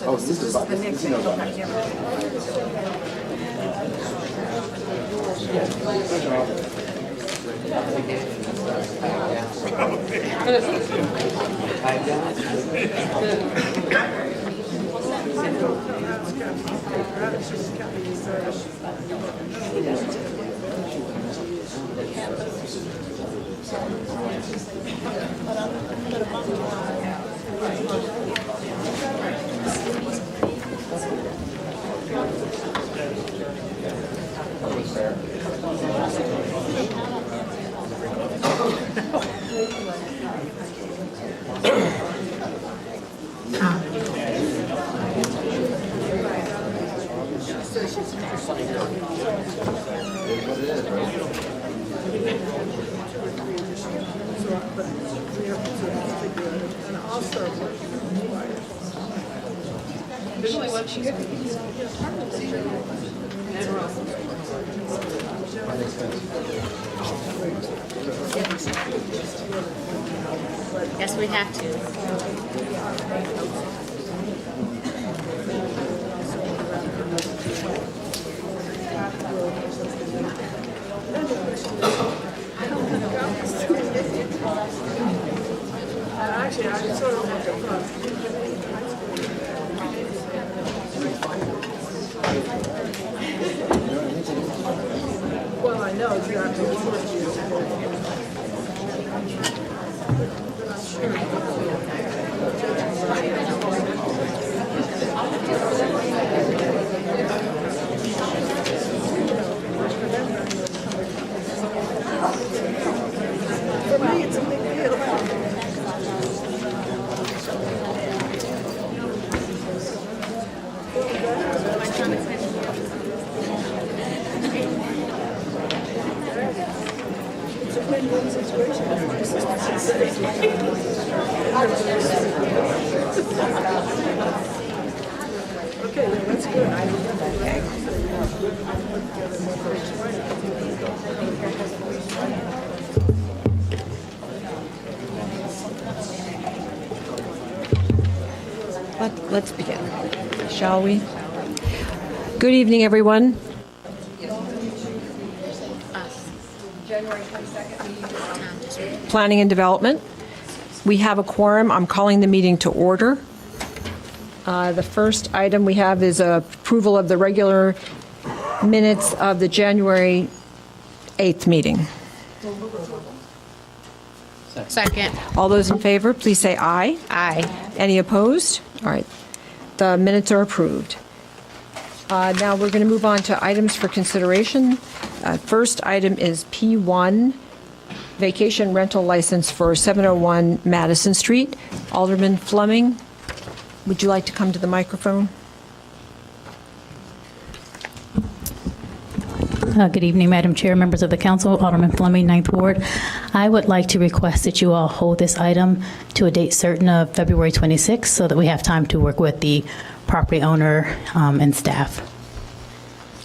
Oh, this is the next thing. Yes, we have to. Actually, I sort of want to well, I know exactly what for me, it's a big deal. It's a win-win situation. Okay, that's good. Let's begin, shall we? Good evening, everyone. Planning and Development. We have a quorum. I'm calling the meeting to order. The first item we have is approval of the regular minutes of the January 8th meeting. Second. All those in favor, please say aye. Aye. Any opposed? All right. The minutes are approved. Now we're going to move on to items for consideration. First item is P1, vacation rental license for 701 Madison Street. Alderman Fleming, would you like to come to the microphone? Good evening, Madam Chair, members of the council, Alderman Fleming, 9th Ward. I would like to request that you all hold this item to a date certain of February 26th so that we have time to work with the property owner and staff.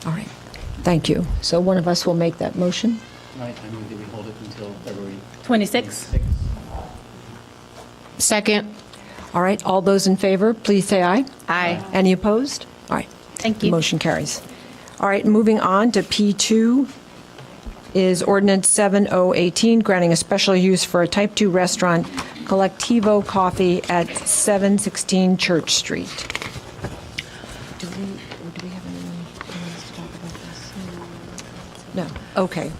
All right. Thank you. So one of us will make that motion. Right, I move that we hold it until February 26th. Second. All right. All those in favor, please say aye. Aye. Any opposed? All right. Thank The you. motion carries. All right, moving on to P2, is Ordinance 7018, granting a special use for a Type 2 restaurant, Collectivo Coffee at 716 Church Street. Do we have anyone who wants to talk about this? No. Okay.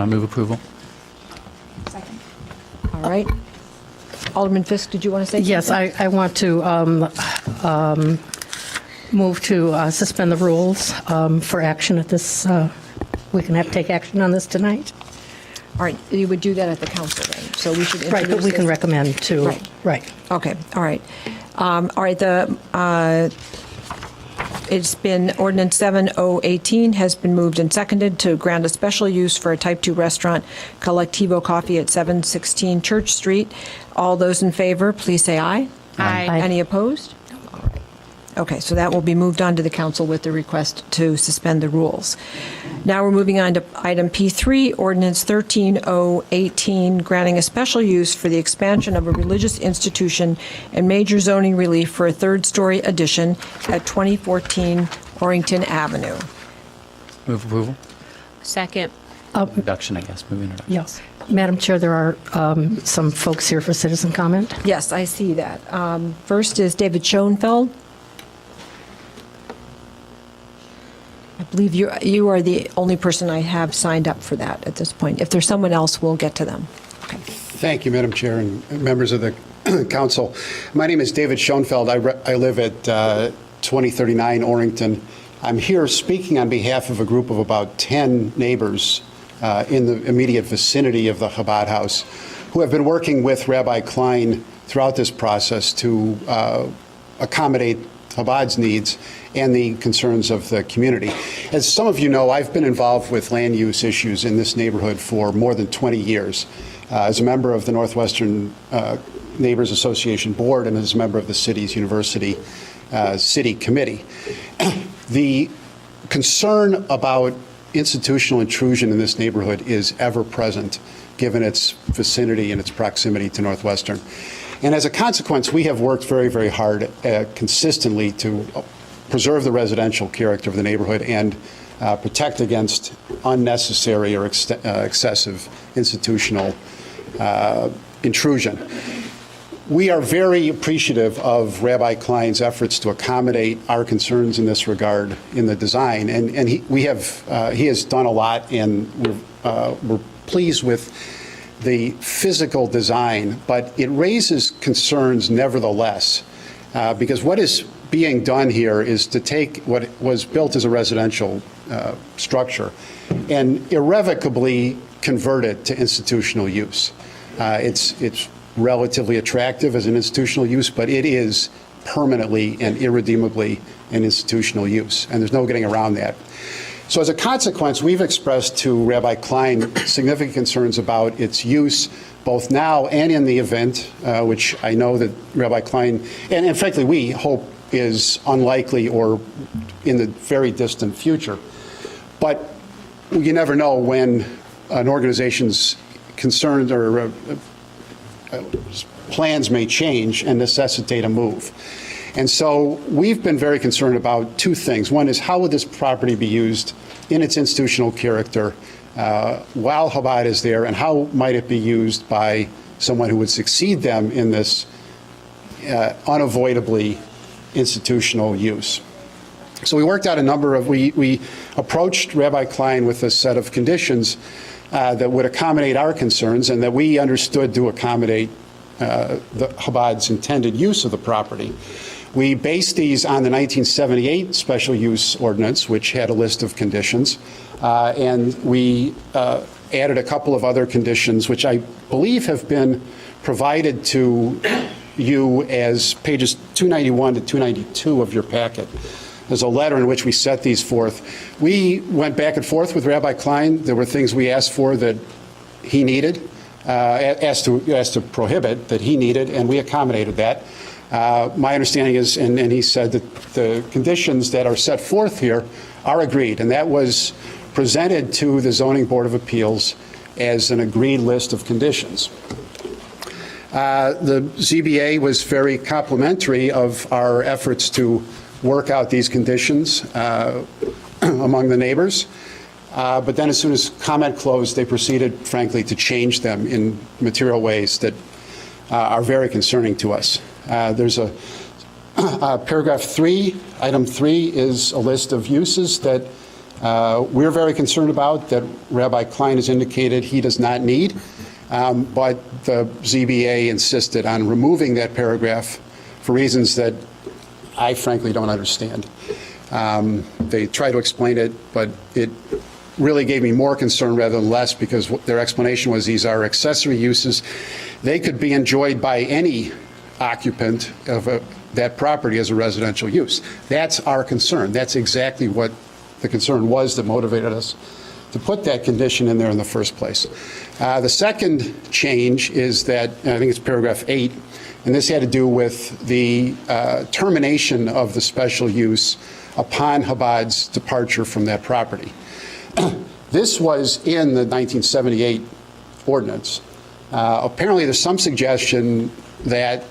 Move approval. All right. Alderman Fisk, did you want to say something? Yes, I want to move to suspend the rules for action at this, we can take action on this tonight. All right, you would do that at the council then, so we should introduce Right, but we can this. recommend to, Right. right. Okay, all right. It's been, Ordinance 7018 has been moved and seconded to grant a special use for a Type 2 restaurant, Collectivo Coffee at 716 Church Street. All those in favor, please say aye. Aye. Any opposed? All right. Okay, so that will be moved on to the council with the request to suspend the rules. Now we're moving on to item P3, Ordinance 13018, granting a special use for the expansion of a religious institution and major zoning relief for a third-story addition at 2014 Corrington Avenue. Move approval. Second. Introduction, I guess. Move introduction. Yes. Madam Chair, there are some folks here for citizen comment. Yes, I see that. First is David Schoenfeld. I believe you are the only person I have signed up for that at this point. If there's someone else, we'll get to them. Okay. Thank you, Madam Chair and members of the council. My name is David Schoenfeld. I live at 2039 Orrington. I'm here speaking on behalf of a group of about 10 neighbors in the immediate vicinity of the Chabad house who have been working with Rabbi Klein throughout this process to accommodate Chabad's needs and the concerns of the community. As some of you know, I've been involved with land use issues in this neighborhood for more than 20 years as a member of the Northwestern Neighbors Association Board and as a member of the city's University City Committee. The concern about institutional intrusion in this neighborhood is ever present, given its vicinity and its proximity to Northwestern. And as a consequence, we have worked very, very hard consistently to preserve the residential character of the neighborhood and protect against unnecessary or excessive institutional intrusion. We are very appreciative of Rabbi Klein's efforts to accommodate our concerns in this regard in the design, and he has done a lot, and we're pleased with the physical design, but it raises concerns nevertheless, because what is being done here is to take what was built as a residential structure and irrevocably convert it to institutional use. It's relatively attractive as an institutional use, but it is permanently and irredeemably an institutional use, and there's no getting around that. So as a consequence, we've expressed to Rabbi Klein significant concerns about its use both now and in the event, which I know that Rabbi Klein, and frankly we hope is unlikely or in the very distant future. But you never know when an organization's concerns or plans may change and necessitate a move. And so we've been very concerned about two things. One is, how would this property be used in its institutional character while Chabad is there, and how might it be used by someone who would succeed them in this unavoidably institutional use. So we worked out a number of, we approached Rabbi Klein with a set of conditions that would accommodate our concerns and that we understood to accommodate the Chabad's intended use of the property. We based these on the 1978 Special Use Ordinance, which had a list of conditions, and we added a couple of other conditions, which I believe have been provided to you as pages 291 to 292 of your packet. There's a letter in which we set these forth. We went back and forth with Rabbi Klein. There were things we asked for that he needed, asked to prohibit that he needed, and we accommodated that. My understanding is, and he said that the conditions that are set forth here are agreed, and that was presented to the Zoning Board of Appeals as an agreed list of conditions. The ZBA was very complimentary of our efforts to work out these conditions among the neighbors. But then as soon as comment closed, they proceeded, frankly, to change them in material ways that are very concerning to us. There's a paragraph 3, item 3 is a list of uses that we're very concerned about, that Rabbi Klein has indicated he does not need. But the ZBA insisted on removing that paragraph for reasons that I frankly don't understand. They try to explain it, but it really gave me more concern rather than less, because their explanation was these are accessory uses. They could be enjoyed by any occupant of that property as a residential use. That's our concern. That's exactly what the concern was that motivated us to put that condition in there in the first place. The second change is that, I think it's paragraph 8, and this had to do with the termination of the special use upon Chabad's departure from that property. This was in the 1978 ordinance. Apparently, there's some suggestion that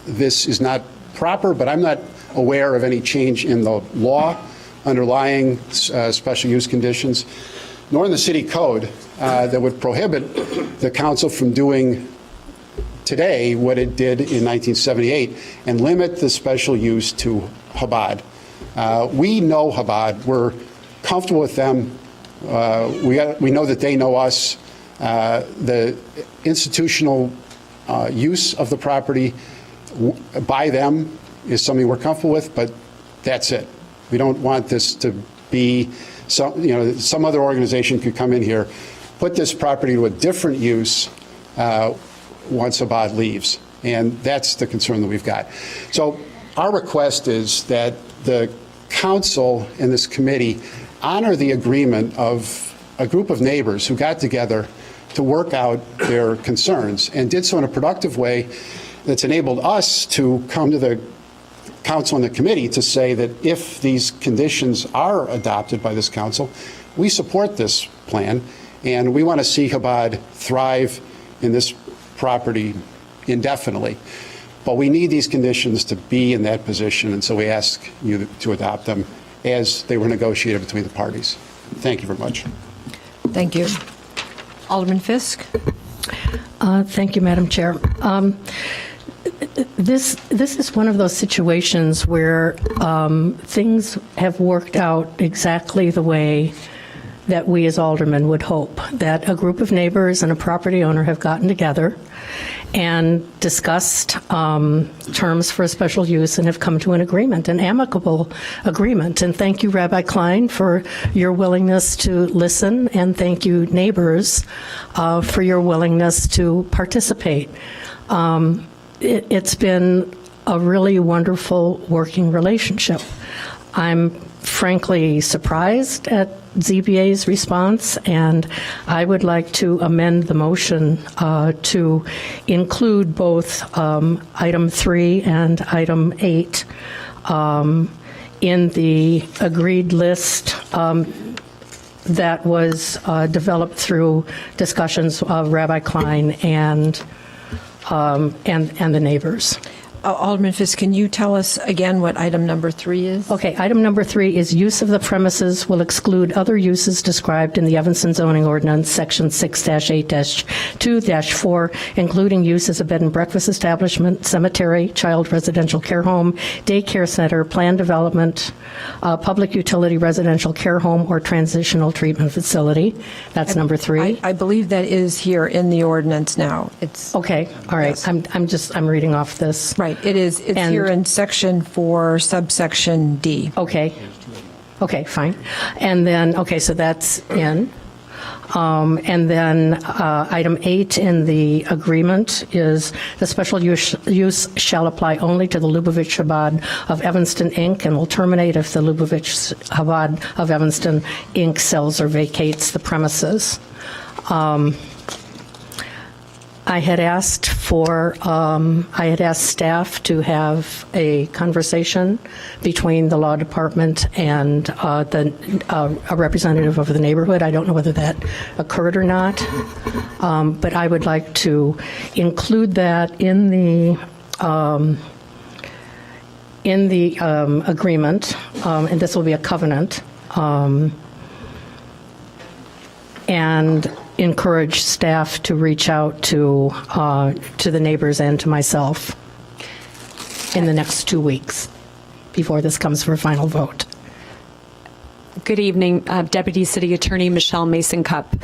this is not proper, but I'm not aware of any change in the law underlying special use conditions, nor in the city code that would prohibit the council from doing today what it did in 1978 and limit the special use to Chabad. We know Chabad. We're comfortable with them. We know that they know us. The institutional use of the property by them is something we're comfortable with, but that's it. We don't want this to be some other organization could come in here, put this property to a different use once Chabad leaves, and that's the concern that we've got. So our request is that the council and this committee honor the agreement of a group of neighbors who got together to work out their concerns and did so in a productive way that's enabled us to come to the council and the committee to say that if these conditions are adopted by this council, we support this plan and we want to see Chabad thrive in this property indefinitely. But we need these conditions to be in that position, and so we ask you to adopt them as they were negotiated between the parties. Thank you very much. Thank you. Alderman Fisk? Thank you, Madam Chair. This is one of those situations where things have worked out exactly the way that we as aldermen would hope, that a group of neighbors and a property owner have gotten together and discussed terms for a special use and have come to an agreement, an amicable agreement. And thank you, Rabbi Klein, for your willingness to listen, and thank you, neighbors, for your willingness to participate. It's been a really wonderful working relationship. I'm frankly surprised at ZBA's response, and I would like to amend the motion to include both item 3 and item 8 in the agreed list that was developed through discussions of Rabbi Klein and the neighbors. Alderman Fisk, can you tell us again what item number 3 is? Okay, item number 3 is use of the premises will exclude other uses described in the Evanston zoning ordinance, section 6-8-2-4, including use as a bed and breakfast establishment, cemetery, child residential care home, daycare center, planned development, public utility residential care home, or transitional treatment facility. That's number 3. I believe that is here in the ordinance now. It's Okay, all right. Yes. I'm reading off this. right. It is. It's And- here in section 4, subsection D. Okay. Okay, fine. And then, okay, so that's in. And then item 8 in the agreement is the special use shall apply only to the Lubavitch Chabad of Evanston, Inc., and will terminate if the Lubavitch Chabad of Evanston, Inc. sells or vacates the premises. I had asked staff to have a conversation between the law department and a representative of the neighborhood. I don't know whether that occurred or not, but I would like to include that in the agreement, and this will be a covenant. and encourage staff to reach out to the neighbors and to myself in the next 2 weeks before this comes for a final vote. Good evening, Deputy City Attorney Michelle Mason-Cup.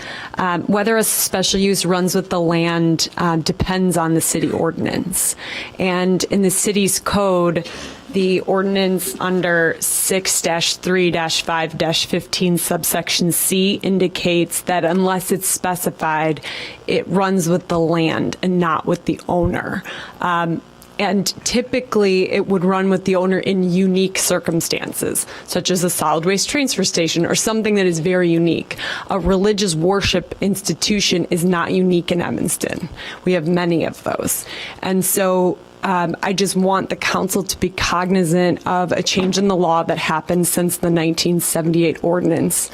Whether a special use runs with the land depends on the city ordinance. And in the city's code, the ordinance under 6-3-5-15 subsection C indicates that unless it's specified, it runs with the land and not with the owner. And typically, it would run with the owner in unique circumstances, such as a solid waste transfer station or something that is very unique. A religious worship institution is not unique in Evanston. We have many of those. And so I just want the council to be cognizant of a change in the law that happened since the 1978 ordinance.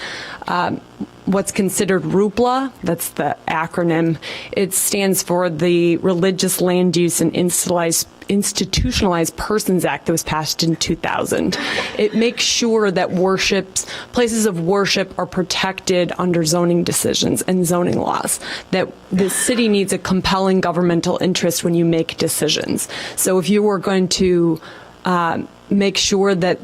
What's considered RUPLA, that's the acronym, it stands for the Religious Land Use and Institutionalized Persons Act that was passed in 2000. It makes sure that places of worship are protected under zoning decisions and zoning laws, that the city needs a compelling governmental interest when you make decisions. So if you were going to make sure that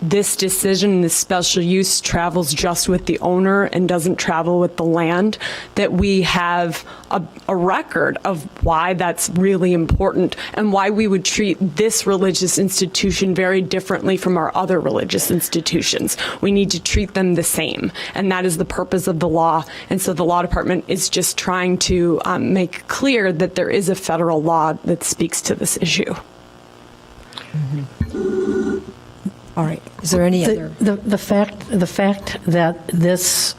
this decision, this special use, travels just with the owner and doesn't travel with the land, that we have a record of why that's really important and why we would treat this religious institution very differently from our other religious institutions. We need to treat them the same, and that is the purpose of the law. And so the law department is just trying to make clear that there is a federal law that speaks to this issue. All right. Is there any other? The fact that this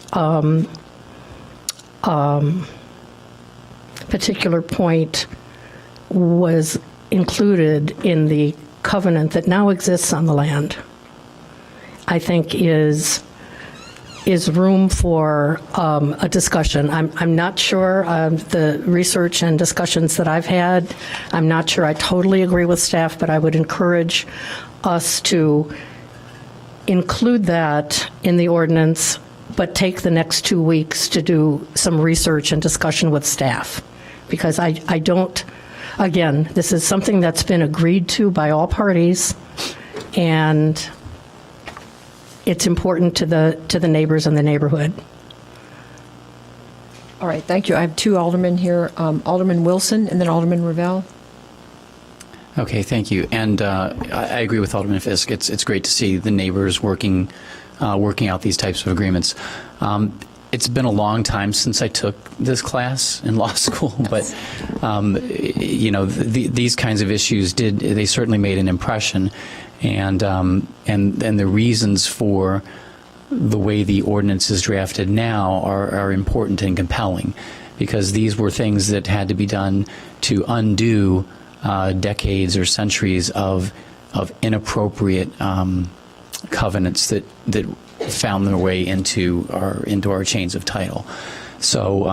particular point was included in the covenant that now exists on the land, I think is room for a discussion. I'm not sure the research and discussions that I've had. I'm not sure I totally agree with staff, but I would encourage us to include that in the ordinance, but take the next 2 weeks to do some research and discussion with staff. Because I don't, again, this is something that's been agreed to by all parties, and it's important to the neighbors in the neighborhood. All right, thank you. I have two aldermen here, Alderman Wilson and then Alderman Ravel. Okay, thank you. And I agree with Alderman Fisk. It's great to see the neighbors working out these types of agreements. It's been a long time since I took this class in law school, but these kinds of issues they certainly made an impression, and the reasons for the way the ordinance is drafted now are important and compelling, because these were things that had to be done to undo decades or centuries of inappropriate covenants that found their way into our chains of title. So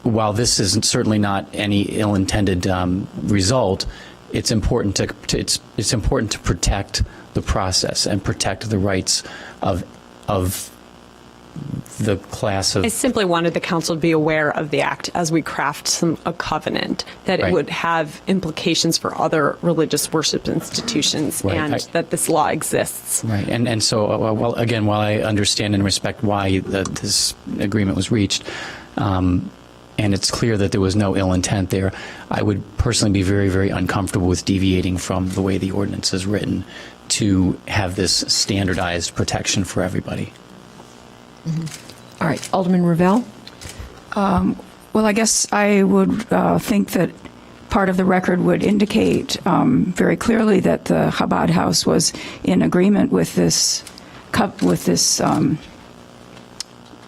while this is certainly not any ill-intended result, it's important to protect the process and protect the rights of the class of... I simply wanted the council to be aware of the act as we craft a covenant, that Right. it would have implications for other religious worship institutions, Right. and that this law exists. Right, and so, while I understand and respect why this agreement was reached, and it's clear that there was no ill intent there, I would personally be very, very uncomfortable with deviating from the way the ordinance is written to have this standardized protection for everybody. All right, Alderman Ravel. Well, I guess I would think that part of the record would indicate very clearly that the Chabad House was in agreement with this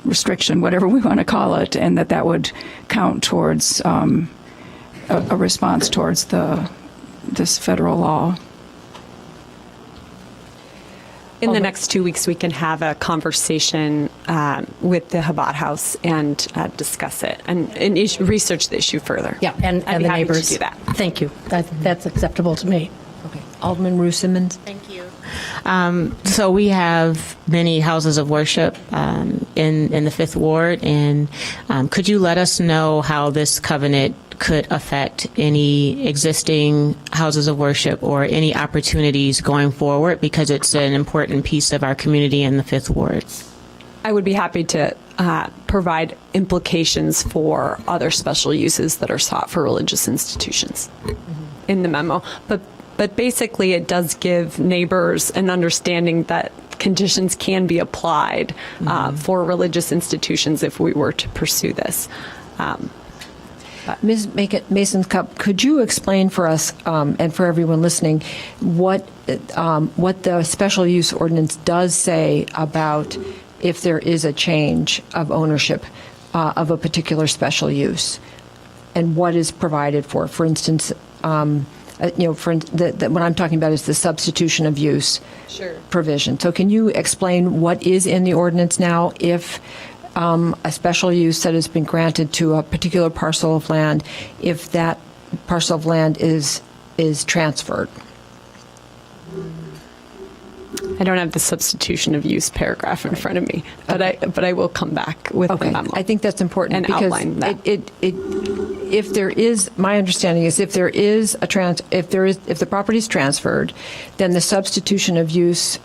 restriction, whatever we want to call it, and that would count towards a response towards this federal law. In the next 2 weeks, we can have a conversation with the Chabad House and discuss it and research the issue further. Yeah, and I'd be the happy neighbors. to do that. Thank you. That's acceptable to me. Okay, Alderman Rue Simmons. Thank you. So we have many houses of worship in the Fifth Ward, and could you let us know how this covenant could affect any existing houses of worship or any opportunities going forward, because it's an important piece of our community in the Fifth Ward? I would be happy to provide implications for other special uses that are sought for religious institutions in the memo. But basically, it does give neighbors an understanding that conditions can be applied for religious institutions if we were to pursue this. Ms. Mason-Cup, could you explain for us and for everyone listening what the special use ordinance does say about if there is a change of ownership of a particular special use, and what is provided for? For instance, what I'm talking about is the substitution of use provision. So can you explain what is in the ordinance now if a special use that has been granted to a particular parcel of land, if that parcel of land is transferred? I don't have the substitution of use paragraph in front of me, but I will come back with the memo. I think that's important and because outline that. If there is, my understanding is if the property is transferred, then the substitution of use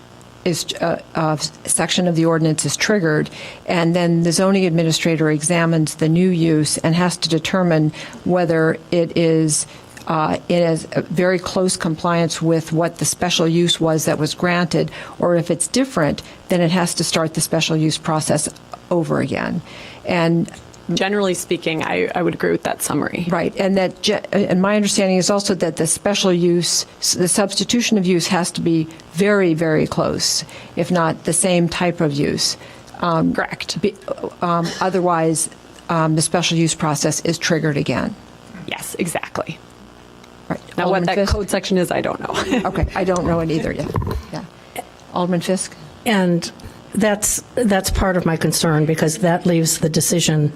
is section of the ordinance is triggered, and then the zoning administrator examines the new use and has to determine whether it is a very close compliance with what the special use was that was granted, or if it's different, then it has to start the special use process over again. And generally speaking, I would agree with that summary. right, and my understanding is also that the special use, the substitution of use has to be very, very close, if not the same type of use. Correct. Otherwise, the special use process is triggered again. Yes, exactly. Right. Now, Alderman what that Fisk? code section is, I don't know. Okay, I don't know it either yet. Yeah. Alderman Fisk? And that's part of my concern, because that leaves the decision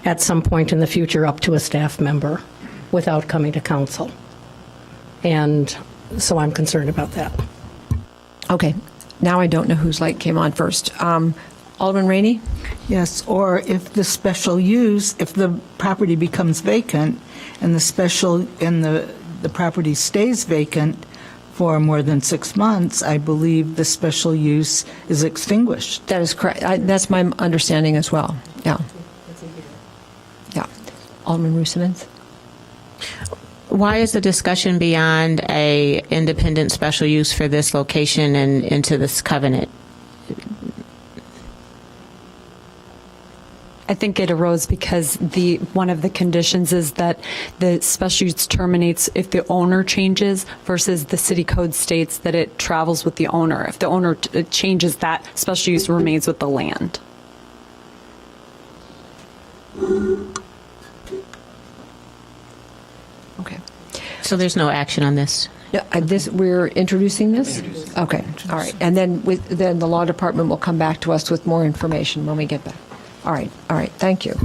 at some point in the future up to a staff member without coming to council. And so I'm concerned about that. Okay. Now I don't know whose light came on first. Alderman Rainey? Yes, or if the special use, if the property becomes vacant and the property stays vacant for more than 6 months, I believe the special use is extinguished. That is correct. That's my understanding as well. Yeah. Yeah. Alderman Rusimans? Why is the discussion beyond a independent special use for this location and into this covenant? I think it arose because one of the conditions is that the special use terminates if the owner changes, versus the city code states that it travels with the owner. If the owner changes, that special use remains with the land. Okay. So there's no action on this? Yeah, we're introducing this? Okay. All right. And then then the law department will come back to us with more information when we get back. All right. Thank you.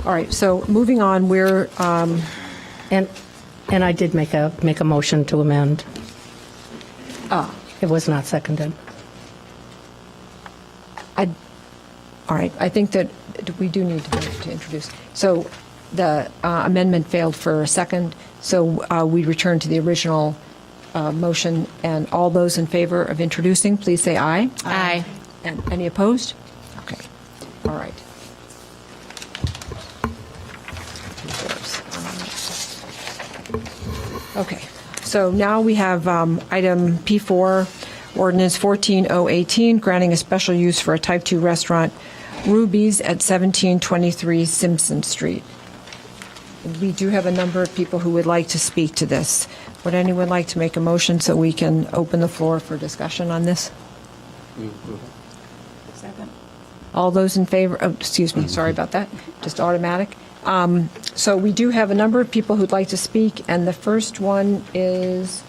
All right. So moving on, we're And I did make a motion to amend. It was not seconded. all right. I think that we do need to introduce. So the amendment failed for a second. So we return to the original motion. And all those in favor of introducing, please say aye. Aye. And any opposed? Okay. All right. Okay. So now we have item P4, Ordinance 14018, granting a special use for a Type 2 restaurant, Rubies, at 1723 Simpson Street. We do have a number of people who would like to speak to this. Would anyone like to make a motion so we can open the floor for discussion on this? All those in favor, excuse me, sorry about that, just automatic. So we do have a number of people who'd like to speak, and the first one is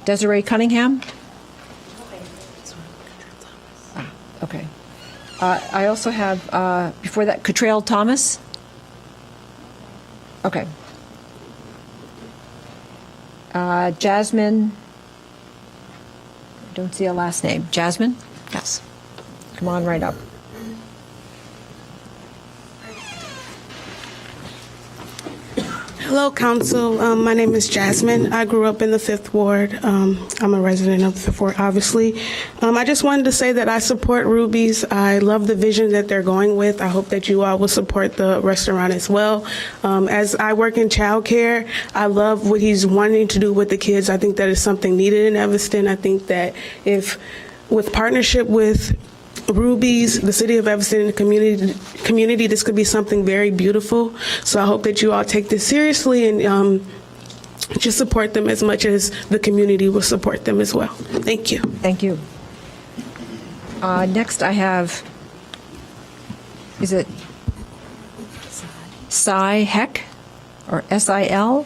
Desiree Cunningham. Okay. I also have, before that, Cottrell Thomas. Okay. Jasmine, I don't see a last name. Jasmine? Yes. Come on right up. Hello, Council. My name is Jasmine. I grew up in the 5th Ward. I'm a resident of the 5th Ward, obviously. I just wanted to say that I support Rubies. I love the vision that they're going with. I hope that you all will support the restaurant as well. As I work in childcare, I love what he's wanting to do with the kids. I think that is something needed in Evanston. I think that if, with partnership with Rubies, the city of Evanston, and the community, this could be something very beautiful. So I hope that you all take this seriously and just support them as much as the community will support them as well. Thank you. Thank you. Next I have, is it Cy Heck or S-I-L?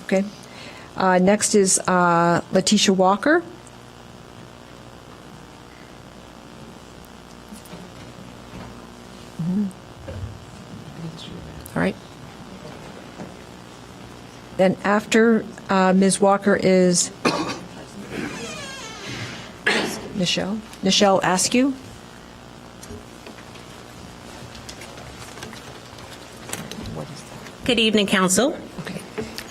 Okay. Next is Letitia Walker. All right. Then after Ms. Walker is Nichelle Askew. Good evening, Council. Okay.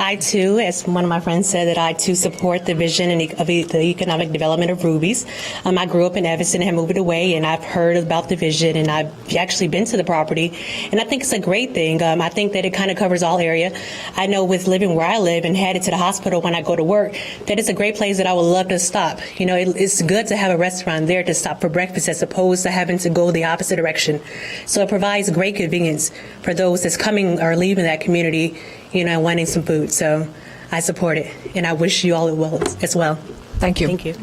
I, too, as one of my friends said, that I, too, support the vision and of the economic development of Rubies. I grew up in Evanston and have moved away, and I've heard about the vision, and I've actually been to the property, and I think it's a great thing. I think that it kind of covers all area. I know with living where I live and headed to the hospital when I go to work, that it's a great place that I would love to stop. You know, it's good to have a restaurant there to stop for breakfast as opposed to having to go the opposite direction. So it provides great convenience for those that's coming or leaving that community, you know, wanting some food. So I support it, and I wish you all well as well. Thank you. Thank you.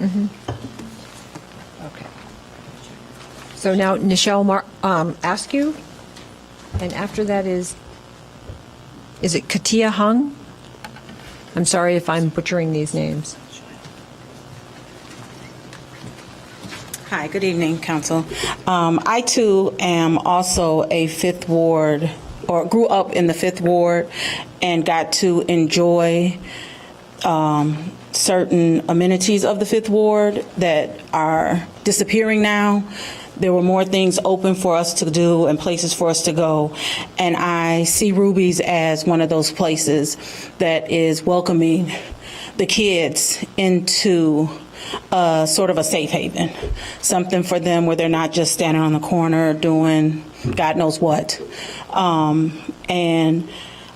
Okay. So now Nichelle Askew, and after that is it Katia Hung? I'm sorry if I'm butchering these names. Hi, good evening, Council. I, too, am also a 5th Ward, or grew up in the 5th Ward, and got to enjoy certain amenities of the 5th Ward that are disappearing now. There were more things open for us to do and places for us to go. And I see Rubies as one of those places that is welcoming the kids into sort of a safe haven, something for them where they're not just standing on the corner doing God knows what. And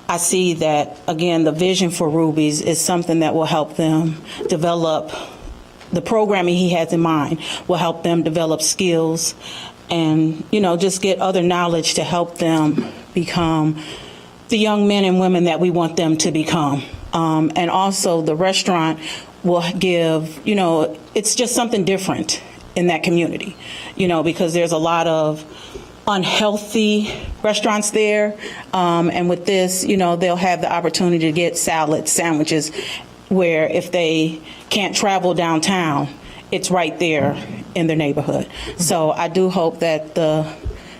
I see that, again, the vision for Rubies is something that will help them develop. The programming he has in mind will help them develop skills and, you know, just get other knowledge to help them become the young men and women that we want them to become. And also the restaurant will give, you know, it's just something different in that community, you know, because there's a lot of unhealthy restaurants there. And with this, you know, they'll have the opportunity to get salads, sandwiches, where if they can't travel downtown, it's right there in their neighborhood. So I do hope that the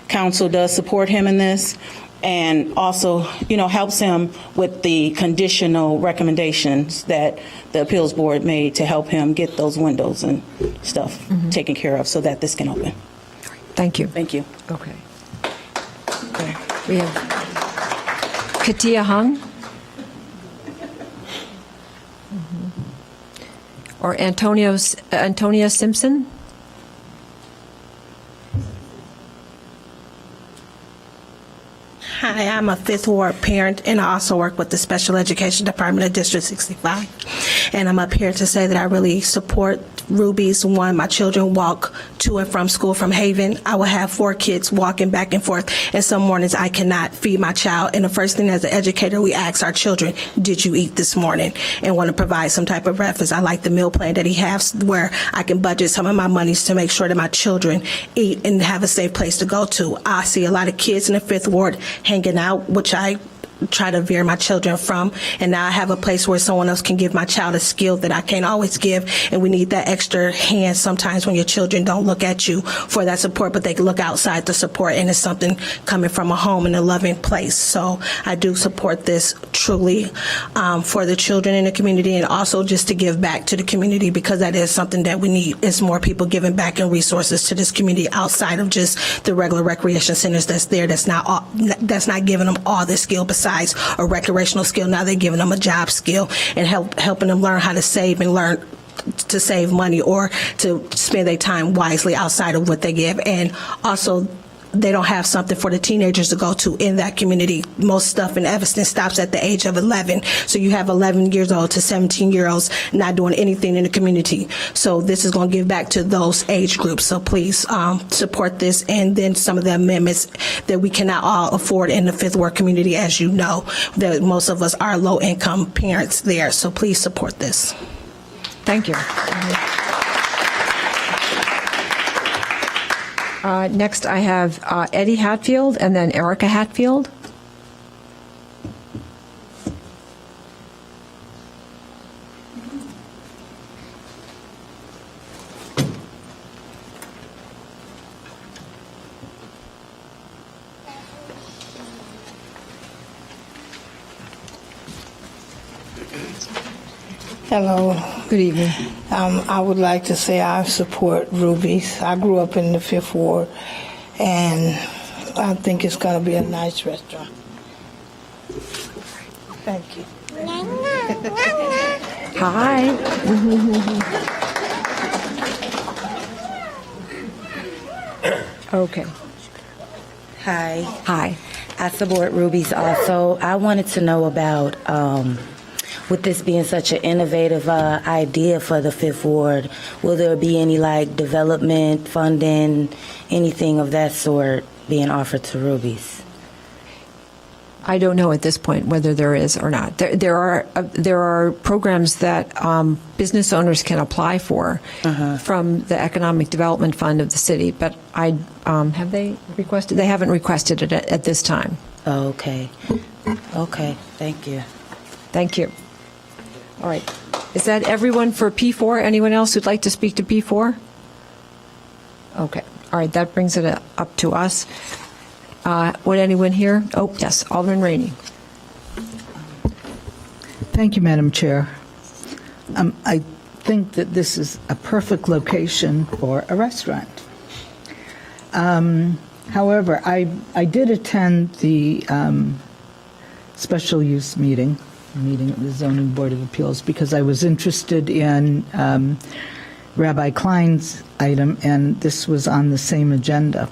council does support him in this, and also, you know, helps him with the conditional recommendations that the appeals board made to help him get those windows and stuff taken care of so that this can open. Thank you. Thank you. Okay. We have Katia Hung. Or Antonia Simpson. Hi, I'm a 5th Ward parent, and I also work with the Special Education Department of District 65. And I'm up here to say that I really support Rubies. One, my children walk to and from school from Haven. I will have 4 kids walking back and forth, and some mornings I cannot feed my child. And the first thing as an educator, we ask our children, did you eat this morning? And want to provide some type of breakfast. I like the meal plan that he has where I can budget some of my monies to make sure that my children eat and have a safe place to go to. I see a lot of kids in the 5th Ward hanging out, which I try to veer my children from. And now I have a place where someone else can give my child a skill that I can't always give. And we need that extra hand sometimes when your children don't look at you for that support, but they look outside the support, and it's something coming from a home and a loving place. So I do support this truly for the children in the community, and also just to give back to the community, because that is something that we need, is more people giving back and resources to this community outside of just the regular recreation centers that's there, that's not giving them all this skill besides a recreational skill. Now they're giving them a job skill and helping them learn how to save and learn to save money or to spend their time wisely outside of what they give. And also, they don't have something for the teenagers to go to in that community. Most stuff in Evanston stops at the age of 11. So you have 11 years old to 17-year-olds not doing anything in the community. So this is going to give back to those age groups. So please support this. And then some of the amendments that we cannot all afford in the Fifth Ward community, as you know, that most of us are low-income parents there. So please support this. Thank you. Next, I have Eddie Hatfield and then Erica Hatfield. Hello. Good evening. I would like to say I support Rubies. I grew up in the Fifth Ward, and I think it's going to be a nice restaurant. Thank you. Hi. Okay. Hi. Hi. I support Rubies also. I wanted to know about, with this being such an innovative idea for the Fifth Ward, will there be any development funding, anything of that sort being offered to Rubies? I don't know at this point whether there is or not. There are programs that business owners can apply for from the Economic Development Fund of the city, but have they requested? They haven't requested it at this time. Oh, okay. Okay. Thank you. Thank you. All right. Is that everyone for P4? Anyone else who'd like to speak to P4? Okay. All right. That brings it up to us. Would anyone here? Oh, yes. Alderman Rainey. Thank you, Madam Chair. I think that this is a perfect location for a restaurant. However, I did attend the special use meeting of the Zoning Board of Appeals because I was interested in Rabbi Klein's item, and this was on the same agenda.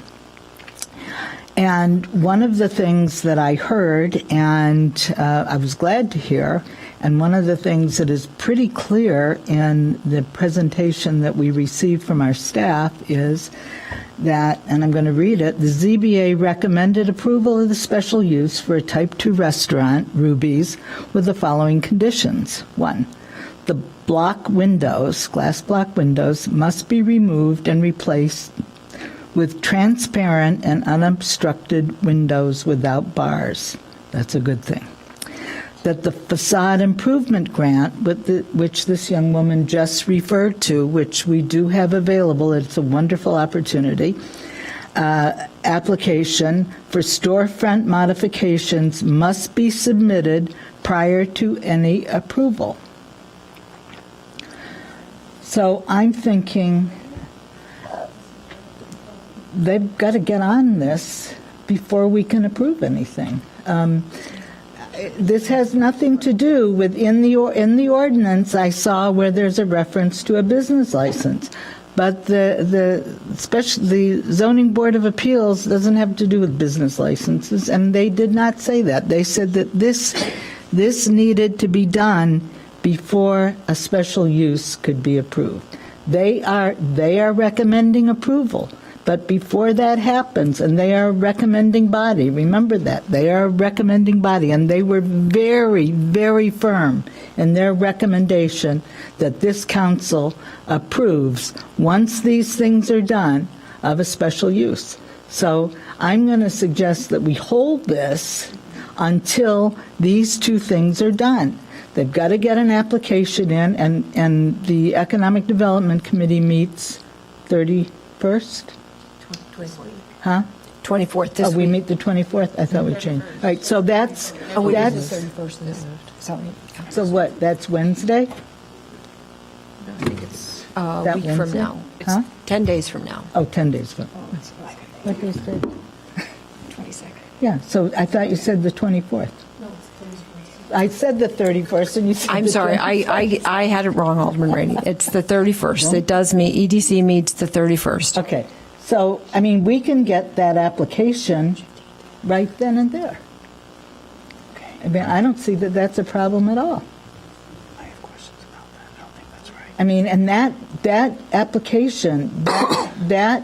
And one of the things that I heard, and I was glad to hear, and one of the things that is pretty clear in the presentation that we received from our staff is that, and I'm going to read it, the ZBA recommended approval of the special use for a Type 2 restaurant, Rubies, with the following conditions. 1, the glass block windows must be removed and replaced with transparent and unobstructed windows without bars. That's a good thing. That the facade improvement grant, which this young woman just referred to, which we do have available, it's a wonderful opportunity, application for storefront modifications must be submitted prior to any approval. So I'm thinking they've got to get on this before we can approve anything. This has nothing to do with in the ordinance. I saw where there's a reference to a business license, but the Zoning Board of Appeals doesn't have to do with business licenses, and they did not say that. They said that this needed to be done before a special use could be approved. They are recommending approval. But before that happens, and they are a recommending body, remember that, they are a recommending body, and they were very, very firm in their recommendation that this council approves, once these things are done, of a special use. So I'm going to suggest that we hold this until these two things are done. They've got to get an application in, and the Economic Development Committee meets 31st? 24th. Huh? 24th this Oh, we week. meet the 24th? I thought we changed. All right, so that's, Oh, wait, that's, it's the 31st this. Sorry. so what, that's Wednesday? I think it's a That week from Wednesday? now. It's Huh? 10 days from now. Oh, 10 days from. What day is that? 22nd. Yeah, so I thought you said the 24th. I said the 31st, and you said I'm the sorry, 24th. I had it wrong, Alderman Rainey. It's the 31st. It does meet, EDC meets the 31st. Okay, so, I mean, we can get that application right then and there. I mean, I don't see that that's a problem at all. I have questions about that. I don't think that's right. I mean, and that application, that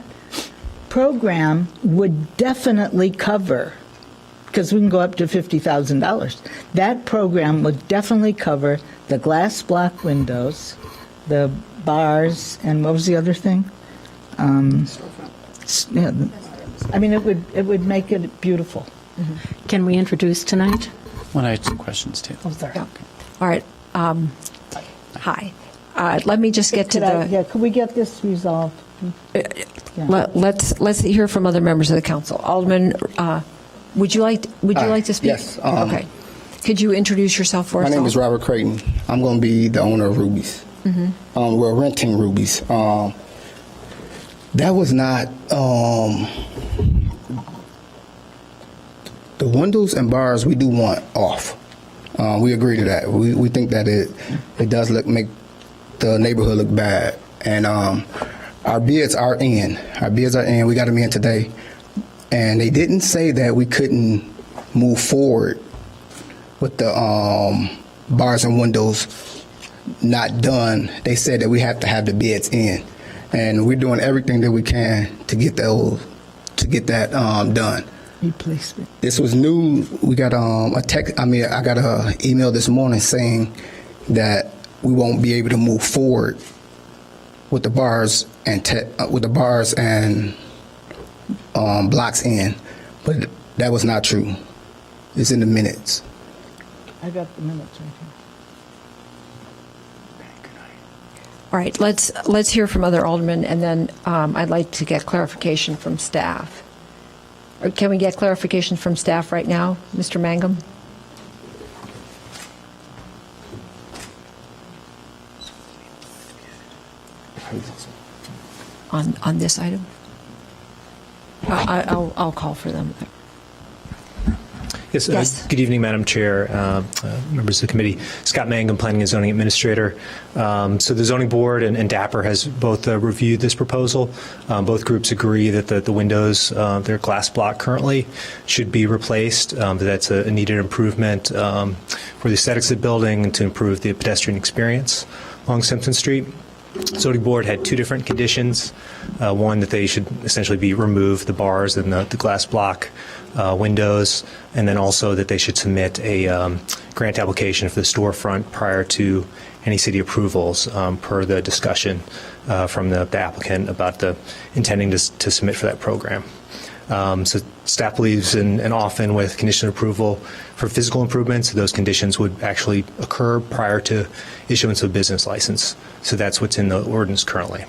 program would definitely cover, because we can go up to $50,000. That program would definitely cover the glass block windows, the bars, and what was the other thing? Yeah, I mean, it would make it beautiful. Can we introduce tonight? Well, I had some questions too. Oh, sorry. Yeah. All right. Hi. Let me just get to Yeah, could we get this resolved? Let's hear from other members of the council. Alderman, would you like to speak? Yes, Okay. Could you introduce yourself for us? My name is Robert Creighton. I'm going to be the owner of Rubies. We're renting Rubies. That was not the windows and bars we do want off. We agree to that. We think that it does make the neighborhood look bad. And our bids are in. We got them in today. And they didn't say that we couldn't move forward with the bars and windows not done. They said that we have to have the bids in. And we're doing everything that we can to get that done. Replacement. This was new. We got a text. I got an email this morning saying that we won't be able to move forward with the bars and blocks in, but that was not true. It's in the minutes. I got the minutes right here. All right. Let's hear from other aldermen, and then I'd like to get clarification from staff. Or can we get clarification from staff right now, Mr. Mangum? On this item? I'll call for them. Yes. Yes. Good evening, Madam Chair, members of the committee. Scott Mangum, Planning and Zoning Administrator. So the Zoning Board and DAPR has both reviewed this proposal. Both groups agree that the windows, they're glass block currently, should be replaced. That's a needed improvement for the aesthetics of the building and to improve the pedestrian experience along Simpson Street. Zoning Board had two different conditions. One, that they should essentially be removed, the bars and the glass block windows, and then also that they should submit a grant application for the storefront prior to any city approvals per the discussion from the applicant about the intending to submit for that program. So staff believes and often with condition approval for physical improvements, those conditions would actually occur prior to issuance of a business license. So that's what's in the ordinance currently.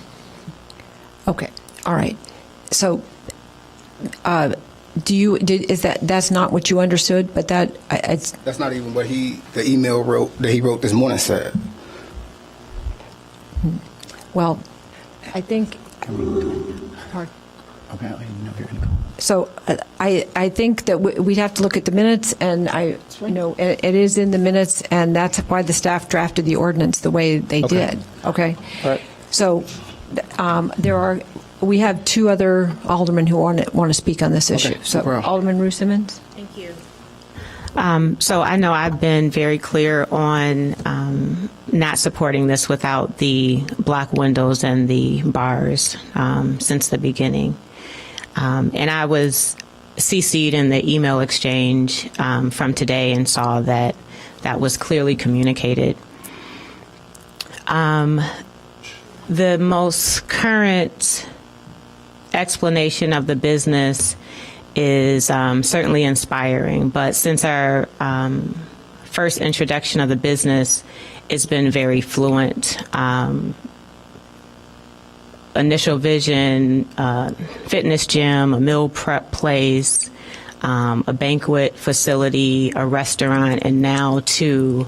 Okay. All right. So that's not what you understood, but That's not even what the email that he wrote this morning said. Well, I think. Okay, I didn't know you were going to go. So I think that we'd have to look at the minutes, and it is in the minutes, and that's why the staff drafted the ordinance the way they did. Okay. All right. So we have two other aldermen who want to speak on this issue. So Alderman Rue Simmons. Thank you. So I know I've been very clear on not supporting this without the block windows and the bars since the beginning. And I was CC'd in the email exchange from today and saw that was clearly communicated. The most current explanation of the business is certainly inspiring. But since our first introduction of the business, it's been very fluent. Initial vision, fitness gym, a meal prep place, a banquet facility, a restaurant, and now to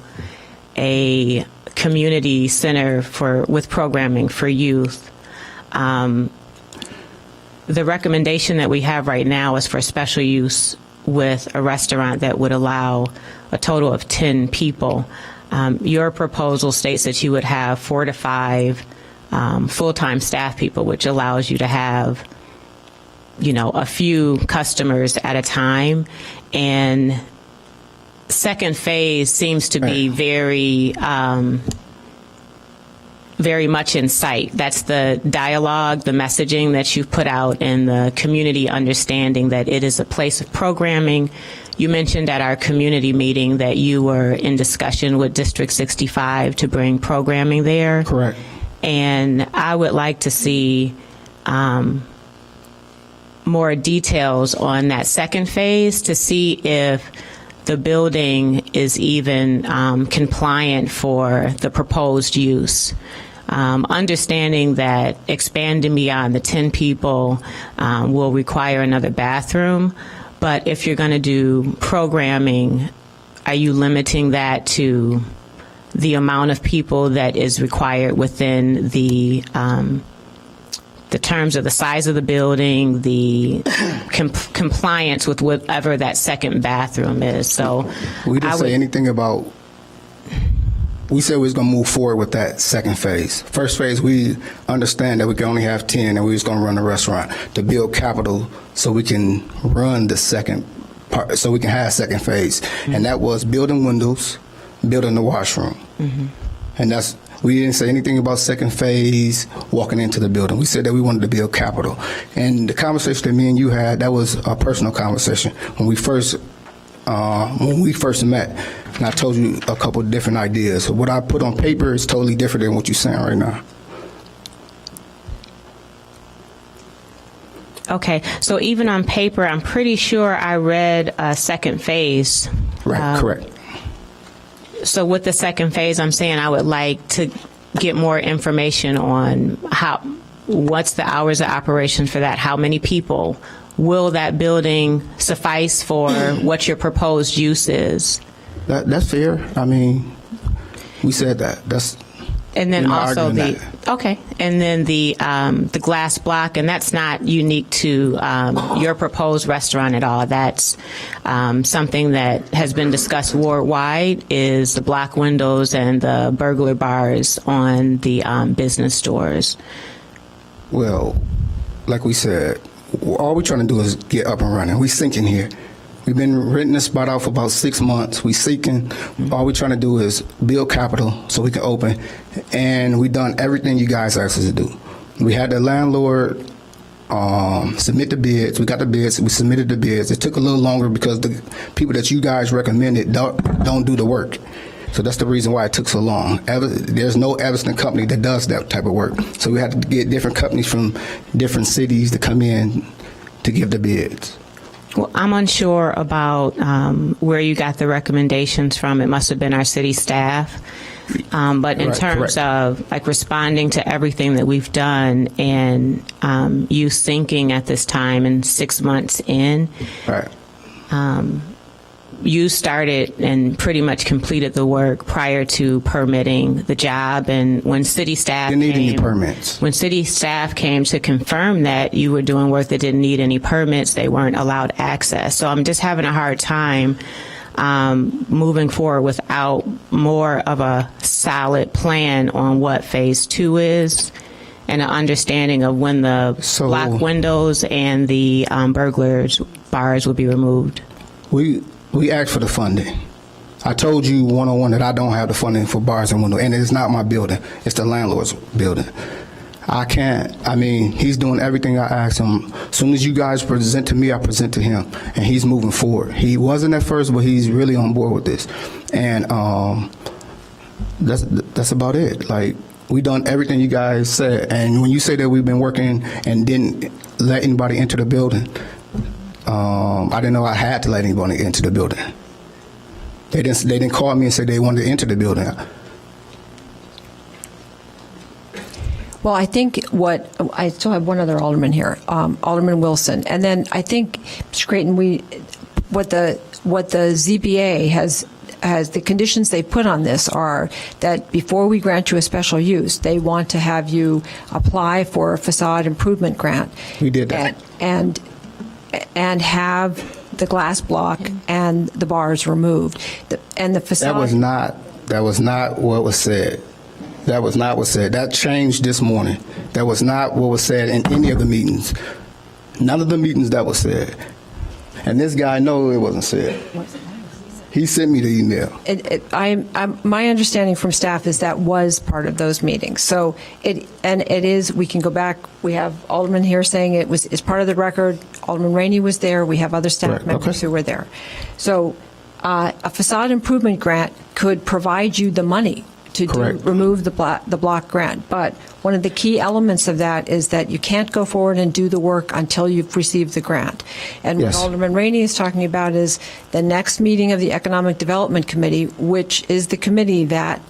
a community center with programming for youth. The recommendation that we have right now is for special use with a restaurant that would allow a total of 10 people. Your proposal states that you would have 4 to 5 full-time staff people, which allows you to have, a few customers at a time. And second phase seems to be very much in sight. That's the dialogue, the messaging that you've put out, and the community understanding that it is a place of programming. You mentioned at our community meeting that you were in discussion with District 65 to bring programming there. Correct. And I would like to see more details on that second phase to see if the building is even compliant for the proposed use. Understanding that expanding beyond the 10 people will require another bathroom, but if you're going to do programming, are you limiting that to the amount of people that is required within the terms of the size of the building, the compliance with whatever that second bathroom is? So we didn't say anything about. We said we was going to move forward with that second phase. First phase, we understand that we can only have 10, and we was going to run the restaurant to build capital so we can run the second part, so we can have second phase, and that was building windows, building the washroom. And we didn't say anything about second phase walking into the building. We said that we wanted to build capital. And the conversation that me and you had, that was a personal conversation when we first met. And I told you a couple of different ideas. So what I put on paper is totally different than what you're saying right now. Okay, so even on paper, I'm pretty sure I read a second phase. Right, correct. So with the second phase, I'm saying I would like to get more information on what's the hours of operation for that, how many people, will that building suffice for what your proposed use is? That's fair. I mean, we said that. And then also and then the glass block, and that's not unique to your proposed restaurant at all. That's something that has been discussed ward-wide, is the block windows and the burglar bars on the business stores. Well, like we said, all we're trying to do is get up and running. We're sinking here. We've been renting this spot out for about 6 months. We're seeking. All we're trying to do is build capital so we can open. And we've done everything you guys asked us to do. We had the landlord submit the bids. We got the bids. We submitted the bids. It took a little longer because the people that you guys recommended don't do the work. So that's the reason why it took so long. There's no Evanston company that does that type of work. So we had to get different companies from different cities to come in to give the bids. Well, I'm unsure about where you got the recommendations from. It must have been our city staff. But in terms of like responding to everything that we've done and you thinking at this time and 6 months in, you started and pretty much completed the work prior to permitting the job. And when city staff when city staff came to confirm that you were doing work that didn't need any permits, they weren't allowed access. So I'm just having a hard time moving forward without more of a solid plan on what phase 2 is and an understanding of when the block windows and the burglars bars will be removed. We asked for the funding. I told you one-on-one that I don't have the funding for bars and windows, and it's not my building. It's the landlord's building. I can't. I mean, he's doing everything I asked him. As soon as you guys present to me, I present to him, and he's moving forward. He wasn't at first, but he's really on board with this. And that's about it. Like, we done everything you guys said. And when you say that we've been working and didn't let anybody enter the building, I didn't know I had to let anybody into the building. They didn't call me and say they wanted to enter the building. Well, I think I still have one other alderman here, Alderman Wilson, and then I think, Mr. Creighton, what the ZBA has the conditions they put on this are that before we grant you a special use, they want to have you apply for a facade improvement grant. We did that. And have the glass block and the bars removed. And the facade. That was not what was said. That was not what was said. That changed this morning. That was not what was said in any of the meetings. None of the meetings that was said. And this guy knows it wasn't said. He sent me the email. My understanding from staff is that was part of those meetings. So it is. We can go back. We have Alderman here saying it's part of the record. Alderman Rainey was there. We have other staff members who were there. So a facade improvement grant could provide you the money to remove the block grant. But one of the key elements of that is that you can't go forward and do the work until you've received the grant. And what Alderman Rainey is talking about is the next meeting of the Economic Development Committee, which is the committee that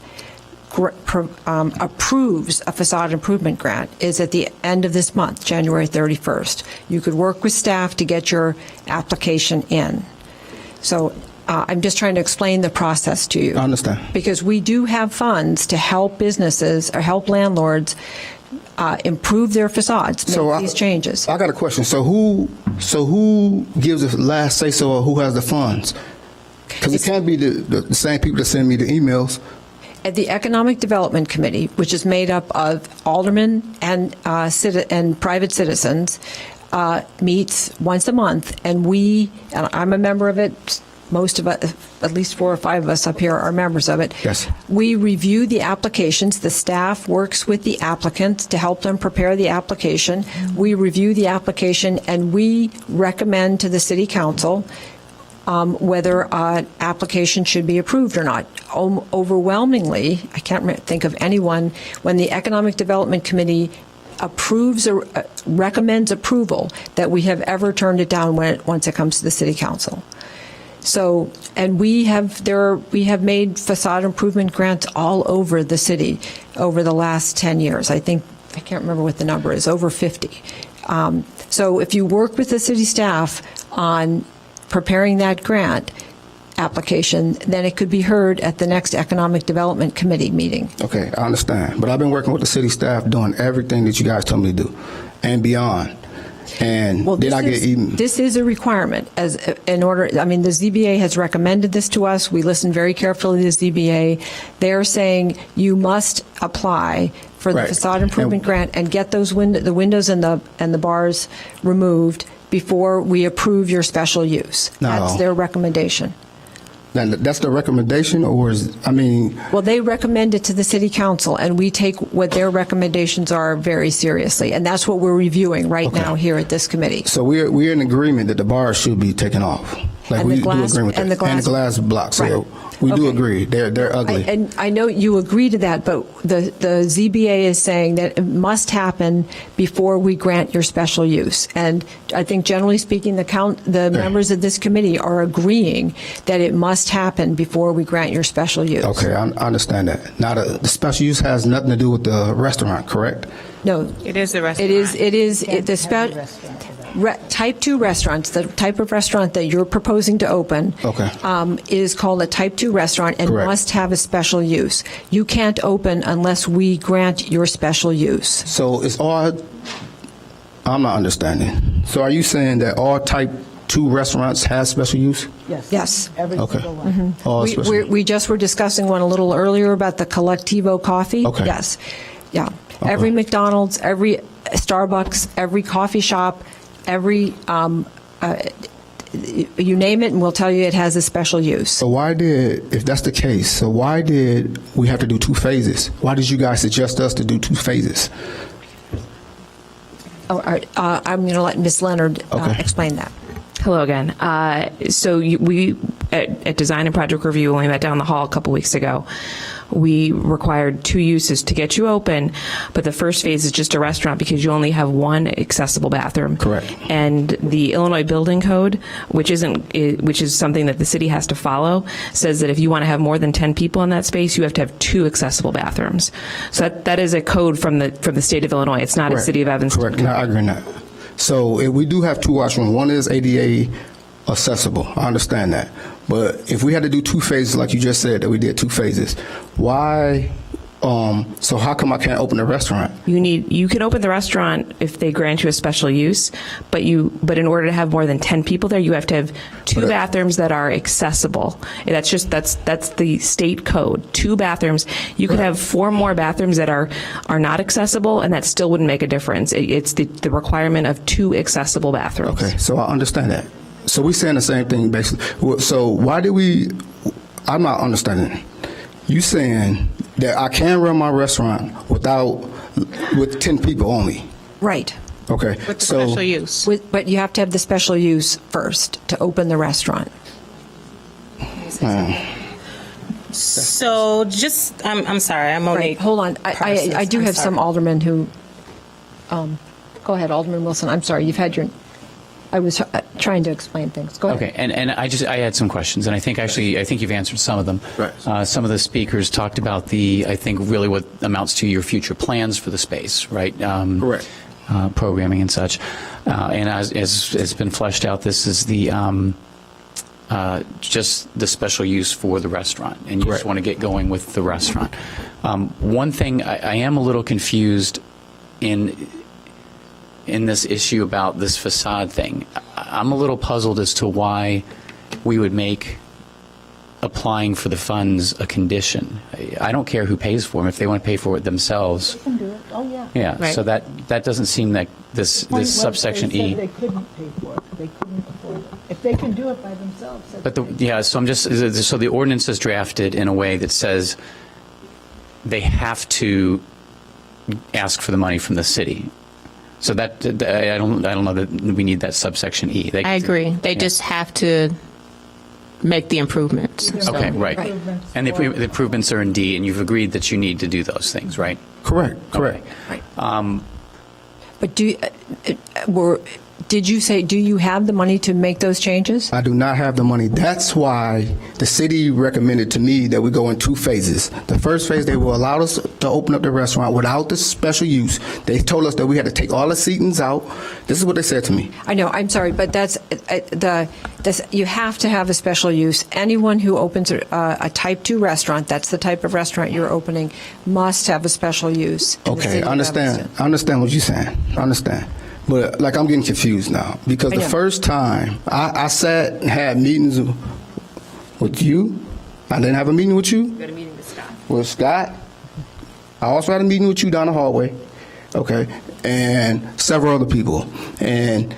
approves a facade improvement grant, is at the end of this month, January 31st. You could work with staff to get your application in. So I'm just trying to explain the process to you. I understand. Because we do have funds to help businesses or help landlords improve their facades, make these changes. I got a question. So who gives the last say-so, or who has the funds? Because it can't be the same people that send me the emails. At the Economic Development Committee, which is made up of aldermen and private citizens, meets once a month, and I'm a member of it. Most of us, at least 4 or 5 of us up here, are members of it. Yes. We review the applications. The staff works with the applicants to help them prepare the application. We review the application, and we recommend to the City Council whether an application should be approved or not. Overwhelmingly, I can't think of anyone, when the Economic Development Committee approves or recommends approval, that we have ever turned it down once it comes to the City Council. So, and we have made facade improvement grants all over the city over the last 10 years. I can't remember what the number is, over 50. So if you work with the city staff on preparing that grant application, then it could be heard at the next Economic Development Committee meeting. Okay, I understand. But I've been working with the city staff doing everything that you guys told me to do and beyond. And this is a requirement the ZBA has recommended this to us. We listened very carefully to the ZBA. They're saying you must apply for the facade improvement grant and get the windows and the bars removed before we approve your special use. No. That's their recommendation. That's the recommendation, or Well, they recommend it to the City Council, and we take what their recommendations are very seriously, and that's what we're reviewing right now here at this committee. So we're in agreement that the bars should be taken off. Like, we do agree with that. And the glass blocks. Right. So we do agree. They're ugly. And I know you agree to that, but the ZBA is saying that it must happen before we grant your special use. And I think generally speaking, the members of this committee are agreeing that it must happen before we grant your special use. Okay, I understand that. Now, the special use has nothing to do with the restaurant, correct? No. It is the restaurant. It is Type 2 restaurants, the type of restaurant that you're proposing to open, is called a Type 2 restaurant and must have a special use. You can't open unless we grant your special use. So it's all, I'm not understanding. So are you saying that all Type 2 restaurants have special use? Yes. Every single one. Mm-hmm. All special. We just were discussing one a little earlier about the Collectivo coffee. Okay. Yes. Yeah. Okay. Every McDonald's, every Starbucks, every coffee shop, every you name it, and we'll tell you it has a special use. So if that's the case, so why did we have to do 2 phases? Why did you guys suggest us to do 2 phases? I'm going to let Ms. Leonard explain that. Hello again. So we at Design and Project Review, when we met down the hall a couple weeks ago, we required 2 uses to get you open, but the first phase is just a restaurant because you only have 1 accessible bathroom. Correct. And the Illinois Building Code, which is something that the city has to follow, says that if you want to have more than 10 people in that space, you have to have 2 accessible bathrooms. So that is a code from the state of Illinois. It's not Correct. a city of Evanston. Correct. No, I agree on that. So if we do have 2 washrooms. One is ADA accessible. I understand that. But if we had to do 2 phases, like you just said, that we did 2 phases, why? So how come I can't open a restaurant? You can open the restaurant if they grant you a special use, but in order to have more than 10 people there, you have to have 2 bathrooms that are accessible. That's the state code. 2 bathrooms. You could have 4 more bathrooms that are not accessible, and that still wouldn't make a difference. It's the requirement of 2 accessible bathrooms. Okay, so I understand that. So we're saying the same thing basically. So why did we? I'm not understanding. You saying that I can run my restaurant with 10 people only? Right. Okay. With the special use. But you have to have the special use first to open the restaurant. So I'm sorry, I'm only. Right, hold on. I do have some aldermen who, go ahead, Alderman Wilson. I'm sorry, I was trying to explain things. Go ahead. Okay, and I had some questions, and I think you've answered some of them. Right. Some of the speakers talked about I think really what amounts to your future plans for the space, right? Correct. Programming and such. And as has been fleshed out, this is just the special use for the restaurant, and you just want to get going with the restaurant. One thing I am a little confused in this issue about this facade thing. I'm a little puzzled as to why we would make applying for the funds a condition. I don't care who pays for them. If they want to pay for it themselves. They can do it. Oh, yeah. Yeah, Right. so that doesn't seem like this subsection E. They couldn't pay for it. They couldn't afford it. If they can do it by themselves. But so the ordinance is drafted in a way that says they have to ask for the money from the city. So I don't know that we need that subsection E. I agree. They just have to make the improvements. Okay, right. And the improvements are in D, and you've agreed that you need to do those things, right? Correct. Okay. Right. But did you say, do you have the money to make those changes? I do not have the money. That's why the city recommended to me that we go in 2 phases. The first phase, they will allow us to open up the restaurant without the special use. They told us that we had to take all the seatings out. This is what they said to me. I know, I'm sorry, but you have to have a special use. Anyone who opens a type 2 restaurant, that's the type of restaurant you're opening, must have a special use. Okay, I understand. I understand what you're saying. I understand. But I'm getting confused now because the first time I sat and had meetings with you, I didn't have a meeting with you. You had a meeting with Scott. With Scott. I also had a meeting with you down the hallway. Okay, and several other people. And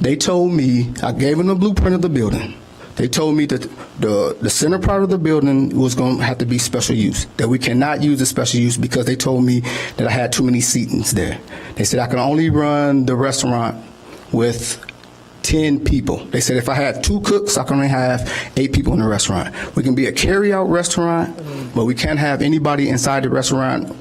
they told me, I gave them the blueprint of the building. They told me that the center part of the building was going to have to be special use, that we cannot use the special use because they told me that I had too many seatings there. They said I can only run the restaurant with 10 people. They said if I had 2 cooks, I can only have 8 people in the restaurant. We can be a carry-out restaurant, but we can't have anybody inside the restaurant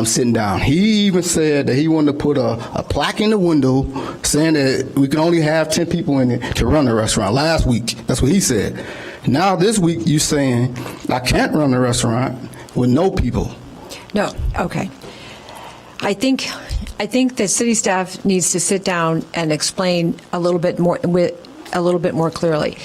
sitting down. He even said that he wanted to put a plaque in the window saying that we can only have 10 people in it to run the restaurant. Last week, that's what he said. Now this week, you're saying I can't run the restaurant with no people. No, okay. I think the city staff needs to sit down and explain a little bit more clearly.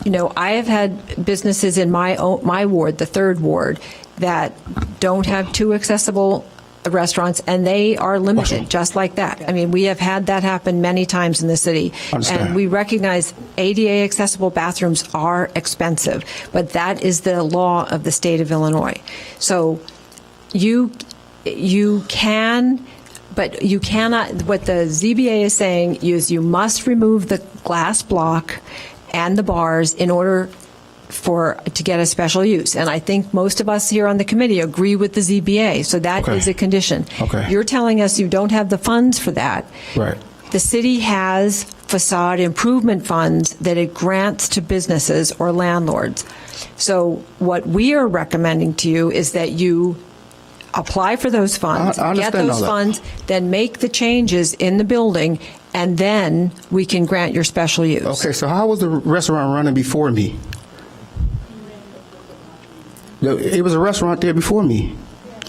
You know, I have had businesses in my ward, the 3rd ward, that don't have 2 accessible restaurants, and they are limited just like that. I mean, we have had that happen many times in the city. And we recognize ADA accessible bathrooms are expensive, but that is the law of the state of Illinois. So you can, but you cannot, what the ZBA is saying is you must remove the glass block and the bars in order to get a special use. And I think most of us here on the committee agree with the ZBA, so that is a condition. Okay. You're telling us you don't have the funds for that. Right. The city has facade improvement funds that it grants to businesses or landlords. So what we are recommending to you is that you apply for those funds, I get understand those all that. funds, then make the changes in the building, and then we can grant your special use. Okay, so how was the restaurant running before me? It was a restaurant there before me.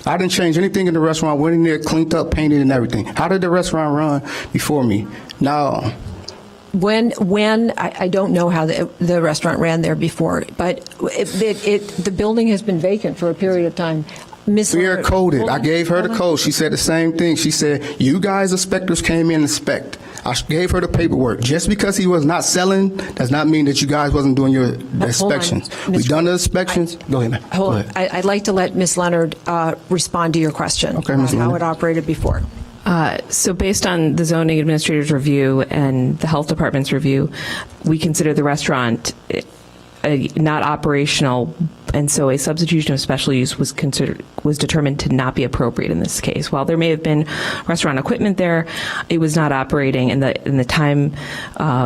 I didn't change anything in the restaurant, went in there, cleaned up, painted, and everything. How did the restaurant run before me? Now, When I don't know how the restaurant ran there before, but the building has been vacant for a period of time. Ms. we are Leonard, coded. hold I on, gave her hold the on. code. She said the same thing. She said, you guys, inspectors, came in and inspect. I gave her the paperwork. Just because he was not selling does not mean that you guys wasn't doing your inspections. We done the inspections. Go ahead, ma'am. Hold Go on. ahead. I'd like to let Ms. Leonard respond to your question Okay, Ms. about how Leonard. it operated before. So based on the zoning administrator's review and the health department's review, we consider the restaurant not operational, and so a substitution of special use was determined to not be appropriate in this case. While there may have been restaurant equipment there, it was not operating, and the time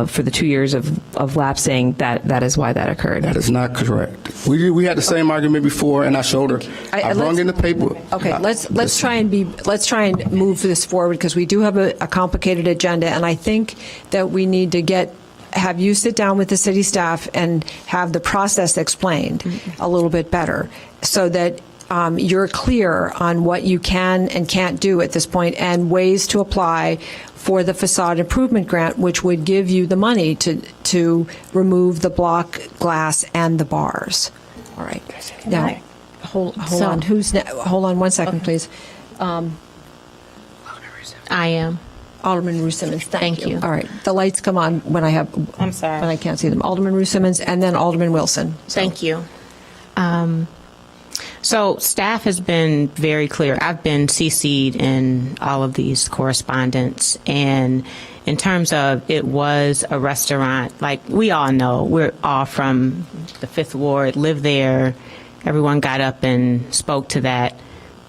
for the 2 years of lapsing, that is why that occurred. That is not correct. We had the same argument before, and I showed her. I brought in the paper. Okay, let's try and move this forward, because we do have a complicated agenda, and I think that we need to have you sit down with the city staff and have the process explained a little bit better, so that you're clear on what you can and can't do at this point, and ways to apply for the facade improvement grant, which would give you the money to remove the block glass and the bars. All right. Now, hold on. Hold on 1 second, please. I am. Alderman Ruth Simmons, thank you. you. All right, the lights come on when I'm sorry. when I can't see them. Alderman Ruth Simmons, and then Alderman Wilson. Thank you. So staff has been very clear. I've been CC'd in all of these correspondence, and in terms of it was a restaurant, like we all know, we're all from the Fifth Ward, live there. Everyone got up and spoke to that.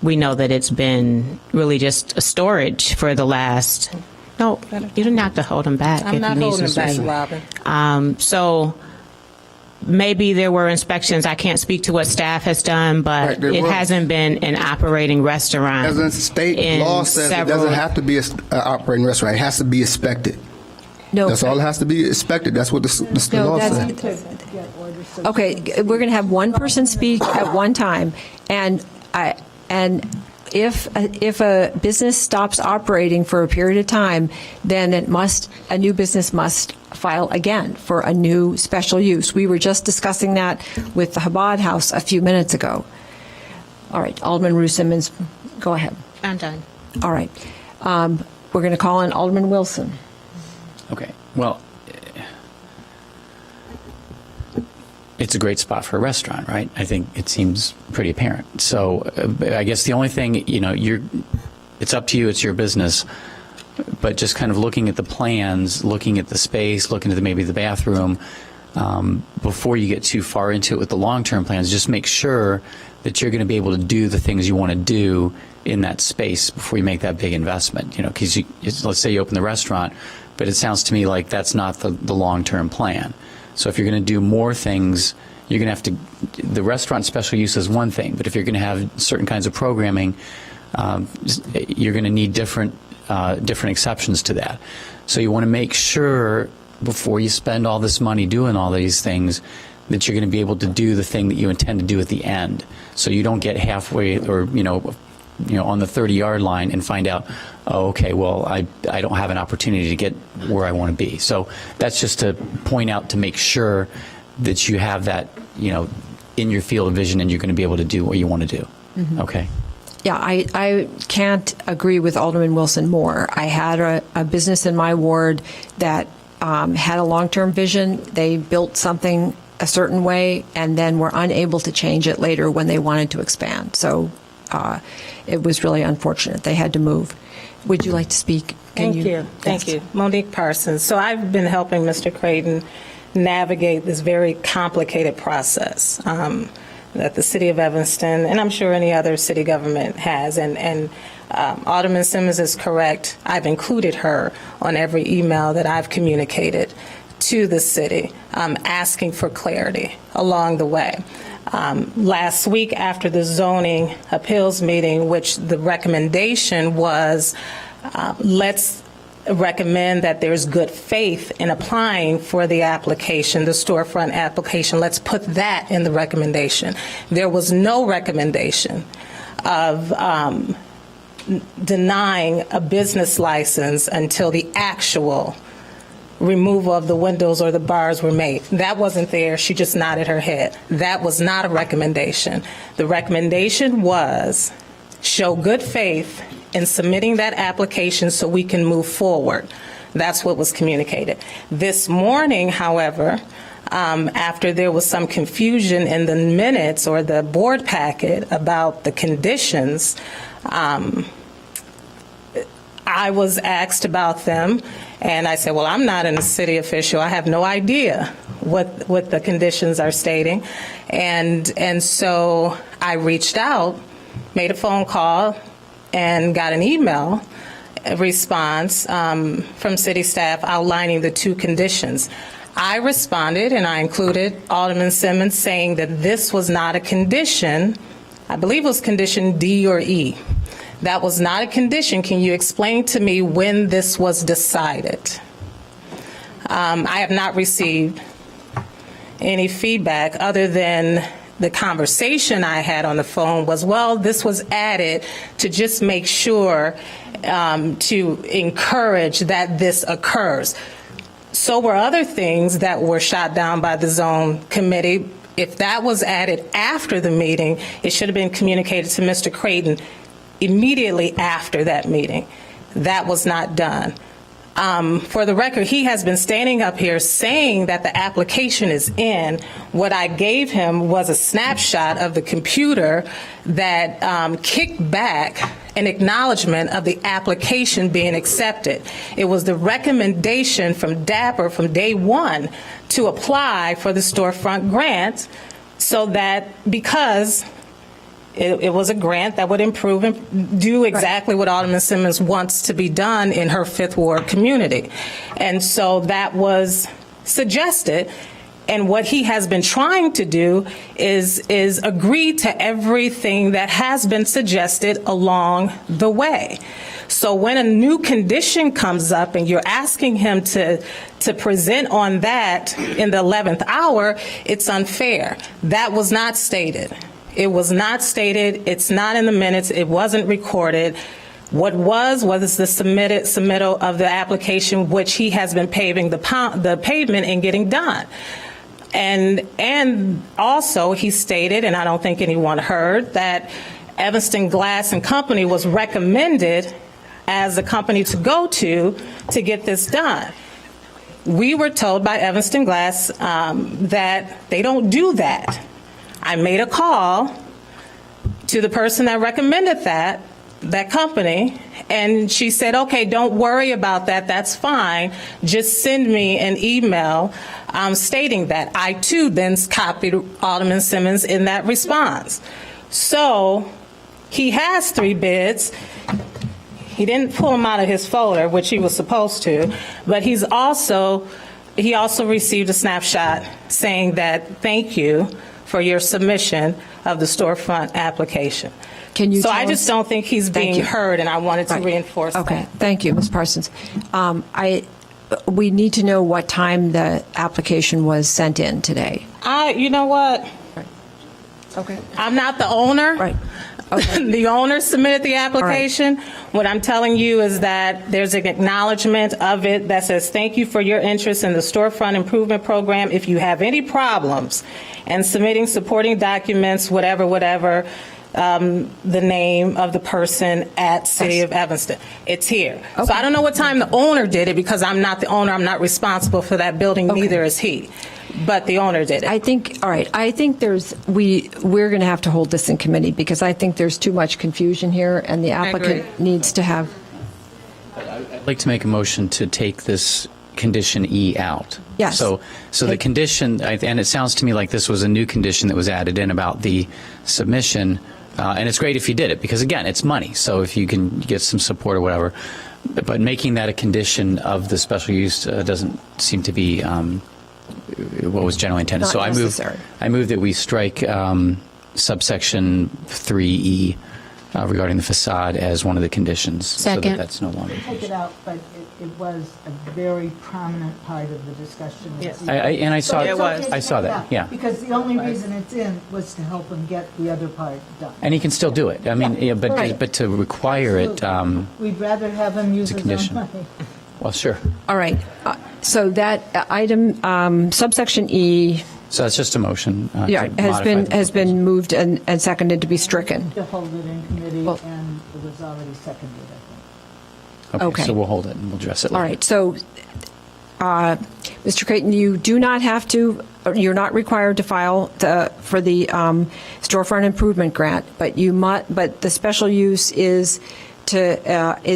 We know that it's been really just a storage for the last. No, you don't have to hold them back. I'm not holding back, Robin. So maybe there were inspections. I can't speak to what staff has done, but it hasn't been an operating restaurant. As in state law says, it doesn't have to be an operating restaurant. It has to be inspected. No, that's all it has to be inspected. That's what the law says. Okay, we're going to have one person speak at one time, and if a business stops operating for a period of time, then a new business must file again for a new special use. We were just discussing that with the Chabad House a few minutes ago. All right, Alderman Ruth Simmons, go ahead. I'm done. All right. We're going to call in Alderman Wilson. Okay. Well, it's a great spot for a restaurant, right? I think it seems pretty apparent. So I guess the only thing, it's up to you, it's your business, but just kind of looking at the plans, looking at the space, looking at maybe the bathroom, before you get too far into it with the long-term plans, just make sure that you're going to be able to do the things you want to do in that space before you make that big investment. Because let's say you open the restaurant, but it sounds to me like that's not the long-term plan. So if you're going to do more things, you're going to have to, the restaurant special use is one thing, but if you're going to have certain kinds of programming, you're going to need different exceptions to that. So you want to make sure before you spend all this money doing all these things that you're going to be able to do the thing that you intend to do at the end. So you don't get halfway or, on the 30-yard line and find out, oh, okay, well, I don't have an opportunity to get where I want to be. So that's just to point out to make sure that you have that, in your field of vision and you're going to be able to do what you want to do. Mm-hmm. Okay. Yeah, I can't agree with Alderman Wilson more. I had a business in my ward that had a long-term vision. They built something a certain way and then were unable to change it later when they wanted to expand. So it was really unfortunate. They had to move. Would you like to speak? Thank you. Thank you. Monique Parsons. So I've been helping Mr. Creighton navigate this very complicated process that the City of Evanston, and I'm sure any other city government has. And Alderman Simmons is correct. I've included her on every email that I've communicated to the city, asking for clarity along the way. Last week, after the zoning appeals meeting, which the recommendation was, let's recommend that there's good faith in applying for the application, the storefront application. Let's put that in the recommendation. There was no recommendation of denying a business license until the actual removal of the windows or the bars were made. That wasn't there. She just nodded her head. That was not a recommendation. The recommendation was show good faith in submitting that application so we can move forward. That's what was communicated. This morning, however, after there was some confusion in the minutes or the board packet about the conditions, I was asked about them, and I said, well, I'm not a city official. I have no idea what the conditions are stating. And so I reached out, made a phone call, and got an email response from city staff outlining the two conditions. I responded, and I included Alderman Simmons saying that this was not a condition. I believe it was condition D or E. That was not a condition. Can you explain to me when this was decided? I have not received any feedback other than the conversation I had on the phone was, well, this was added to just make sure to encourage that this occurs. So were other things that were shot down by the zone committee. If that was added after the meeting, it should have been communicated to Mr. Creighton immediately after that meeting. That was not done. For the record, he has been standing up here saying that the application is in. What I gave him was a snapshot of the computer that kicked back an acknowledgement of the application being accepted. It was the recommendation from DAPR from day one to apply for the storefront grant, so that because it was a grant that would improve and do exactly what Alderman Simmons wants to be done in her Fifth Ward community. And so that was suggested. And what he has been trying to do is agree to everything that has been suggested along the way. So when a new condition comes up and you're asking him to present on that in the 11th hour, it's unfair. That was not stated. It was not stated. It's not in the minutes. It wasn't recorded. What was the submittal of the application, which he has been paving the pavement and getting done. And also he stated, and I don't think anyone heard, that Evanston Glass and Company was recommended as a company to go to get this done. We were told by Evanston Glass that they don't do that. I made a call to the person that recommended that company, and she said, okay, don't worry about that, that's fine, just send me an email stating that. I too then copied Alderman Simmons in that response. So he has 3 bids. He didn't pull them out of his folder, which he was supposed to, but he also received a snapshot saying that thank you for your submission of the storefront application. So I just don't think he's being heard, and I wanted to reinforce that. Okay, thank you, Ms. Parsons. We need to know what time the application was sent in today. You know what? Okay. I'm not the owner. Right. Okay. The owner submitted the application. What I'm telling you is that there's an acknowledgement of it that says, thank you for your interest in the storefront improvement program. If you have any problems and submitting supporting documents, whatever, the name of the person at City of Evanston. It's here. Okay. So I don't know what time the owner did it, because I'm not the owner. I'm not responsible for that building. Okay. Neither is he. But the owner did it. I think we're going to have to hold this in committee, because I think there's too much confusion here, and the applicant needs to have. I'd like to make a motion to take this condition E out. Yes. So the condition, and it sounds to me like this was a new condition that was added in about the submission, and it's great if you did it, because again, it's money. So if you can get some support or whatever. But making that a condition of the special use doesn't seem to be what was generally intended. Not So necessary. I move that we strike subsection 3E regarding the facade as one of the conditions. So Second. that that's no longer. Take it out, but it was a very prominent part of the discussion. Yes. I saw It was. I saw that. Yeah. Because the only reason it's in was to help him get the other part done. And he can still do it. I mean, yeah, but Right. but to require it, We'd rather have him use it's a his own condition. money. Well, sure. All right. So that item, subsection E, So that's just a motion. To has modify the been moved and seconded to be stricken. To hold it in committee, Well- and it was already seconded, I think. Okay, Okay. so we'll hold it and we'll address it later. All right, so, Mr. Creighton, you do not have to, you're not required to file for the storefront improvement grant, but the special use is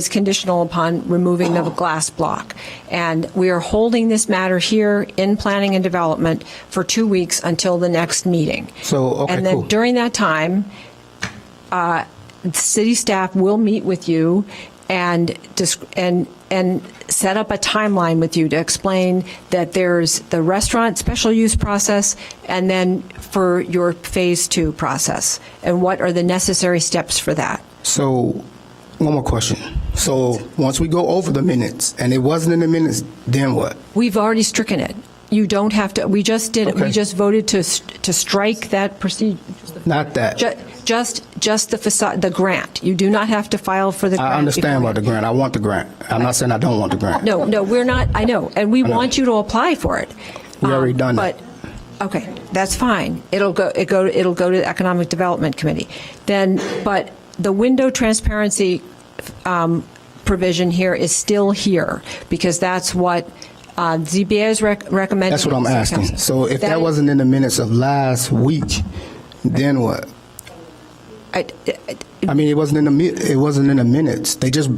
conditional upon removing the glass block. And we are holding this matter here in planning and development for 2 weeks until the next meeting. So, okay, And then cool. during that time, city staff will meet with you and set up a timeline with you to explain that there's the restaurant special use process and then for your phase 2 process and what are the necessary steps for that. So, one more question. So, once we go over the minutes and it wasn't in the minutes, then what? We've already stricken it. You don't have to. We just did it. We Okay. just voted to strike that procedure. Not that. Just the facade, the grant. You do not have to file for the grant. I understand about the grant. I want the grant. I'm not saying I don't want the grant. No, we're not. I know, and we I know. want you to apply for it. We already done that. But okay, that's fine. It'll go to the Economic Development Committee. But the window transparency provision here is still here because that's what ZBA is recommending. That's what I'm asking. So, if that wasn't in the minutes of last week, then what? I mean, it wasn't in the minutes. They just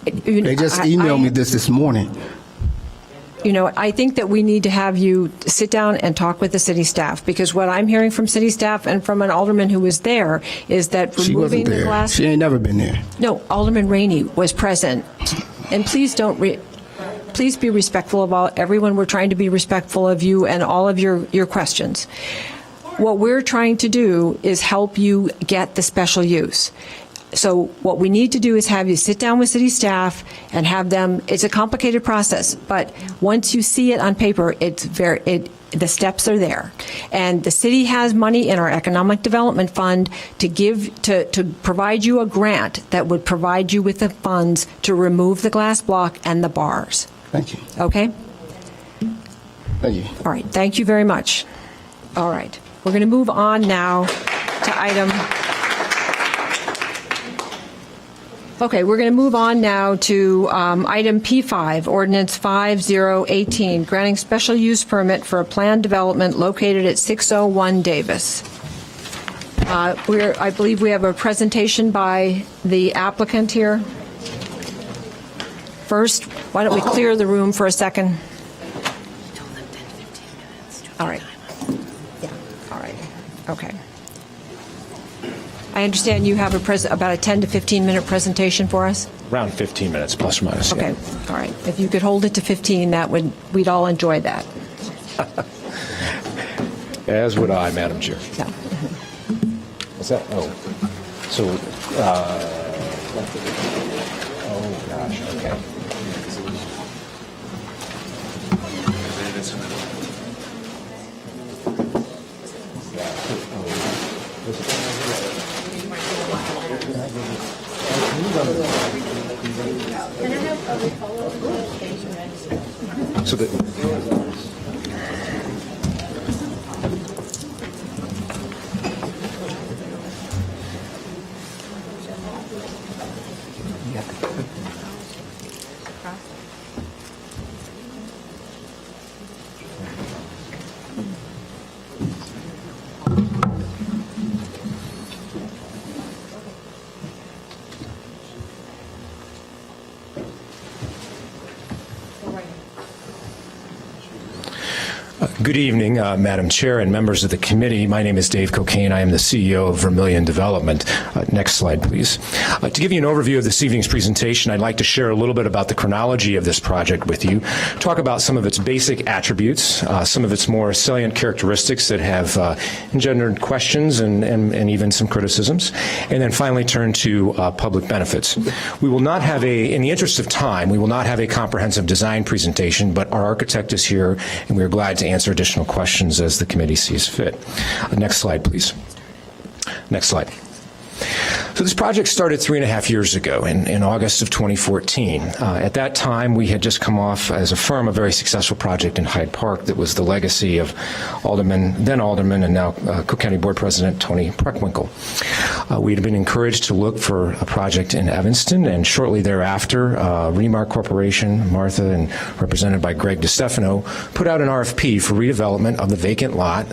emailed me this morning. You know, I think that we need to have you sit down and talk with the city staff because what I'm hearing from city staff and from an alderman who was there is that She removing wasn't the there. glass. She ain't never been there. No, Alderman Rainey was present, and please don't. Please be respectful of everyone. We're trying to be respectful of you and all of your questions. What we're trying to do is help you get the special use. So what we need to do is have you sit down with city staff and have them, it's a complicated process, but once you see it on paper, the steps are there. And the city has money in our Economic Development Fund to provide you a grant that would provide you with the funds to remove the glass block and the bars. Thank you. Okay? Thank you. All right, thank you very much. All right, we're going to move on now to item. Okay, we're going to move on now to item P5, Ordinance 5018, granting special use permit for a planned development located at 601 Davis. I believe we have a presentation by the applicant here. First, why don't we clear the room for a second? All right. Yeah, all right. Okay. I understand you have about a 10 to 15 minute presentation for us? Around 15 minutes, plus or minus. Okay, all right. If you could hold it to 15, we'd all enjoy that. As would I, Madam Chair. Yeah. What's that? Oh, so, oh gosh, okay. So Good evening, Madam Chair and members of the committee. My name is Dave Cocaine. I am the CEO of Vermilion Development. Next slide, please. To give you an overview of this evening's presentation, I'd like to share a little bit about the chronology of this project with you, talk about some of its basic attributes, some of its more salient characteristics that have engendered questions and even some criticisms, and then finally turn to public benefits. We will not have in the interest of time, we will not have a comprehensive design presentation, but our architect is here, and we are glad to answer additional questions as the committee sees fit. Next slide, please. Next slide. So this project started 3.5 years ago in August of 2014. At that time, we had just come off as a firm a very successful project in Hyde Park that was the legacy of then Alderman and now Cook County Board President Tony Preckwinkle. We had been encouraged to look for a project in Evanston, and shortly thereafter, Remark Corporation, Martha, and represented by Greg DeStefano, put out an RFP for redevelopment of the vacant lot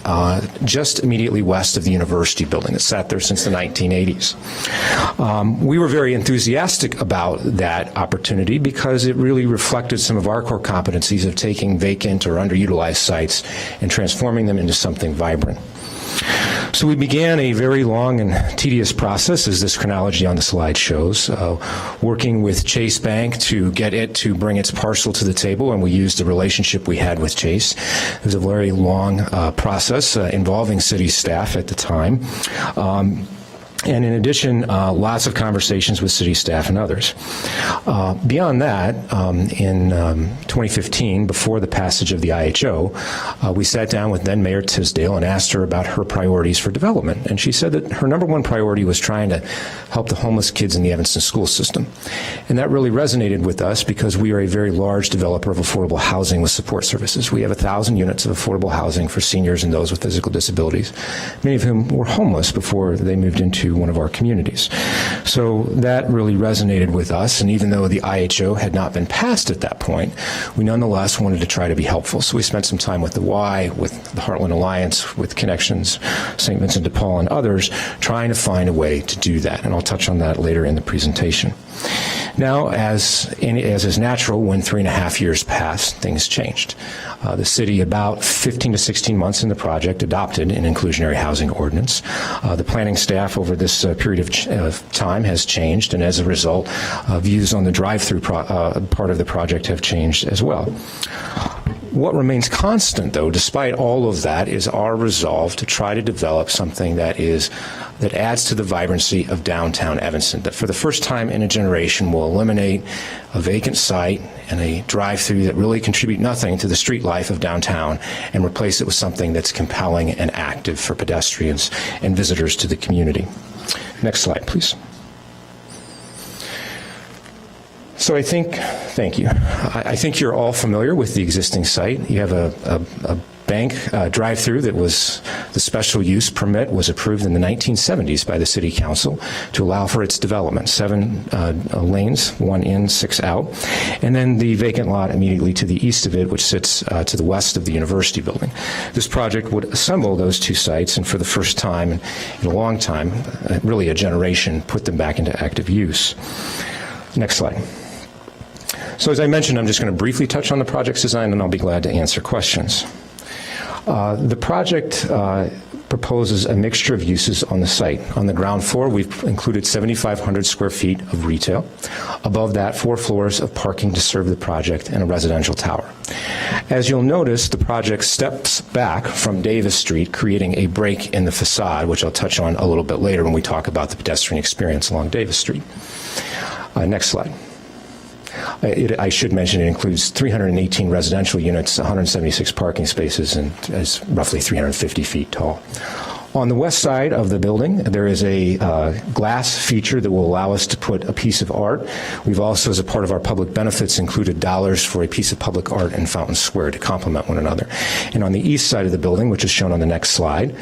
just immediately west of the university building that sat there since the 1980s. We were very enthusiastic about that opportunity because it really reflected some of our core competencies of taking vacant or underutilized sites and transforming them into something vibrant. So we began a very long and tedious process, as this chronology on the slide shows, working with Chase Bank to get it to bring its parcel to the table, and we used the relationship we had with Chase. It was a very long process involving city staff at the time. And in addition, lots of conversations with city staff and others. Beyond that, in 2015, before the passage of the IHO, we sat down with then Mayor Tisdale and asked her about her priorities for development. And she said that her number one priority was trying to help the homeless kids in the Evanston school system. And that really resonated with us because we are a very large developer of affordable housing with support services. We have 1,000 units of affordable housing for seniors and those with physical disabilities, many of whom were homeless before they moved into one of our communities. So that really resonated with us, and even though the IHO had not been passed at that point, we nonetheless wanted to try to be helpful. So we spent some time with the Y, with the Heartland Alliance, with Connections, St. Vincent de Paul, and others, trying to find a way to do that, and I'll touch on that later in the presentation. Now, as is natural, when 3.5 years passed, things changed. The city, about 15 to 16 months in the project, adopted an inclusionary housing ordinance. The planning staff over this period of time has changed, and as a result, views on the drive-through part of the project have changed as well. What remains constant, though, despite all of that, is our resolve to try to develop something that adds to the vibrancy of downtown Evanston, that for the first time in a generation will eliminate a vacant site and a drive-through that really contribute nothing to the street life of downtown and replace it with something that's compelling and active for pedestrians and visitors to the community. Next slide, please. So thank you. I think you're all familiar with the existing site. You have a bank drive-through that was, the special use permit was approved in the 1970s by the City Council to allow for its development, 7 lanes, 1 in, 6 out, and then the vacant lot immediately to the east of it, which sits to the west of the university building. This project would assemble those 2 sites, and for the first time in a long time, really a generation, put them back into active use. Next slide. So as I mentioned, I'm just going to briefly touch on the project's design, and I'll be glad to answer questions. The project proposes a mixture of uses on the site. On the ground floor, we've included 7,500 square feet of retail. Above that, 4 floors of parking to serve the project and a residential tower. As you'll notice, the project steps back from Davis Street, creating a break in the facade, which I'll touch on a little bit later when we talk about the pedestrian experience along Davis Street. Next slide. I should mention it includes 318 residential units, 176 parking spaces, and is roughly 350 feet tall. On the west side of the building, there is a glass feature that will allow us to put a piece of art. We've also, as a part of our public benefits, included dollars for a piece of public art in Fountain Square to complement one another. And on the east side of the building, which is shown on the next slide,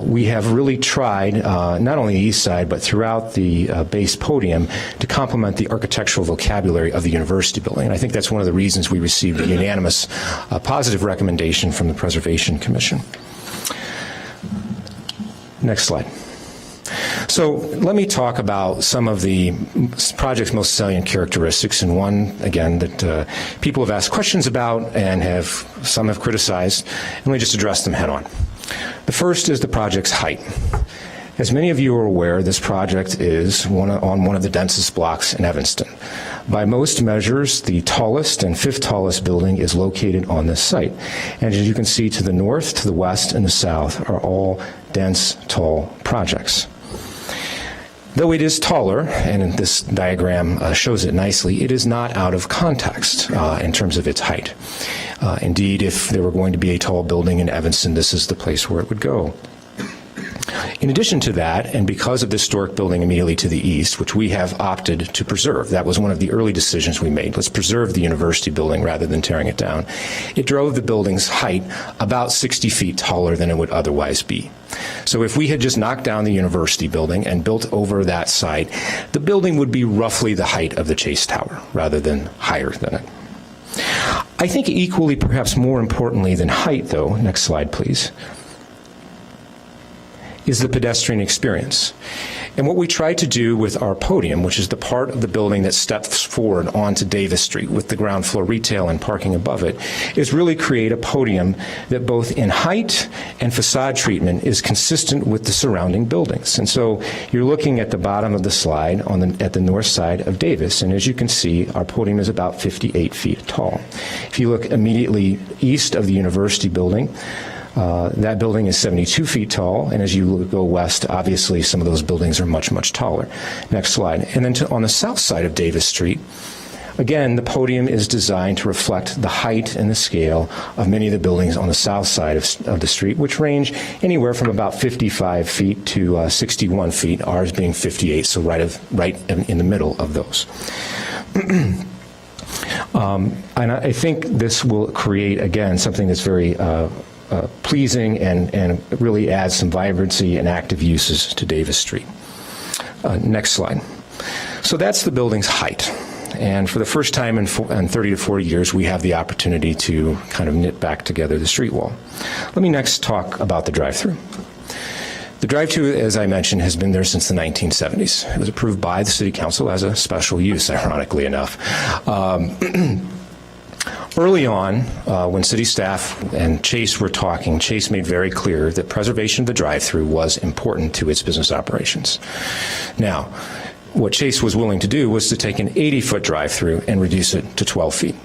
we have really tried, not only the east side, but throughout the base podium, to complement the architectural vocabulary of the university building. And I think that's one of the reasons we received a unanimous positive recommendation from the Preservation Commission. Next slide. So let me talk about some of the project's most salient characteristics, and one, again, that people have asked questions about and some have criticized, and let me just address them head on. The first is the project's height. As many of you are aware, this project is on one of the densest blocks in Evanston. By most measures, the tallest and fifth tallest building is located on this site. And as you can see, to the north, to the west, and the south are all dense, tall projects. Though it is taller, and this diagram shows it nicely, it is not out of context in terms of its height. Indeed, if there were going to be a tall building in Evanston, this is the place where it would go. In addition to that, and because of the historic building immediately to the east, which we have opted to preserve, that was one of the early decisions we made. Let's preserve the university building rather than tearing it down. It drove the building's height about 60 feet taller than it would otherwise be. So if we had just knocked down the university building and built over that site, the building would be roughly the height of the Chase Tower rather than higher than it. I think equally, perhaps more importantly than height, though, next slide, please, is the pedestrian experience. And what we tried to do with our podium, which is the part of the building that steps forward onto Davis Street with the ground floor retail and parking above it, is really create a podium that both in height and facade treatment is consistent with the surrounding buildings. And so you're looking at the bottom of the slide at the north side of Davis, and as you can see, our podium is about 58 feet tall. If you look immediately east of the university building, that building is 72 feet tall, and as you go west, obviously some of those buildings are much, much taller. Next slide. And then on the south side of Davis Street, again, the podium is designed to reflect the height and the scale of many of the buildings on the south side of the street, which range anywhere from about 55 feet to 61 feet, ours being 58, so right in the middle of those. And I think this will create, again, something that's very pleasing and really adds some vibrancy and active uses to Davis Street. Next slide. So that's the building's height. And for the first time in 30 to 40 years, we have the opportunity to kind of knit back together the street wall. Let me next talk about the drive-through. The drive-through, as I mentioned, has been there since the 1970s. It was approved by the City Council as a special use, ironically enough. Early on, when city staff and Chase were talking, Chase made very clear that preservation of the drive-through was important to its business operations. Now, what Chase was willing to do was to take an 80-foot drive-through and reduce it to 12 feet.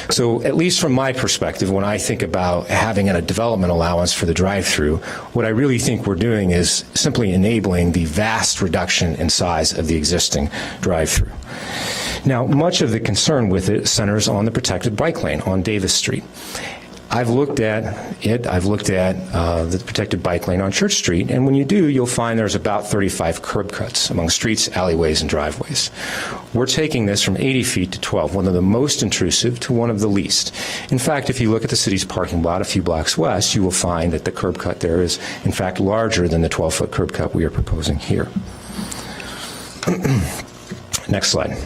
So at least from my perspective, when I think about having a development allowance for the drive-through, what I really think we're doing is simply enabling the vast reduction in size of the existing drive-through. Now, much of the concern with it centers on the protected bike lane on Davis Street. I've looked at it. I've looked at the protected bike lane on Church Street, and when you do, you'll find there's about 35 curb cuts among streets, alleyways, and driveways. We're taking this from 80 feet to 12, one of the most intrusive to one of the least. In fact, if you look at the city's parking lot a few blocks west, you will find that the curb cut there is, in fact, larger than the 12-foot curb cut we are proposing here. Next slide.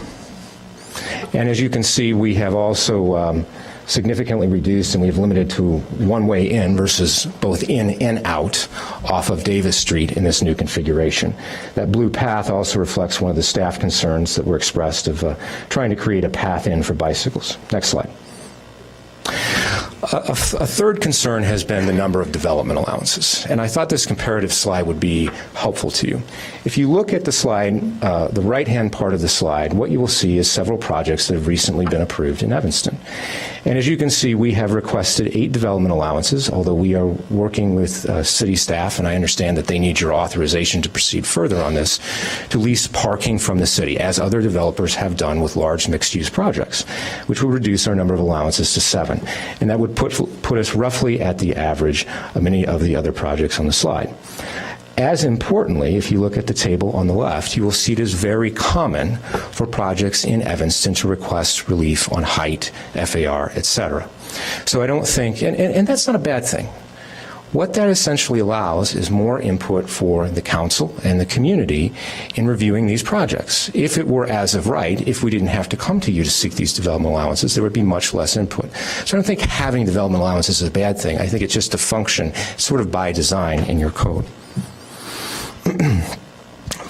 And as you can see, we have also significantly reduced, and we've limited to one-way in versus both in and out off of Davis Street in this new configuration. That blue path also reflects one of the staff concerns that were expressed of trying to create a path in for bicycles. Next slide. A third concern has been the number of development allowances, and I thought this comparative slide would be helpful to you. If you look at the slide, the right-hand part of the slide, what you will see is several projects that have recently been approved in Evanston. And as you can see, we have requested 8 development allowances, although we are working with city staff, and I understand that they need your authorization to proceed further on this, to lease parking from the city, as other developers have done with large mixed-use projects, which will reduce our number of allowances to 7. And that would put us roughly at the average of many of the other projects on the slide. As importantly, if you look at the table on the left, you will see it is very common for projects in Evanston to request relief on height, FAR, etc. So I don't think, and that's not a bad thing. What that essentially allows is more input for the council and the community in reviewing these projects. If it were as of right, if we didn't have to come to you to seek these development allowances, there would be much less input. So I don't think having development allowances is a bad thing. I think it's just a function sort of by design in your code.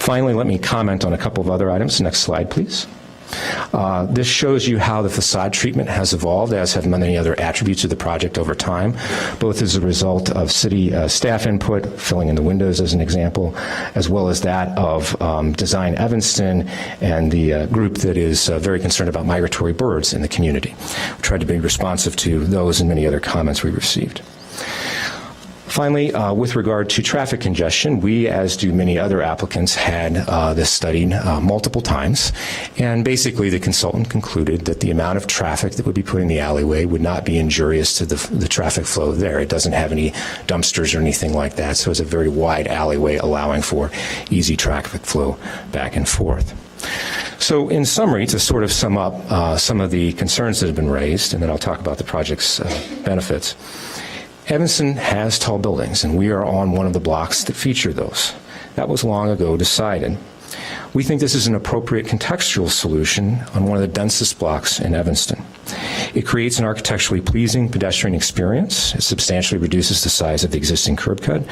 Finally, let me comment on a couple of other items. Next slide, please. This shows you how the facade treatment has evolved, as have many other attributes of the project over time, both as a result of city staff input, filling in the windows as an example, as well as that of Design Evanston and the group that is very concerned about migratory birds in the community. We tried to be responsive to those and many other comments we received. Finally, with regard to traffic congestion, we, as do many other applicants, had this studied multiple times, and basically the consultant concluded that the amount of traffic that would be put in the alleyway would not be injurious to the traffic flow there. It doesn't have any dumpsters or anything like that, so it's a very wide alleyway allowing for easy traffic flow back and forth. So in summary, to sort of sum up some of the concerns that have been raised, and then I'll talk about the project's benefits. Evanston has tall buildings, and we are on one of the blocks that feature those. That was long ago decided. We think this is an appropriate contextual solution on one of the densest blocks in Evanston. It creates an architecturally pleasing pedestrian experience. It substantially reduces the size of the existing curb cut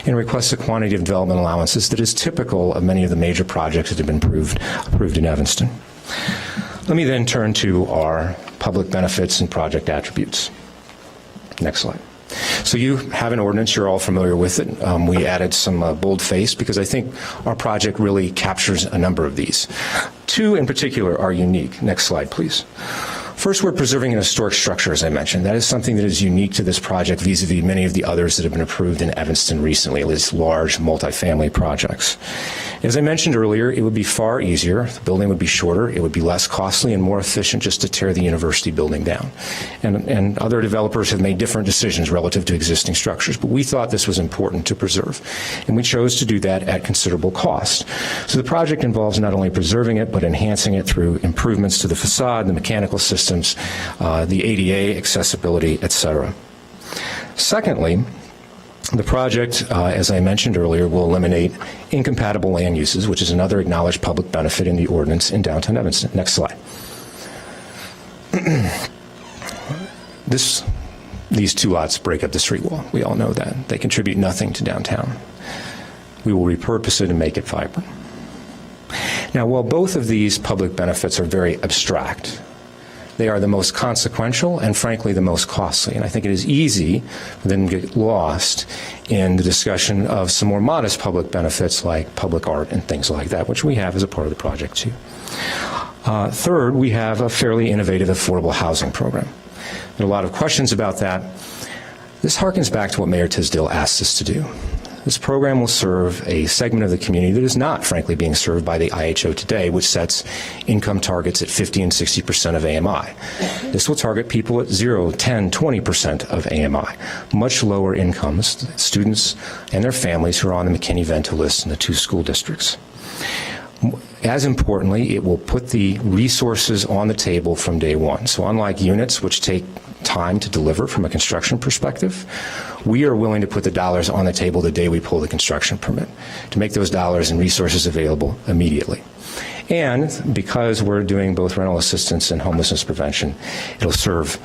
and requests a quantity of development allowances that is typical of many of the major projects that have been approved in Evanston. Let me then turn to our public benefits and project attributes. Next slide. So you have an ordinance, you're all familiar with it. We added some boldface because I think our project really captures a number of these. Two in particular are unique. Next slide, please. First, we're preserving an historic structure, as I mentioned. That is something that is unique to this project vis-a-vis many of the others that have been approved in Evanston recently, these large multifamily projects. As I mentioned earlier, it would be far easier, the building would be shorter, it would be less costly and more efficient just to tear the university building down. And other developers have made different decisions relative to existing structures, but we thought this was important to preserve. And we chose to do that at considerable cost. So the project involves not only preserving it, but enhancing it through improvements to the facade, the mechanical systems, the ADA, accessibility, etc. Secondly, the project, as I mentioned earlier, will eliminate incompatible land uses, which is another acknowledged public benefit in the ordinance in downtown Evanston. Next slide. These two lots break up the street wall. We all know that. They contribute nothing to downtown. We will repurpose it and make it vibrant. Now, while both of these public benefits are very abstract, they are the most consequential and, frankly, the most costly. And I think it is easy for them to get lost in the discussion of some more modest public benefits like public art and things like that, which we have as a part of the project, too. Third, we have a fairly innovative affordable housing program. There are a lot of questions about that. This harkens back to what Mayor Tisdale asked us to do. This program will serve a segment of the community that is not, frankly, being served by the IHO today, which sets income targets at 50 and 60% of AMI. This will target people at 0, 10, 20% of AMI, much lower incomes, students and their families who are on the McKinney-Vento list in the 2 school districts. As importantly, it will put the resources on the table from day one. So unlike units, which take time to deliver from a construction perspective, we are willing to put the dollars on the table the day we pull the construction permit to make those dollars and resources available immediately. And because we're doing both rental assistance and homelessness prevention, it'll serve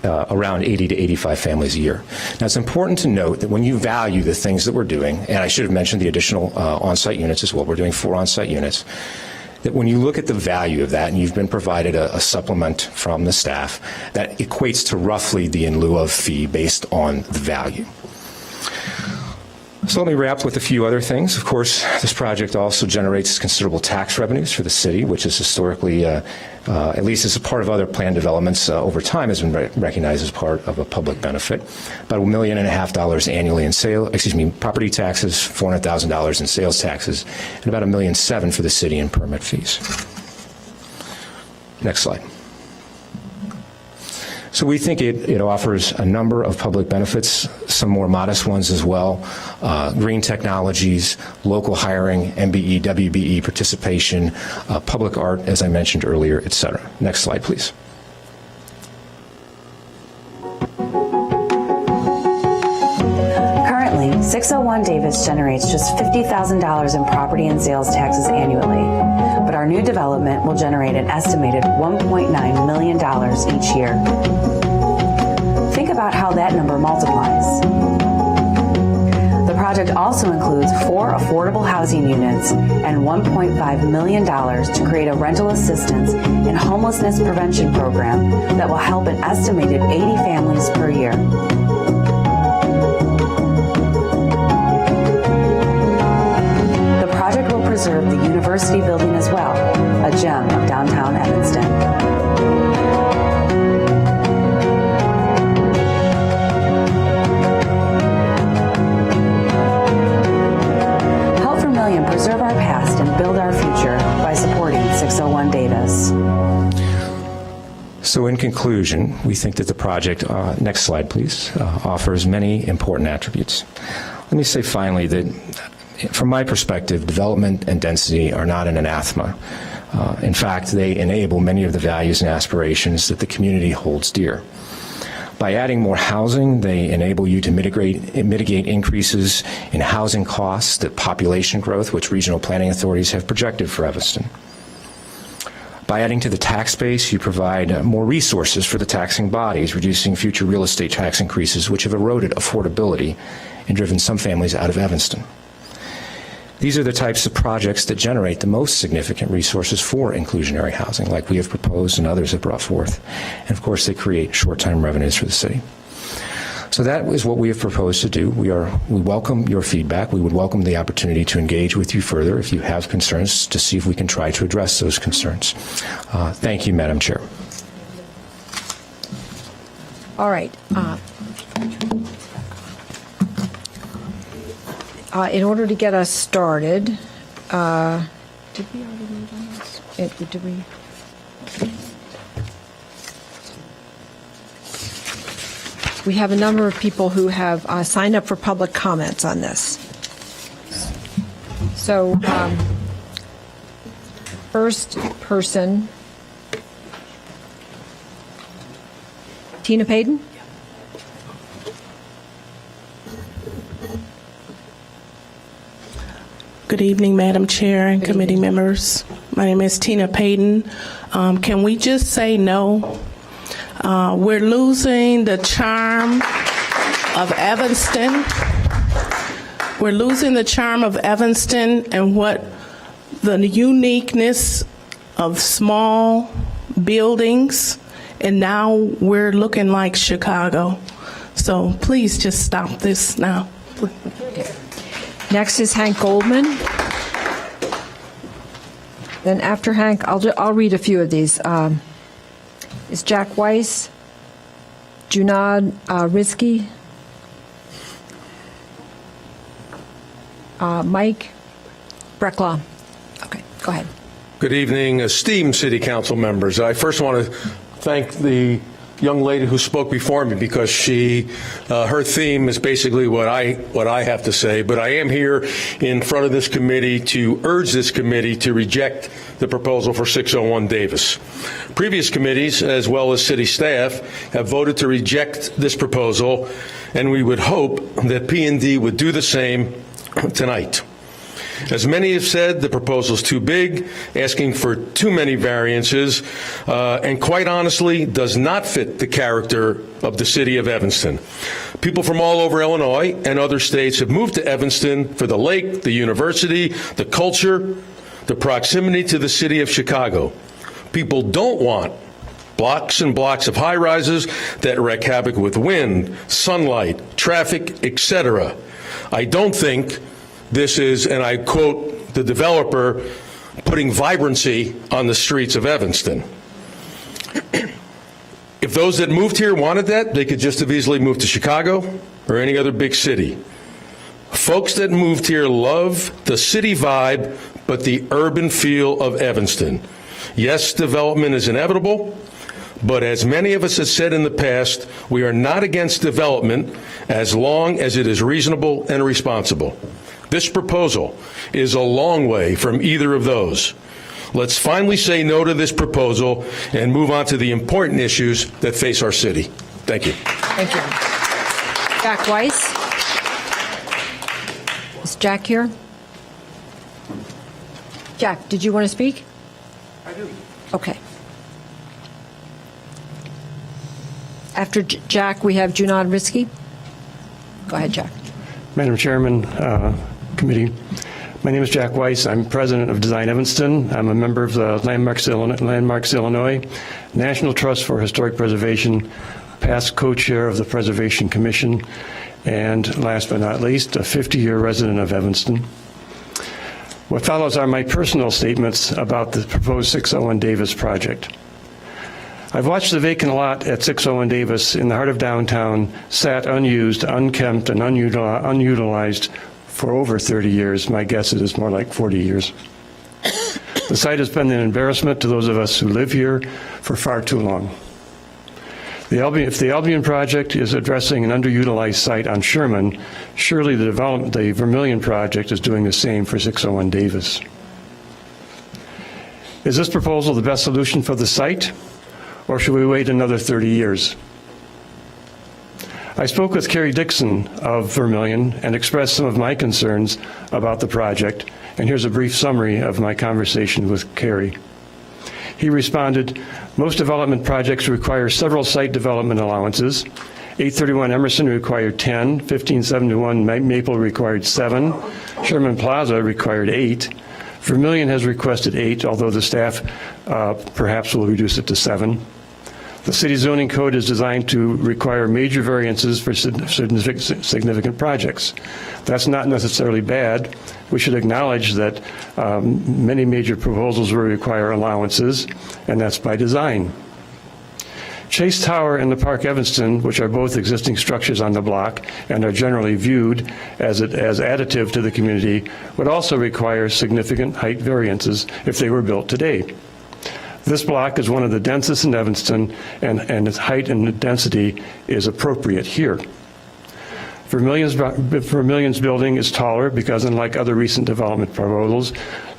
around 80 to 85 families a year. Now, it's important to note that when you value the things that we're doing, and I should have mentioned the additional on-site units as well, we're doing 4 on-site units, that when you look at the value of that, and you've been provided a supplement from the staff, that equates to roughly the in lieu of fee based on the value. So let me wrap with a few other things. Of course, this project also generates considerable tax revenues for the city, which is historically, at least as a part of other planned developments over time, has been recognized as part of a public benefit. About $1.5 million annually in property taxes, $400,000 in sales taxes, and about $1.7 million for the city in permit fees. Next slide. So we think it offers a number of public benefits, some more modest ones as well, green technologies, local hiring, MBE, WBE participation, public art, as I mentioned earlier, et cetera. Next slide, please. Currently, 601 Davis generates just $50,000 in property and sales taxes annually, but our new development will generate an estimated $1.9 million each year. Think about how that number multiplies. The project also includes 4 affordable housing units and $1.5 million to create a rental assistance and homelessness prevention program that will help an estimated 80 families per year. The project will preserve the university building as well, a gem of downtown Evanston. Preserve our past and build our future by supporting 601 Davis. So in conclusion, we think that the project, next slide please, offers many important attributes. Let me say finally that from my perspective, development and density are not an anathema. In fact, they enable many of the values and aspirations that the community holds dear. By adding more housing, they enable you to mitigate increases in housing costs, the population growth, which regional planning authorities have projected for Evanston. By adding to the tax base, you provide more resources for the taxing bodies, reducing future real estate tax increases, which have eroded affordability and driven some families out of Evanston. These are the types of projects that generate the most significant resources for inclusionary housing, like we have proposed and others have brought forth. And of course, they create short-term revenues for the city. So that is what we have proposed to do. We welcome your feedback. We would welcome the opportunity to engage with you further if you have concerns, to see if we can try to address those concerns. Thank you, Madam Chair. All right. In order to get us started, did we already move on this? Did we? We have a number of people who have signed up for public comments on this. So, first person, Tina Payden. Good evening, Madam Chair and committee members. My name is Tina Payden. Can we just say no? We're losing the charm of Evanston. We're losing the charm of Evanston and what the uniqueness of small buildings, and now we're looking like Chicago. So please just stop this now. Next is Hank Goldman. Then after Hank, I'll read a few of these. Is Jack Weiss, Junad Rizki, Mike Brecklaw. Okay, go ahead. Good evening, esteemed City Council members. I first want to thank the young lady who spoke before me, because her theme is basically what I have to say. But I am here in front of this committee to urge this committee to reject the proposal for 601 Davis. Previous committees, as well as city staff, have voted to reject this proposal, and we would hope that P&D would do the same tonight. As many have said, the proposal is too big, asking for too many variances, and quite honestly, does not fit the character of the city of Evanston. People from all over Illinois and other states have moved to Evanston for the lake, the university, the culture, the proximity to the city of Chicago. People don't want blocks and blocks of high-rises that wreak havoc with wind, sunlight, traffic, etc. I don't think this is, and I quote the developer, putting vibrancy on the streets of Evanston. If those that moved here wanted that, they could just have easily moved to Chicago or any other big city. Folks that moved here love the city vibe, but the urban feel of Evanston. Yes, development is inevitable, but as many of us have said in the past, we are not against development as long as it is reasonable and responsible. This proposal is a long way from either of those. Let's finally say no to this proposal and move on to the important issues that face our city. Thank you. Thank you. Jack Weiss. Is Jack here? Jack, did you want to speak? I do. Okay. After Jack, we have Junad Rizki. Go ahead, Jack. Madam Chairman, Committee, my name is Jack Weiss. I'm president of Design Evanston. I'm a member of the Landmarks Illinois National Trust for Historic Preservation, past co-chair of the Preservation Commission, and last but not least, a 50-year resident of Evanston. What follows are my personal statements about the proposed 601 Davis project. I've watched the vacant lot at 601 Davis in the heart of downtown sat unused, unkempt, and unutilized for over 30 years. My guess is it's more like 40 years. The site has been an embarrassment to those of us who live here for far too long. If the Albion project is addressing an underutilized site on Sherman, surely the Vermillion project is doing the same for 601 Davis. Is this proposal the best solution for the site, or should we wait another 30 years? I spoke with Kerry Dixon of Vermillion and expressed some of my concerns about the project, and here's a brief summary of my conversation with Kerry. He responded, most development projects require several site development allowances. 831 Emerson required 10, 1571 Maple required 7, Sherman Plaza required 8, Vermillion has requested 8, although the staff perhaps will reduce it to 7. The city zoning code is designed to require major variances for significant projects. That's not necessarily bad. We should acknowledge that many major proposals will require allowances, and that's by design. Chase Tower and the Park Evanston, which are both existing structures on the block and are generally viewed as additive to the community, would also require significant height variances if they were built today. This block is one of the densest in Evanston, and its height and density is appropriate here. Vermillion's building is taller because, unlike other recent development proposals,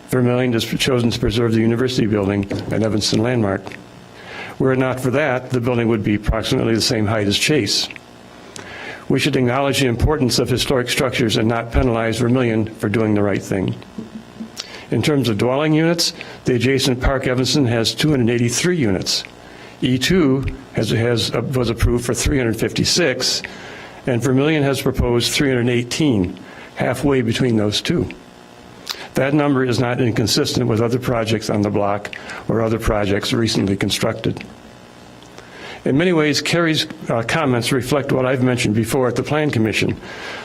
Vermillion has chosen to preserve the university building at Evanston Landmark. Were it not for that, the building would be approximately the same height as Chase. We should acknowledge the importance of historic structures and not penalize Vermillion for doing the right thing. In terms of dwelling units, the adjacent Park Evanston has 283 units. E2 was approved for 356, and Vermillion has proposed 318, halfway between those two. That number is not inconsistent with other projects on the block or other projects recently constructed. In many ways, Kerry's comments reflect what I've mentioned before at the Plan Commission.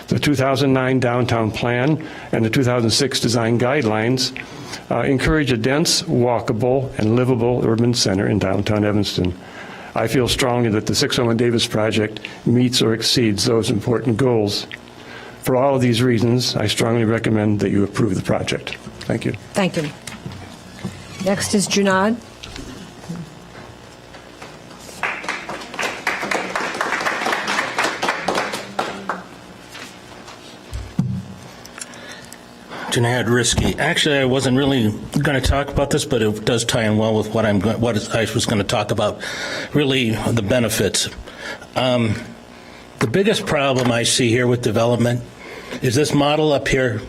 The 2009 Downtown Plan and the 2006 Design Guidelines encourage a dense, walkable, and livable urban center in downtown Evanston. I feel strongly that the 601 Davis project meets or exceeds those important goals. For all of these reasons, I strongly recommend that you approve the project. Thank you. Thank you. Next is Junad. Junad Risky. Actually, I wasn't really going to talk about this, but it does tie in well with what I was going to talk about, really the benefits. The biggest problem I see here with development is this model up here,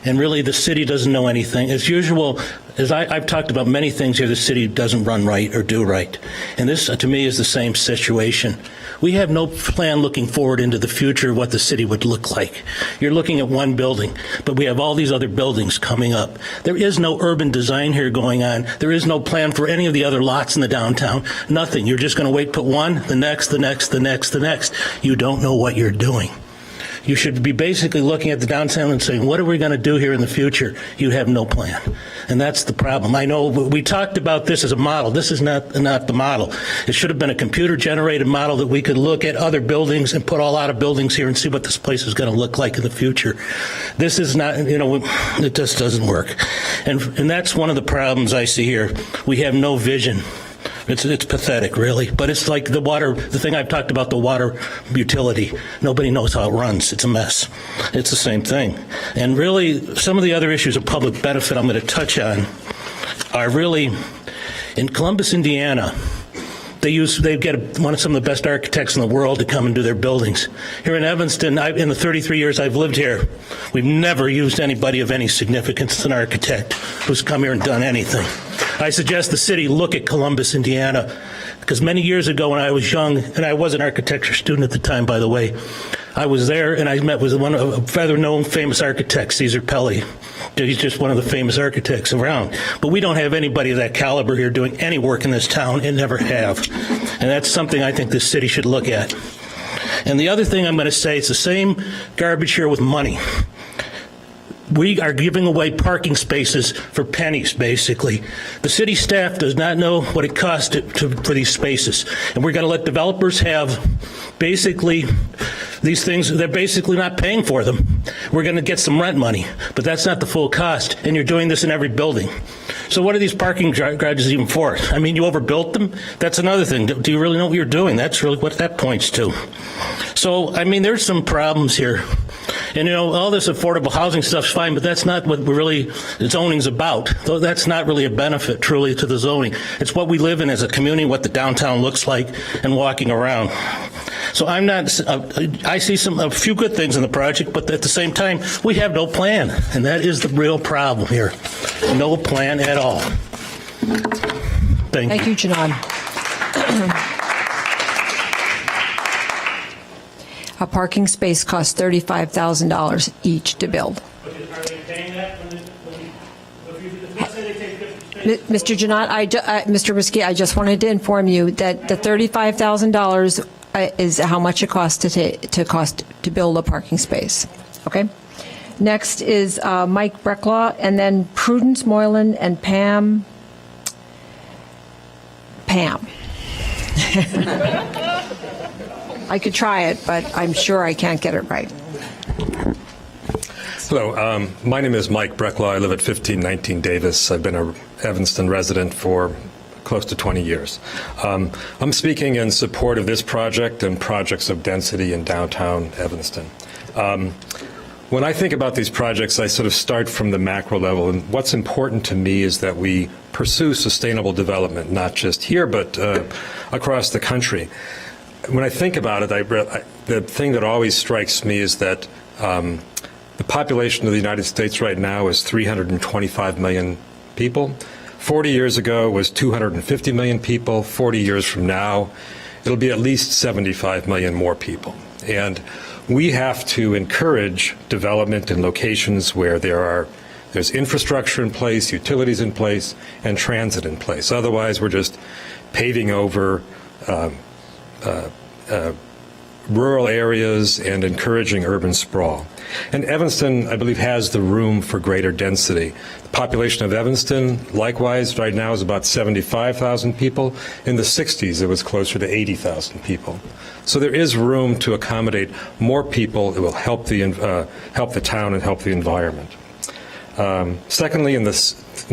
and really the city doesn't know anything. As usual, as I've talked about many things here, the city doesn't run right or do right. And this, to me, is the same situation. We have no plan looking forward into the future of what the city would look like. You're looking at one building, but we have all these other buildings coming up. There is no urban design here going on. There is no plan for any of the other lots in the downtown. Nothing. You're just going to wait, put one, the next, the next, the next, the next. You don't know what you're doing. You should be basically looking at the downtown and saying, what are we going to do here in the future? You have no plan. And that's the problem. I know we talked about this as a model. This is not the model. It should have been a computer-generated model that we could look at other buildings and put a lot of buildings here and see what this place is going to look like in the future. This is not, it just doesn't work. And that's one of the problems I see here. We have no vision. It's pathetic, really. But it's like the thing I've talked about, the water utility. Nobody knows how it runs. It's a mess. It's the same thing. And really, some of the other issues of public benefit I'm going to touch on are really, in Columbus, Indiana, they get some of the best architects in the world to come and do their buildings. Here in Evanston, in the 33 years I've lived here, we've never used anybody of any significance as an architect who's come here and done anything. I suggest the city look at Columbus, Indiana, because many years ago when I was young, and I was an architecture student at the time, by the way, I was there, and I met with one of a rather-known famous architect, Caesar Pelli. He's just one of the famous architects around. But we don't have anybody of that caliber here doing any work in this town, and never have. And that's something I think this city should look at. And the other thing I'm going to say, it's the same garbage here with money. We are giving away parking spaces for pennies, basically. The city staff does not know what it costs for these spaces. And we're going to let developers have basically these things. They're basically not paying for them. We're going to get some rent money, but that's not the full cost. And you're doing this in every building. So what are these parking garages even for? I mean, you overbuilt them? That's another thing. Do you really know what you're doing? That's really what that points to. So, I mean, there's some problems here. And, you know, all this affordable housing stuff's fine, but that's not what really zoning's about. That's not really a benefit, truly, to the zoning. It's what we live in as a community, what the downtown looks like, and walking around. So I'm not, I see a few good things in the project, but at the same time, we have no plan. And that is the real problem here. No plan at all. Thank you. Thank you, Janan. A parking space costs $35,000 each to build. Mr. Janot, Mr. Risky, I just wanted to inform you that the $35,000 is how much it costs to build a parking space. Okay. Next is Mike Brecklaw, and then Prudence Moylan and Pam. I could try it, but I'm sure I can't get it right. Hello, my name is Mike Brecklaw. I live at 1519 Davis. I've been a Evanston resident for close to 20 years. I'm speaking in support of this project and projects of density in downtown Evanston. When I think about these projects, I sort of start from the macro level, and what's important to me is that we pursue sustainable development, not just here, but across the country. When I think about it, the thing that always strikes me is that the population of the United States right now is 325 million people. 40 years ago it was 250 million people. 40 years from now, it'll be at least 75 million more people. And we have to encourage development in locations where there's infrastructure in place, utilities in place, and transit in place. Otherwise, we're just paving over rural areas and encouraging urban sprawl. And Evanston, I believe, has the room for greater density. The population of Evanston, likewise, right now is about 75,000 people. In the 60s, it was closer to 80,000 people. So there is room to accommodate more people. It will help the town and help the environment. Secondly, in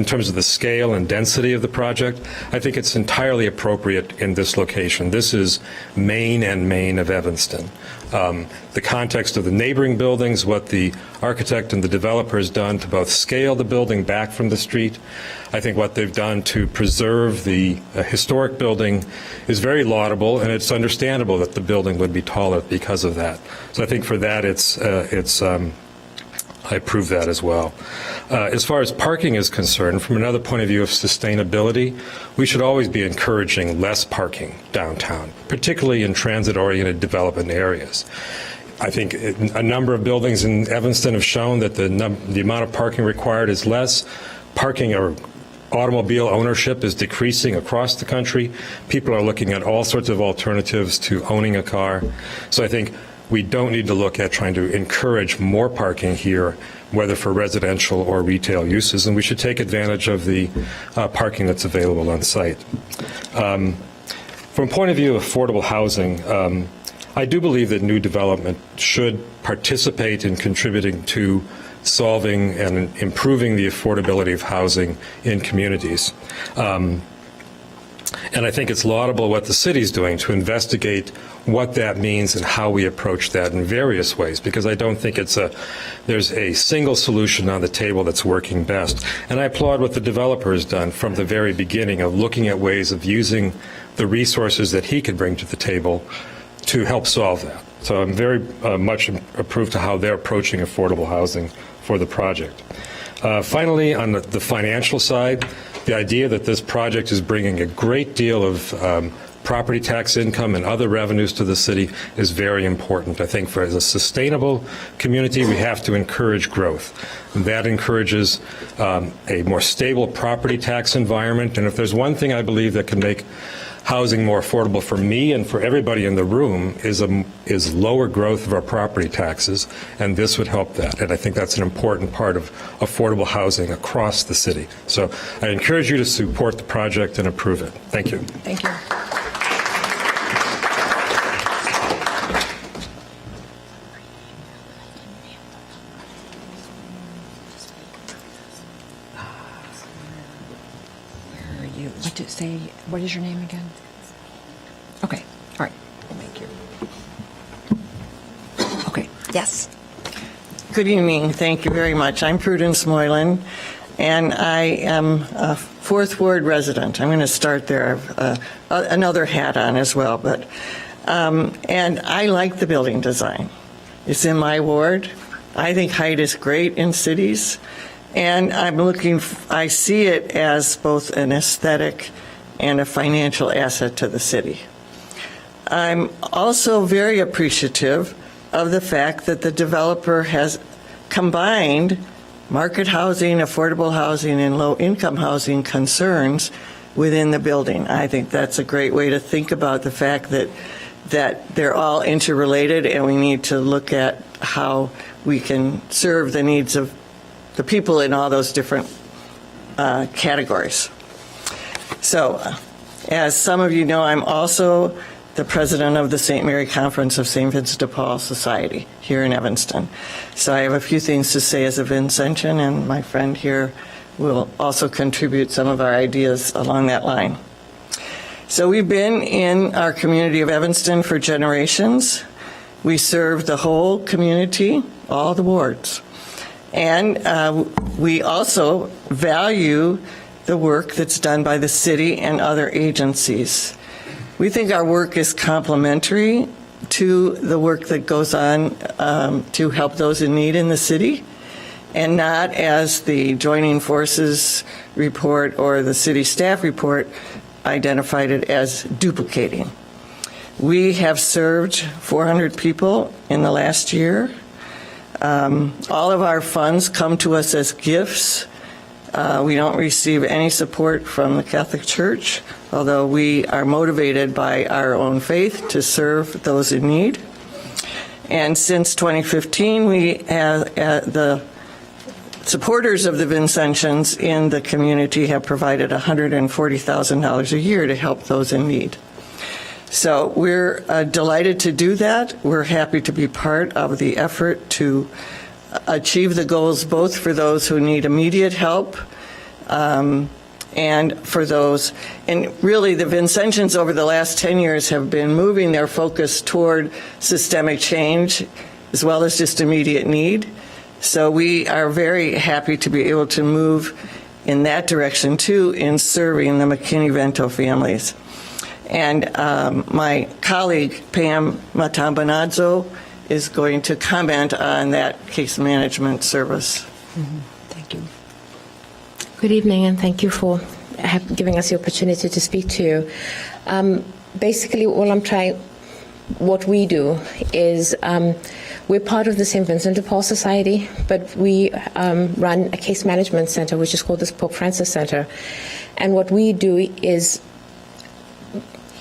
terms of the scale and density of the project, I think it's entirely appropriate in this location. This is Main and Main of Evanston. The context of the neighboring buildings, what the architect and the developer has done to both scale the building back from the street. I think what they've done to preserve the historic building is very laudable, and it's understandable that the building would be taller because of that. So I think for that, I approve that as well. As far as parking is concerned, from another point of view of sustainability, we should always be encouraging less parking downtown, particularly in transit-oriented development areas. I think a number of buildings in Evanston have shown that the amount of parking required is less. Parking or automobile ownership is decreasing across the country. People are looking at all sorts of alternatives to owning a car. So I think we don't need to look at trying to encourage more parking here, whether for residential or retail uses, and we should take advantage of the parking that's available on site. From a point of view of affordable housing, I do believe that new development should participate in contributing to solving and improving the affordability of housing in communities. And I think it's laudable what the city's doing to investigate what that means and how we approach that in various ways, because I don't think there's a single solution on the table that's working best. And I applaud what the developer has done from the very beginning of looking at ways of using the resources that he could bring to the table to help solve that. So I'm very much approved to how they're approaching affordable housing for the project. Finally, on the financial side, the idea that this project is bringing a great deal of property tax income and other revenues to the city is very important. I think as a sustainable community, we have to encourage growth. And that encourages a more stable property tax environment. And if there's one thing I believe that can make housing more affordable for me and for everybody in the room is lower growth of our property taxes, and this would help that. And I think that's an important part of affordable housing across the city. So I encourage you to support the project and approve it. Thank you. Thank you. What is your name again? Okay, all right, thank you. Okay, yes. Good evening, thank you very much. I'm Prudence Moylan, and I am a Fourth Ward resident. I'm going to start there. I have another hat on as well, and I like the building design. It's in my ward. I think height is great in cities, and I see it as both an aesthetic and a financial asset to the city. I'm also very appreciative of the fact that the developer has combined market housing, affordable housing, and low-income housing concerns within the building. I think that's a great way to think about the fact that they're all interrelated, and we need to look at how we can serve the needs of the people in all those different categories. So, as some of you know, I'm also the president of the St. Mary Conference of St. Vincent de Paul Society here in Evanston. So I have a few things to say as a Vincentian, and my friend here will also contribute some of our ideas along that line. So we've been in our community of Evanston for generations. We serve the whole community, all the wards. And we also value the work that's done by the city and other agencies. We think our work is complementary to the work that goes on to help those in need in the city, and not as the Joining Forces report or the city staff report identified it as duplicating. We have served 400 people in the last year. All of our funds come to us as gifts. We don't receive any support from the Catholic Church, although we are motivated by our own faith to serve those in need. And since 2015, we have the supporters of the Vincentians in the community have provided $140,000 a year to help those in need. So we're delighted to do that. We're happy to be part of the effort to achieve the goals both for those who need immediate help and for those, and really the Vincentians over the last 10 years have been moving their focus toward systemic change as well as just immediate need. So we are very happy to be able to move in that direction too in serving the McKinney-Vento families. And my colleague Pam Matambanazzo is going to comment on that case management service. Thank you. Good evening, and thank you for giving us the opportunity to speak to you. Basically, what we do is we're part of the St. Vincent de Paul Society, but we run a case management center, which is called the Pope Francis Center. And what we do is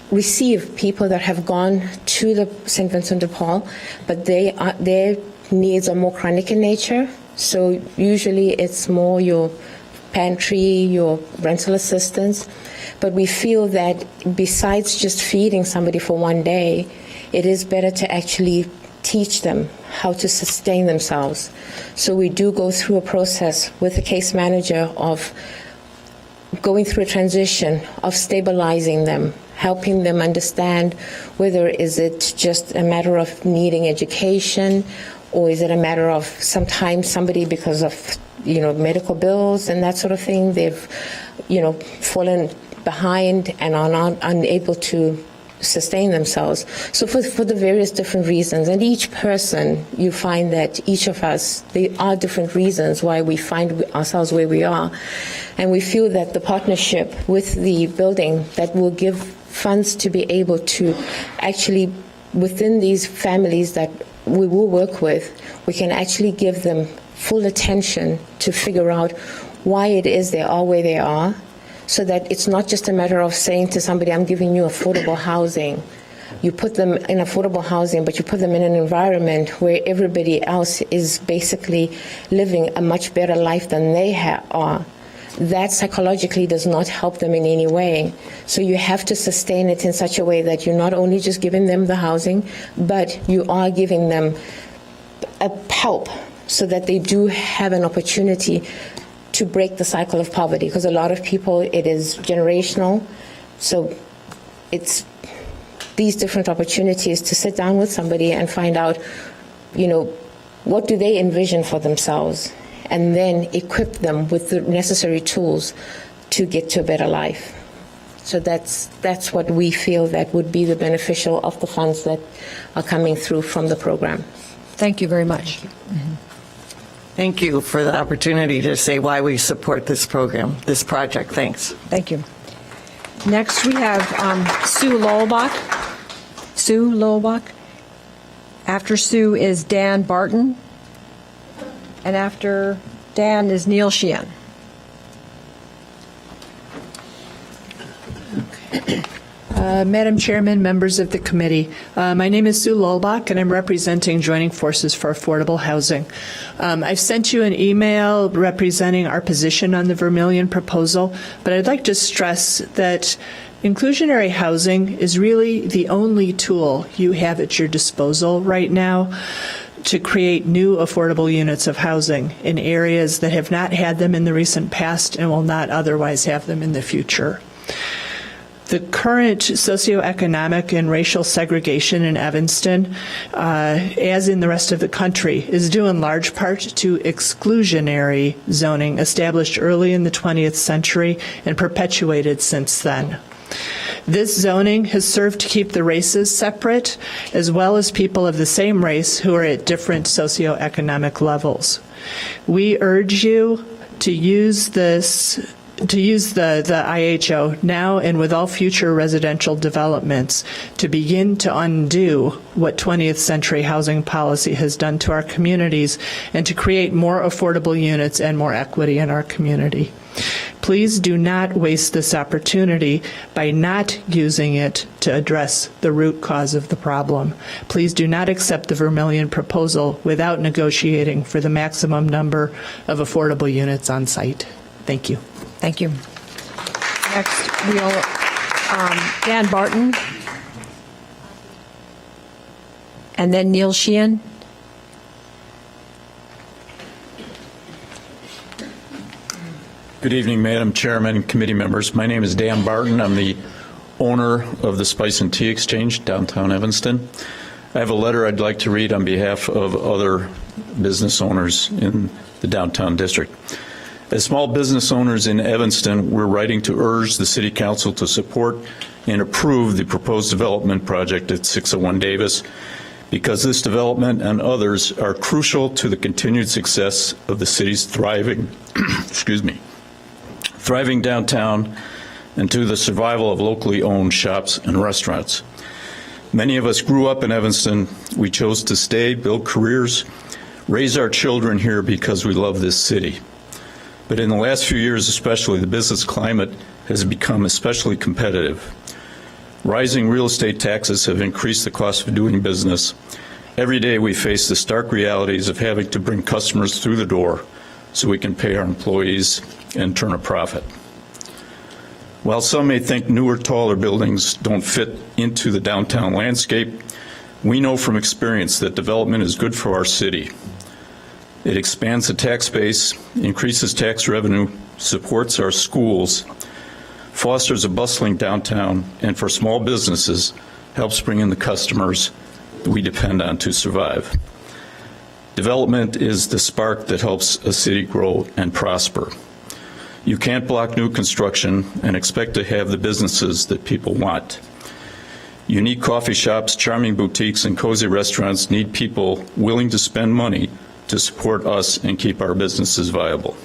receive people that have gone to the St. Vincent de Paul, but their needs are more chronic in nature. So usually it's more your pantry, your rental assistance. But we feel that besides just feeding somebody for one day, it is better to actually teach them how to sustain themselves. So we do go through a process with the case manager of going through a transition, of stabilizing them, helping them understand whether is it just a matter of needing education, or is it a matter of sometimes somebody, because of medical bills and that sort of thing, they've fallen behind and are not unable to sustain themselves. So for the various different reasons, and each person, you find that each of us, there are different reasons why we find ourselves where we are. And we feel that the partnership with the building that will give funds to be able to actually, within these families that we will work with, we can actually give them full attention to figure out why it is they are where they are, so that it's not just a matter of saying to somebody, I'm giving you affordable housing. You put them in affordable housing, but you put them in an environment where everybody else is basically living a much better life than they are. That psychologically does not help them in any way. So you have to sustain it in such a way that you're not only just giving them the housing, but you are giving them a help so that they do have an opportunity to break the cycle of poverty. Because a lot of people, it is generational. So it's these different opportunities to sit down with somebody and find out, what do they envision for themselves, and then equip them with the necessary tools to get to a better life. So that's what we feel that would be the beneficial of the funds that are coming through from the program. Thank you very much. Thank you for the opportunity to say why we support this program, this project. Thanks. Thank you. Next, we have Sue Lowellbach. Sue Lowellbach. After Sue is Dan Barton. And after Dan is Neil Sheehan. Madam Chairman, members of the committee, my name is Sue Lowellbach, and I'm representing Joining Forces for Affordable Housing. I've sent you an email representing our position on the Vermillion proposal, but I'd like to stress that inclusionary housing is really the only tool you have at your disposal right now to create new affordable units of housing in areas that have not had them in the recent past and will not otherwise have them in the future. The current socioeconomic and racial segregation in Evanston, as in the rest of the country, is due in large part to exclusionary zoning established early in the 20th century and perpetuated since then. This zoning has served to keep the races separate, as well as people of the same race who are at different socioeconomic levels. We urge you to use the IHO now and with all future residential developments to begin to undo what 20th century housing policy has done to our communities and to create more affordable units and more equity in our community. Please do not waste this opportunity by not using it to address the root cause of the problem. Please do not accept the Vermillion proposal without negotiating for the maximum number of affordable units on site. Thank you. Thank you. Next, we'll Dan Barton, and then Neil Sheehan. Good evening, Madam Chairman and committee members. My name is Dan Barton. I'm the owner of the Spice and Tea Exchange, downtown Evanston. I have a letter I'd like to read on behalf of other business owners in the downtown district. As small business owners in Evanston, we're writing to urge the City Council to support and approve the proposed development project at 601 Davis, because this development and others are crucial to the continued success of the city's thriving downtown and to the survival of locally owned shops and restaurants. Many of us grew up in Evanston. We chose to stay, build careers, raise our children here because we love this city. But in the last few years especially, the business climate has become especially competitive. Rising real estate taxes have increased the cost of doing business. Every day we face the stark realities of having to bring customers through the door so we can pay our employees and turn a profit. While some may think newer, taller buildings don't fit into the downtown landscape, we know from experience that development is good for our city. It expands the tax base, increases tax revenue, supports our schools, fosters a bustling downtown, and for small businesses, helps bring in the customers we depend on to survive. Development is the spark that helps a city grow and prosper. You can't block new construction and expect to have the businesses that people want. Unique coffee shops, charming boutiques, and cozy restaurants need people willing to spend money to support us and keep our businesses viable.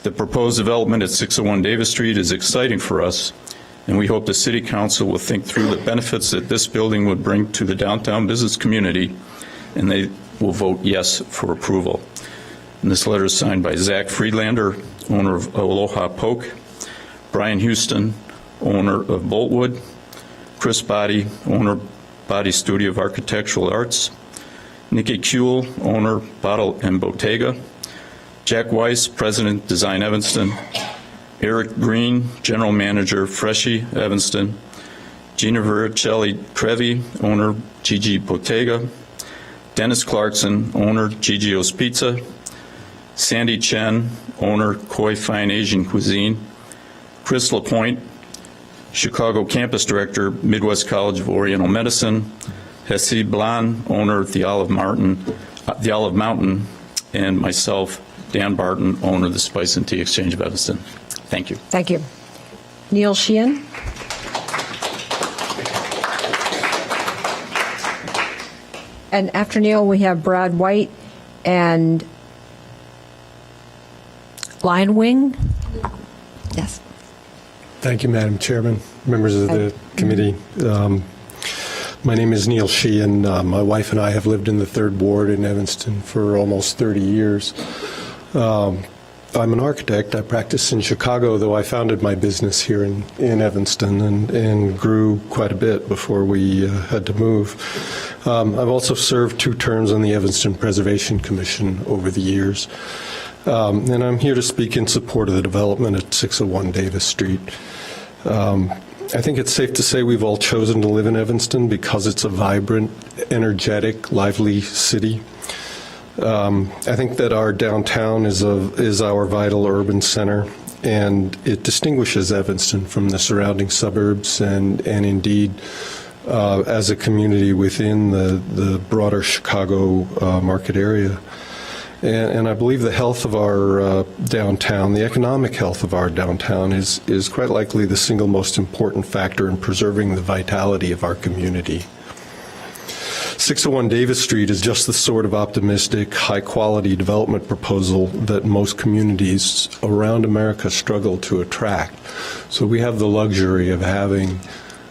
The proposed development at 601 Davis Street is exciting for us and we hope the City Council will think through the benefits that this building would bring to the downtown business community, and they will vote yes for approval. And this letter is signed by Zach Friedlander, owner of Aloha Poke, Brian Houston, owner of Boltwood, Chris Body, owner Body Studio of Architectural Arts, Nikki Kuehl, owner Bottle and Bottega, Jack Weiss, President, Design Evanston, Eric Green, General Manager, Freshie, Evanston, Gina Vericelli Trevi, owner, Gigi Bottega, Dennis Clarkson, owner, Gigio's Pizza, Sandy Chen, owner, Koi Fine Asian Cuisine, Chris LaPointe, Chicago Campus Director, Midwest College of Oriental Medicine, Hessie Blan, owner of the Olive Mountain, and myself, Dan Barton, owner of the Spice and Tea Exchange of Evanston. Thank you. Thank you. Neil Sheehan. And after Neil, we have Brad White and Lion Wing. Yes. Thank you, Madam Chairman, members of the committee. My name is Neil Sheehan. My wife and I have lived in the 3rd Ward in Evanston for almost 30 years. I'm an architect. I practice in Chicago, though I founded my business here in Evanston and grew quite a bit before we had to move. I've also served 2 terms on the Evanston Preservation Commission over the years. And I'm here to speak in support of the development at 601 Davis Street. I think it's safe to say we've all chosen to live in Evanston because it's a vibrant, energetic, lively city. I think that our downtown is our vital urban center, and it distinguishes Evanston from the surrounding suburbs and indeed as a community within the broader Chicago market area. And I believe the health of our downtown, the economic health of our downtown is quite likely the single most important factor in preserving the vitality of our community. 601 Davis Street is just the sort of optimistic, high-quality development proposal that most communities around America struggle to attract. So we have the luxury of having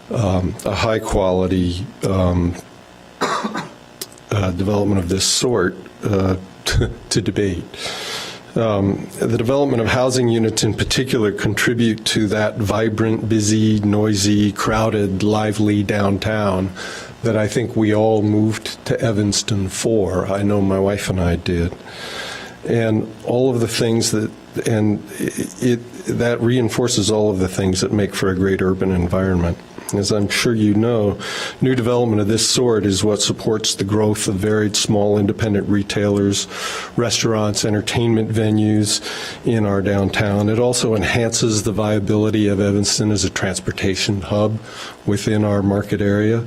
a high-quality development of this sort to debate. The development of housing units in particular contribute to that vibrant, busy, noisy, crowded, lively downtown that I think we all moved to Evanston for. I know my wife and I did. And all of the things that reinforces all of the things that make for a great urban environment. As I'm sure you know, new development of this sort is what supports the growth of varied small independent retailers, restaurants, entertainment venues in our downtown. It also enhances the viability of Evanston as a transportation hub within our market area.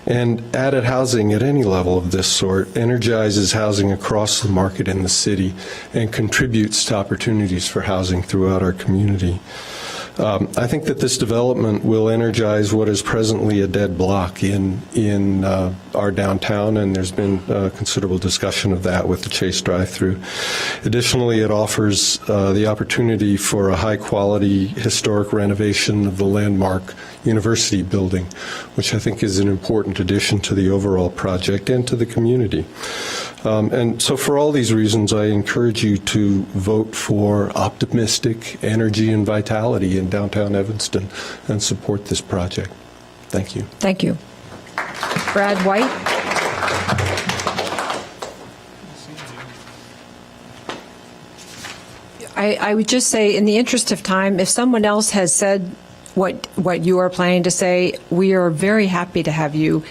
And added housing at any level of this sort energizes housing across the market in the city and contributes to opportunities for housing throughout our community. I think that this development will energize what is presently a dead block in our downtown, and there's been considerable discussion of that with the Chase drive-through. Additionally, it offers the opportunity for a high-quality historic renovation of the landmark university building, which I think is an important addition to the overall project and to the community. And so for all these reasons, I encourage you to vote for optimistic energy and vitality in downtown Evanston and support this project. Thank you. Thank you. Brad White. I would just say, in the interest of time, if someone else has said what you are planning to say, we are very happy to have you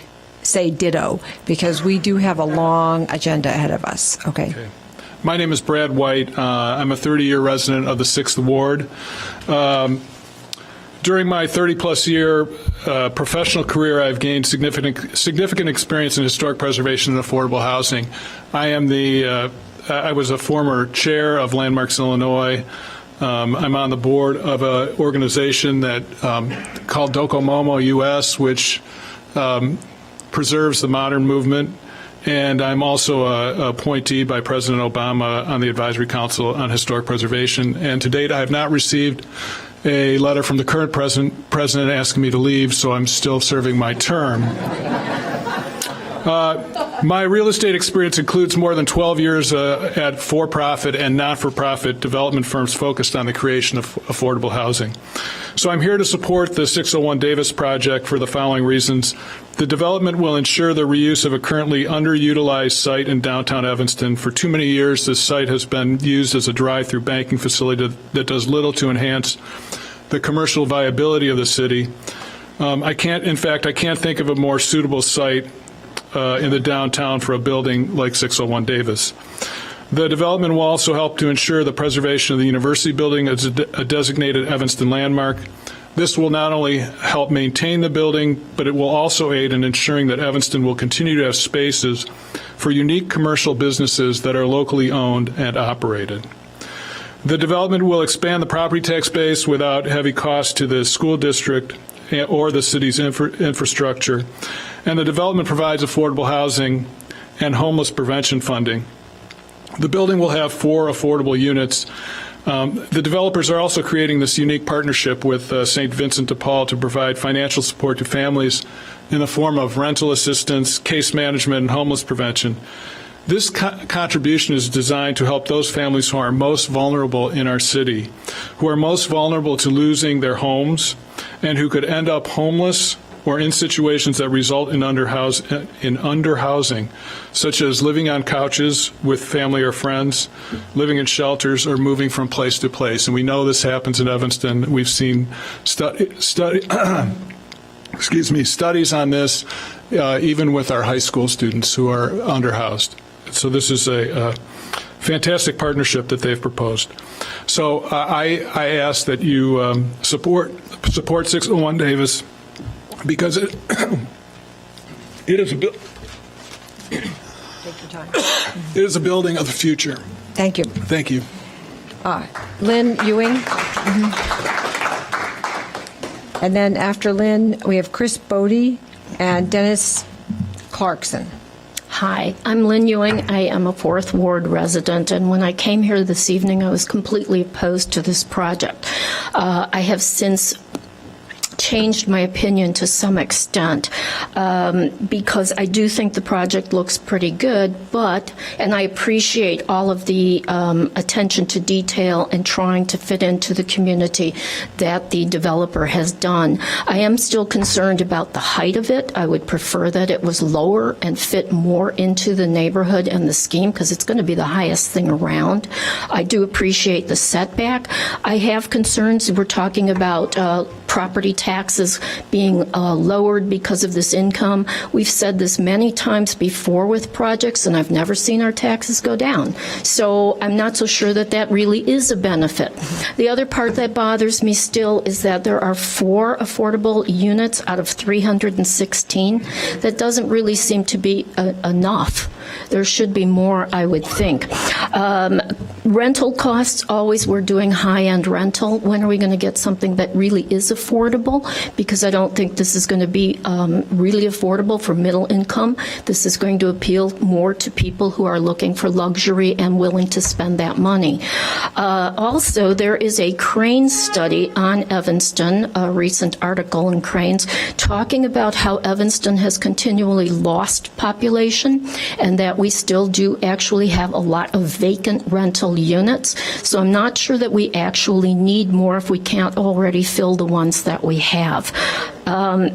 say ditto, because we do have a long agenda ahead of us. Okay. My name is Brad White. I'm a 30-year resident of the 6th Ward. During my 30-plus year professional career, I've gained significant experience in historic preservation and affordable housing. I was a former chair of Landmarks Illinois. I'm on the board of an organization that called Docomomo US, which preserves the modern movement. And I'm also an appointee by President Obama on the Advisory Council on Historic Preservation. And to date, I have not received a letter from the current president asking me to leave, so I'm still serving my term. My real estate experience includes more than 12 years at for-profit and not-for-profit development firms focused on the creation of affordable housing. So I'm here to support the 601 Davis project for the following reasons. The development will ensure the reuse of a currently underutilized site in downtown Evanston. For too many years, this site has been used as a drive-through banking facility that does little to enhance the commercial viability of the city. I can't think of a more suitable site in the downtown for a building like 601 Davis. The development will also help to ensure the preservation of the university building as a designated Evanston landmark. This will not only help maintain the building, but it will also aid in ensuring that Evanston will continue to have spaces for unique commercial businesses that are locally owned and operated. The development will expand the property tax base without heavy costs to the school district or the city's infrastructure. And the development provides affordable housing and homeless prevention funding. The building will have 4 affordable units. The developers are also creating this unique partnership with St. Vincent de Paul to provide financial support to families in the form of rental assistance, case management, and homeless prevention. This contribution is designed to help those families who are most vulnerable in our city, who are most vulnerable to losing their homes, and who could end up homeless or in situations that result in underhousing, such as living on couches with family or friends, living in shelters, or moving from place to place. And we know this happens in Evanston. We've seen studies on this, even with our high school students who are underhoused. So this is a fantastic partnership that they've proposed. So I ask that you support 601 Davis, because it is a building of the future. Thank you. Thank you. Lynn Ewing. And then after Lynn, we have Chris Bodie and Dennis Clarkson. Hi, I'm Lynn Ewing. I am a 4th Ward resident, and when I came here this evening, I was completely opposed to this project. I have since changed my opinion to some extent because I do think the project looks pretty good, and I appreciate all of the attention to detail and trying to fit into the community that the developer has done. I am still concerned about the height of it. I would prefer that it was lower and fit more into the neighborhood and the scheme, because it's going to be the highest thing around. I do appreciate the setback. I have concerns. We're talking about property taxes being lowered because of this income. We've said this many times before with projects, and I've never seen our taxes go down. So I'm not so sure that that really is a benefit. The other part that bothers me still is that there are 4 affordable units out of 316. That doesn't really seem to be enough. There should be more, I would think. Rental costs, always we're doing high-end rental. When are we going to get something that really is affordable? Because I don't think this is going to be really affordable for middle income. This is going to appeal more to people who are looking for luxury and willing to spend that money. Also, there is a Cranes study on Evanston, a recent article in Cranes, talking about how Evanston has continually lost population and that we still do actually have a lot of vacant rental units. So I'm not sure that we actually need more if we can't already fill the ones that we have.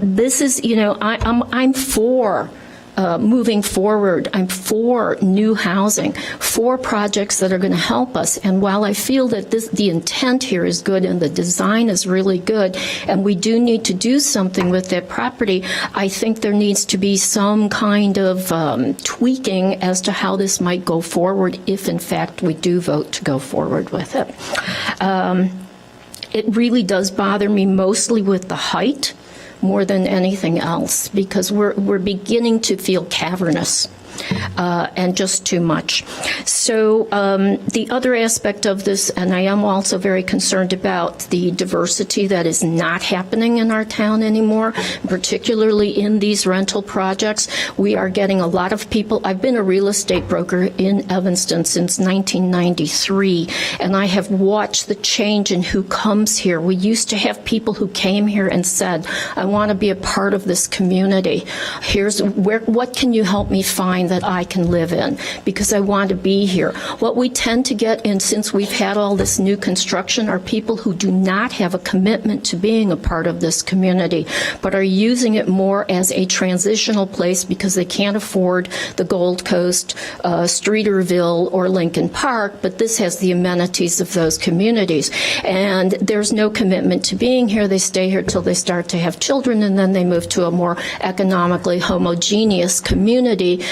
This is, I'm for moving forward. I'm for new housing, for projects that are going to help us. And while I feel that the intent here is good and the design is really good, and we do need to do something with that property, I think there needs to be some kind of tweaking as to how this might go forward if, in fact, we do vote to go forward with it. It really does bother me mostly with the height more than anything else, because we're beginning to feel cavernous. and just too much. So the other aspect of this, and I am also very concerned about the diversity that is not happening in our town anymore, particularly in these rental projects. We are getting a lot of people. I've been a real estate broker in Evanston since 1993, and I have watched the change in who comes here. We used to have people who came here and said, I want to be a part of this community. What can you help me find that I can live in? Because I want to be here. What we tend to get in, since we've had all this new construction, are people who do not have a commitment to being a part of this community, but are using it more as a transitional place because they can't afford the Gold Coast, Streeterville, or Lincoln Park, but this has the amenities of those communities. And there's no commitment to being here. They stay here till they start to have children, and then they move to a more economically homogeneous community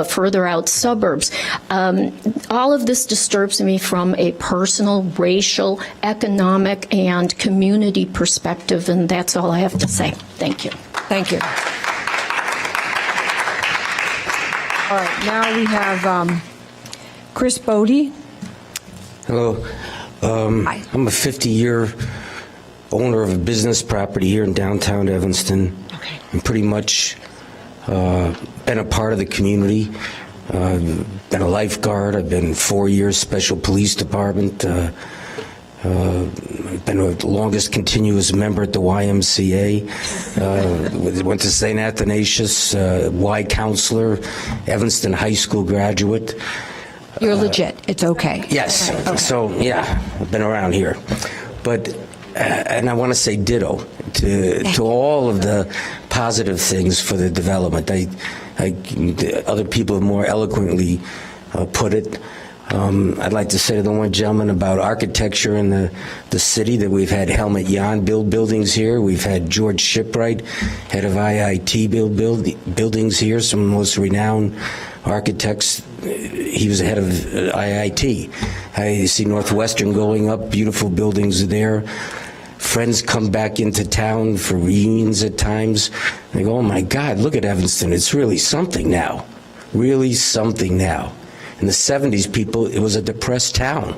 further out suburbs. All of this disturbs me from a personal, racial, economic, and community perspective, and that's all I have to say. Thank you. Thank you. All right, now we have Chris Bodie. Hello. I'm a 50-year owner of a business property here in downtown Evanston. Okay. I'm pretty much been a part of the community. Been a lifeguard. I've been 4 years special police department. I've been the longest continuous member at the YMCA. Went to St. Athanasius, Y counselor, Evanston High School graduate. You're legit. It's okay. Yes. Okay. So, yeah, I've been around here. But, and I want to say ditto to all of the positive things for the development. Other people have more eloquently put it. I'd like to say to the one gentleman about architecture in the city that we've had Helmut Jahn build buildings here. We've had George Shipwright, head of IIT, build buildings here, some of the most renowned architects. He was the head of IIT. I see Northwestern going up, beautiful buildings there. Friends come back into town for reunions at times. They go, oh my God, look at Evanston. It's really something now. Really something now. In the 70s, people, it was a depressed town.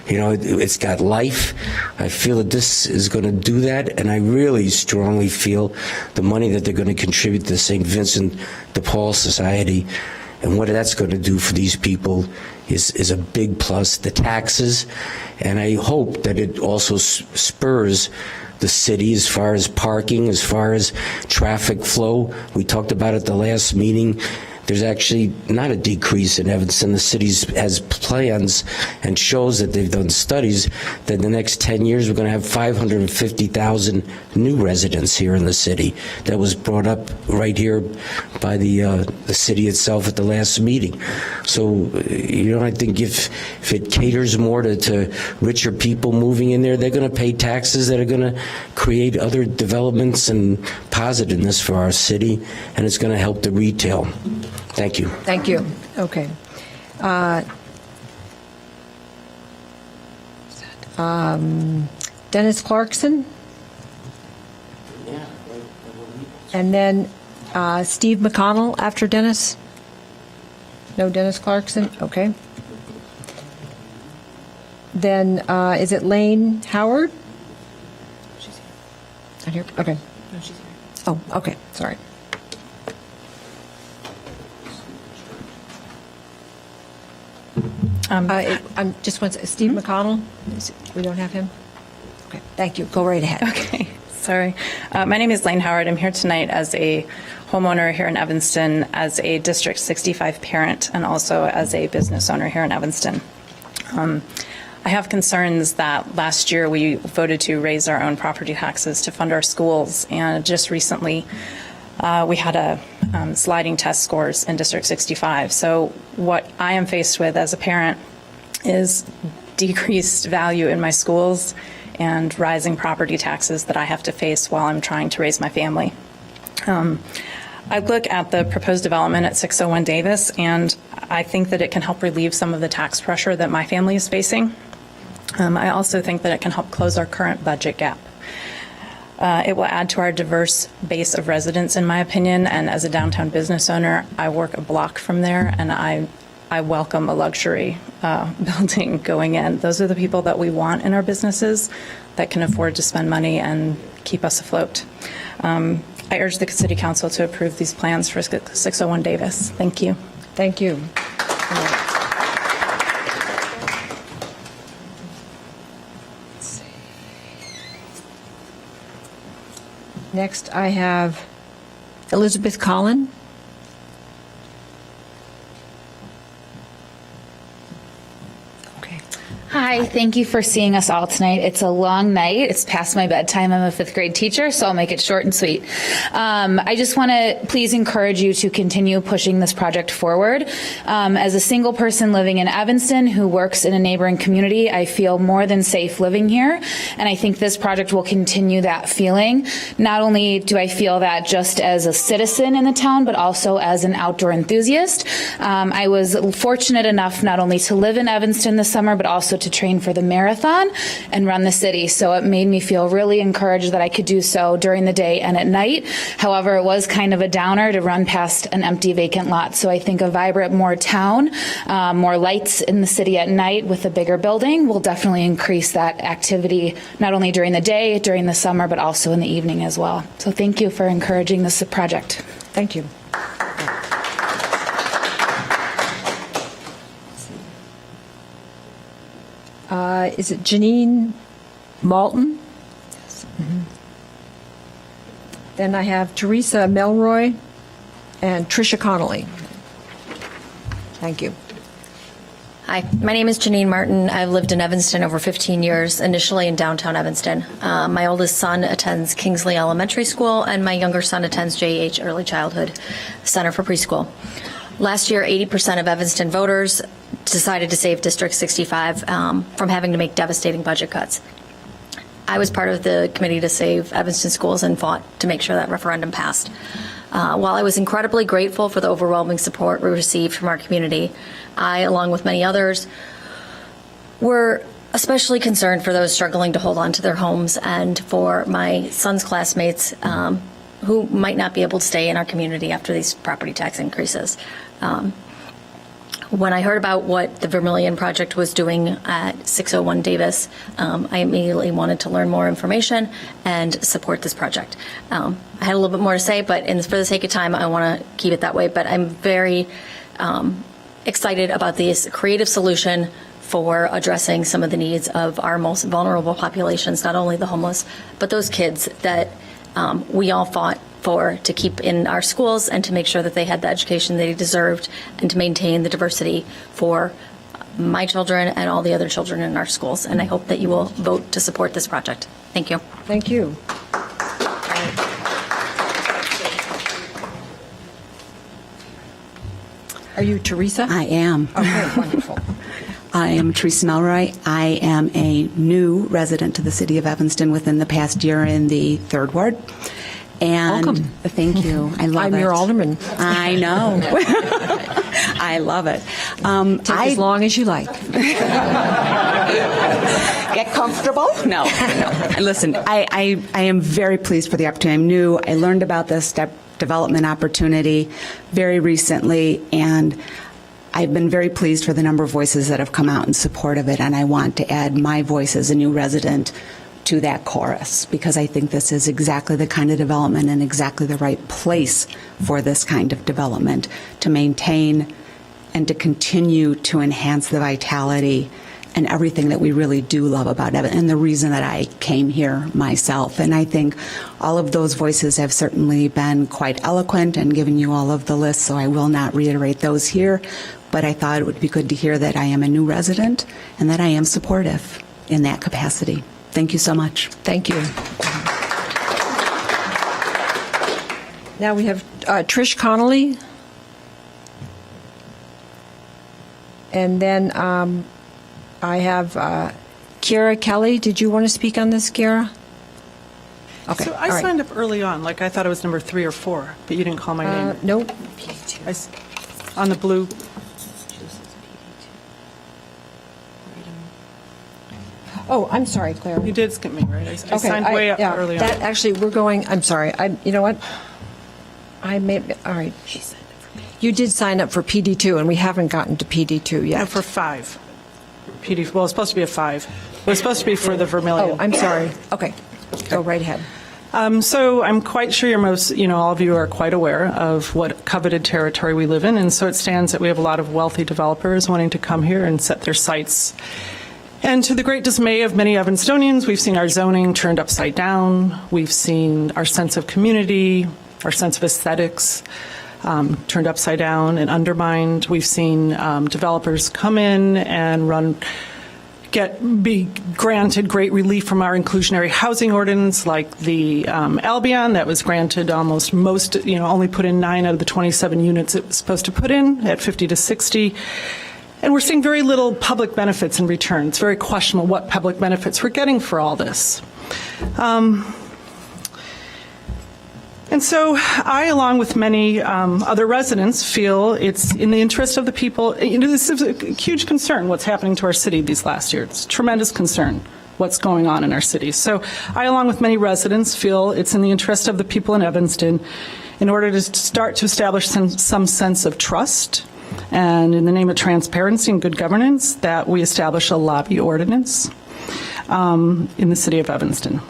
You know, it's got life. I feel that this is going to do that, and I really strongly feel the money that they're going to contribute to the St. Vincent de Paul Society and what that's going to do for these people is a big plus. The taxes, and I hope that it also spurs the city as far as parking, as far as traffic flow. We talked about it the last meeting. There's actually not a decrease in Evanston. The city has plans and shows that they've done studies that in the next 10 years we're going to have 550,000 new residents here in the city. That was brought up right here by the city itself at the last meeting. So, you know, I think if it caters more to richer people moving in there, they're going to pay taxes that are going to create other developments and positiveness for our city, and it's going to help the retail. Thank you. Thank you. Okay. Dennis Clarkson? And then Steve McConnell after Dennis? No Dennis Clarkson? Okay. Then is it Lane Howard? She's here. Not here? Okay. No, she's here. Oh, okay. Sorry. I'm just want to, Steve McConnell? We don't have him? Okay, thank you. Go right ahead. Okay, sorry. My name is Lane Howard. I'm here tonight as a homeowner here in Evanston, as a District 65 parent, and also as a business owner here in Evanston. I have concerns that last year we voted to raise our own property taxes to fund our schools, and just recently we had a sliding test scores in District 65. So what I am faced with as a parent is decreased value in my schools and rising property taxes that I have to face while I'm trying to raise my family. I look at the proposed development at 601 Davis, and I think that it can help relieve some of the tax pressure that my family is facing. I also think that it can help close our current budget gap. It will add to our diverse base of residents, in my opinion, and as a downtown business owner, I work a block from there, and I welcome a luxury building going in. Those are the people that we want in our businesses that can afford to spend money and keep us afloat. I urge the City Council to approve these plans for 601 Davis. Thank you. Thank you. Next, I have Elizabeth Collin. Hi, thank you for seeing us all tonight. It's a long night. It's past my bedtime. I'm a 5th grade teacher, so I'll make it short and sweet. I just want to please encourage you to continue pushing this project forward. As a single person living in Evanston who works in a neighboring community, I feel more than safe living here, and I think this project will continue that feeling. Not only do I feel that just as a citizen in the town, but also as an outdoor enthusiast. I was fortunate enough not only to live in Evanston this summer, but also to train for the marathon and run the city. So it made me feel really encouraged that I could do so during the day and at night. However, it was kind of a downer to run past an empty vacant lot. So I think a vibrant, more town, more lights in the city at night with a bigger building will definitely increase that activity, not only during the day, during the summer, but also in the evening as well. So thank you for encouraging this project. Thank you. Is it Janine Malton? Yes. Mm-hmm. Then I have Teresa Melroy and Tricia Connolly. Thank you. Hi, my name is Janine Martin. I've lived in Evanston over 15 years, initially in downtown Evanston. My oldest son attends Kingsley Elementary School, and my younger son attends JH Early Childhood Center for Preschool. Last year, 80% of Evanston voters decided to save District 65 from having to make devastating budget cuts. I was part of the committee to save Evanston schools and fought to make sure that referendum passed. While I was incredibly grateful for the overwhelming support we received from our community, I, along with many others, were especially concerned for those struggling to hold on to their homes and for my son's classmates who might not be able to stay in our community after these property tax increases. When I heard about what the Vermillion Project was doing at 601 Davis, I immediately wanted to learn more information and support this project. I had a little bit more to say, but for the sake of time, I want to keep it that way. But I'm very excited about this creative solution for addressing some of the needs of our most vulnerable populations, not only the homeless, but those kids that we all fought for to keep in our schools and to make sure that they had the education they deserved and to maintain the diversity for my children and all the other children in our schools. And I hope that you will vote to support this project. Thank you. Thank you. Are you Teresa? I am. Okay, wonderful. I am Teresa Melroy. I am a new resident to the city of Evanston within the past year in the 3rd Ward. And welcome. Thank you. I love it. I'm your alderman. I know. I love it. Take as long as you like. Get comfortable? No. Listen, I am very pleased for the opportunity. I'm new. I learned about this development opportunity very recently, and I've been very pleased for the number of voices that have come out in support of it, and I want to add my voice as a new resident to that chorus, because I think this is exactly the kind of development and exactly the right place for this kind of development to maintain and to continue to enhance the vitality and everything that we really do love about it, and the reason that I came here myself. And I think all of those voices have certainly been quite eloquent and given you all of the lists, so I will not reiterate those here, but I thought it would be good to hear that I am a new resident and that I am supportive in that capacity. Thank you so much. Thank you. Now we have Trish Connolly. And then I have Kiera Kelly. Did you want to speak on this, Kiera? Okay. So I signed up early on, like I thought it was number 3 or 4, but you didn't call my name. Nope. On the blue. Oh, I'm sorry, Claire. You did skip me, right? I signed way up early on. That actually, we're going, I'm sorry. You know what? All right. You did sign up for PD2, and we haven't gotten to PD2 yet. No, for 5. PD, well, it's supposed to be a 5. It was supposed to be for the Vermilion. Oh, I'm sorry. Okay. Go right ahead. So I'm quite sure all of you are quite aware of what coveted territory we live in, and so it stands that we have a lot of wealthy developers wanting to come here and set their sights. And to the great dismay of many Evanstonians, we've seen our zoning turned upside down. We've seen our sense of community, our sense of aesthetics turned upside down and undermined. We've seen developers come in and be granted great relief from our inclusionary housing ordinance, like the Albion that was granted only put in 9 out of the 27 units it was supposed to put in at 50 to 60. And we're seeing very little public benefits in return. It's very questionable what public benefits we're getting for all this. And so I, along with many other residents, feel it's in the interest of the people. This is a huge concern, what's happening to our city these last years. It's a tremendous concern, what's going on in our city. So I, along with many residents, feel it's in the interest of the people in Evanston, in order to start to establish some sense of trust, and in the name of transparency and good governance, that we establish a lobby ordinance in the city of Evanston.